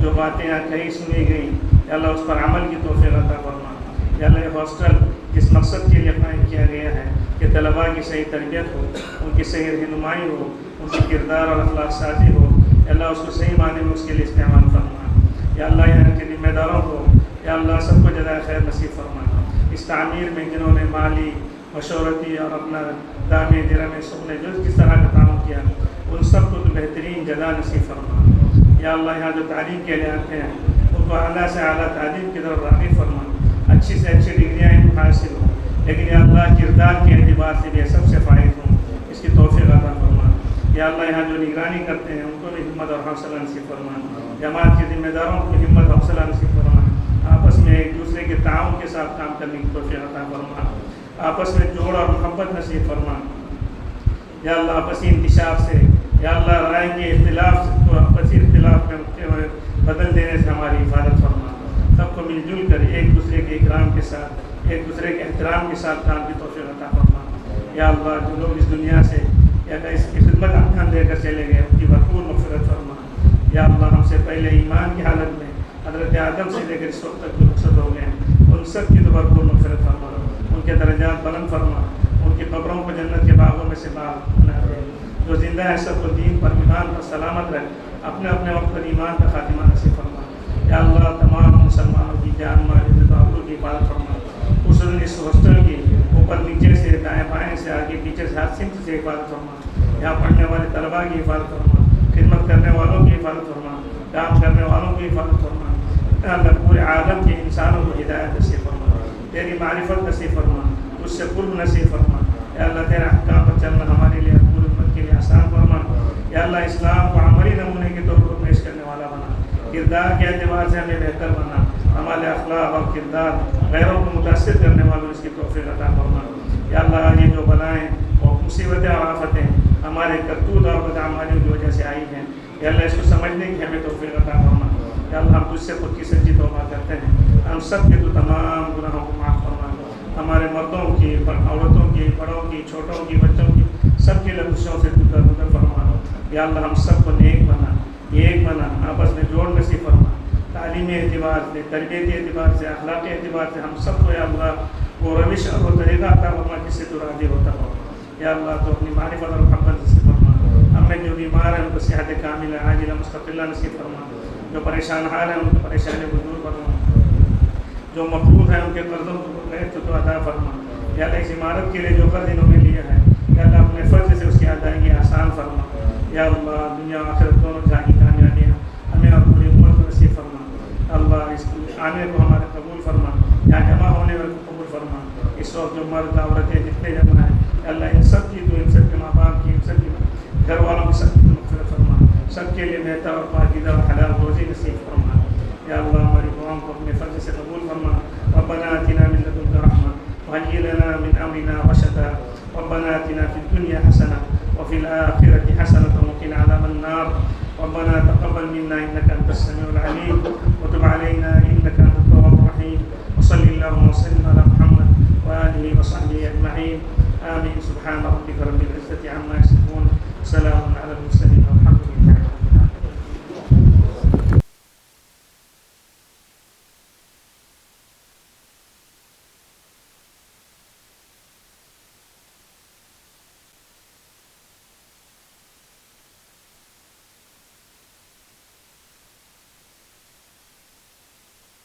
جو باتیں یہاں کہیں سنی گئی یا اللہ اس پر عمل کی توفیق عطا فرما. یا اللہ یہ ہاسٹل جس مقصد کے لیے قائم کیا گیا ہے کہ طلباء کی صحیح تربیت ہو, ان کی صحیح رہنمائی ہو, ان کی کردار اور اخلاق سازی ہو, یا اللہ اس کو صحیح معنی میں اس کے لیے استعمال فرما. یا اللہ یہاں کے ذمہ داروں کو یا اللہ سب کو جزائے خیر نصیب فرما. اس تعمیر میں جنہوں نے مالی مشورتی اور اپنا دامِ درم سب نے جو کس طرح کا تعاون کیا ان سب کو تو بہترین جزا نصیب فرما. یا اللہ یہاں جو تعلیم کے لیے آتے ہیں ان کو اعلیٰ سے اعلیٰ تعلیم کی طرف راغب فرما. اچھی سے اچھی ڈگریاں ان کو حاصل ہوں, لیکن یا اللہ کردار کے اعتبار سے بھی سب سے فائد ہوں. اس کی توفیق عطا فرما. یا اللہ یہاں جو نگرانی کرتے ہیں ان کو بھی ہمت اور حوصلہ نصیب فرما. جماعت کے ذمہ داروں کو ہمت اور حوصلہ نصیب فرما. آپس میں ایک دوسرے کے تعاون کے ساتھ کام کرنے کی توفیق عطا فرما. آپس میں جوڑ اور محبت نصیب فرما. یا اللہ آپسی انتشار سے یا اللہ رائے کے اختلاف کو آپسی اختلاف میں رکھتے ہوئے بدل دینے سے ہماری حفاظت فرما. سب کو مل جل کر ایک دوسرے کے اکرام کے ساتھ ایک دوسرے کے احترام کے ساتھ کام کی توفیق عطا فرما. یا اللہ جو لوگ اس دنیا سے یا اللہ اس کی خدمت انجام دے کر چلے گئے ان کی بھرپور مغفرت فرما. یا اللہ ہم سے پہلے ایمان کی حالت میں حضرت آدم سے لے کر اس وقت تک جو رخصت ہو گئے ان سب کی تو بھرپور مغفرت فرما. ان کے درجات بلند فرما. ان کی قبروں کو جنت کے باغوں میں سے باغ بنا دے. جو زندہ ہے سب کو دین پر ایمان پر سلامت رکھ. اپنے اپنے وقت پر ایمان کا خاتمہ نصیب فرما. یا اللہ تمام مسلمانوں کی جان مال عزت آبرو کی حفاظت فرما. خصوصاً اس ہاسٹل کی اوپر نیچے سے دائیں بائیں سے آگے پیچھے سے ہر سمت سے حفاظت فرما. یہاں پڑھنے والے طلباء کی حفاظت فرما. خدمت کرنے والوں کی حفاظت فرما. کام کرنے والوں کی حفاظت فرما. اللہ پورے عالم کے انسانوں کو ہدایت نصیب فرما. تیری معرفت نصیب فرما. اس سے قرب نصیب فرما. یا اللہ تیرے احکام پر چلنا ہمارے لیے پوری امت کے لیے آسان فرما. یا اللہ اسلام کو عملی نمونے کے طور پر پیش کرنے والا بنا. کردار کے اعتبار سے ہمیں بہتر بنا. ہمارے اخلاق اور کردار غیروں کو متاثر کرنے والوں اس کی توفیق عطا فرما. یا اللہ یہ جو بلائیں اور مصیبتیں اور آفتیں ہمارے کرتوت اور بدعمالیوں کی وجہ سے آئی ہیں یا اللہ اس کو سمجھنے کی ہمیں توفیق عطا فرما. یا اللہ ہم تجھ سے خود کی سچی توبہ کرتے ہیں. ہم سب کے تو تمام گناہوں کو معاف فرما. ہمارے مردوں کی عورتوں کی بڑوں کی چھوٹوں کی بچوں کی سب کی لغزشوں سے تو درگزر فرما. یا اللہ ہم سب کو نیک بنا ایک بنا. آپس میں جوڑ نصیب فرما. تعلیمی اعتبار سے تربیتی اعتبار سے اخلاقی اعتبار سے ہم سب کو یا اللہ وہ روش اور وہ طریقہ عطا فرما جس سے تو راضی ہوتا ہو. یا اللہ تو اپنی معرفت اور محبت نصیب فرما. ہم میں جو بیمار ہیں ان کو صحت کاملہ عاجلہ مستقلہ نصیب فرما. جو پریشان حال ہیں ان کو پریشانی کو دور فرما. جو مقروض ہیں ان کے قرضوں کو تو ادا فرما. یا اللہ اس عمارت کے لیے جو قرض انہوں نے لیا ہے یا اللہ اپنے فرض سے اس کی ادائیگی آسان فرما. یا اللہ دنیا و آخرت دونوں جہاں کی کامیابیاں ہمیں اور پوری امت کو نصیب فرما. اللہ اس آنے کو ہمارے قبول فرما. یہاں جمع ہونے والے کو قبول فرما. اس وقت جو مرد عورتیں جتنے جمع ہیں اللہ ان سب کی تو ان سب کے ماں باپ کی ان سب کی گھر والوں کی سب کی مغفرت فرما. سب کے لیے بہتر اور پاکیزہ اور حلال روزی نصیب فرما. یا اللہ ہماری دعاؤں کو اپنے فرض سے قبول فرما. ربنا آتنا من لدنک رحمة وهيئ لنا من امرنا رشدا. ربنا آتنا في الدنيا حسنة وفي الآخرة حسنة وقنا عذاب النار. ربنا تقبل منا إنك أنت السميع العليم وتب علينا إنك أنت التواب الرحيم. وصل اللهم وسلم على محمد وآله وصحبه أجمعين. آمين. سبحان ربك رب العزة عما يصفون. سلام على المرسلين.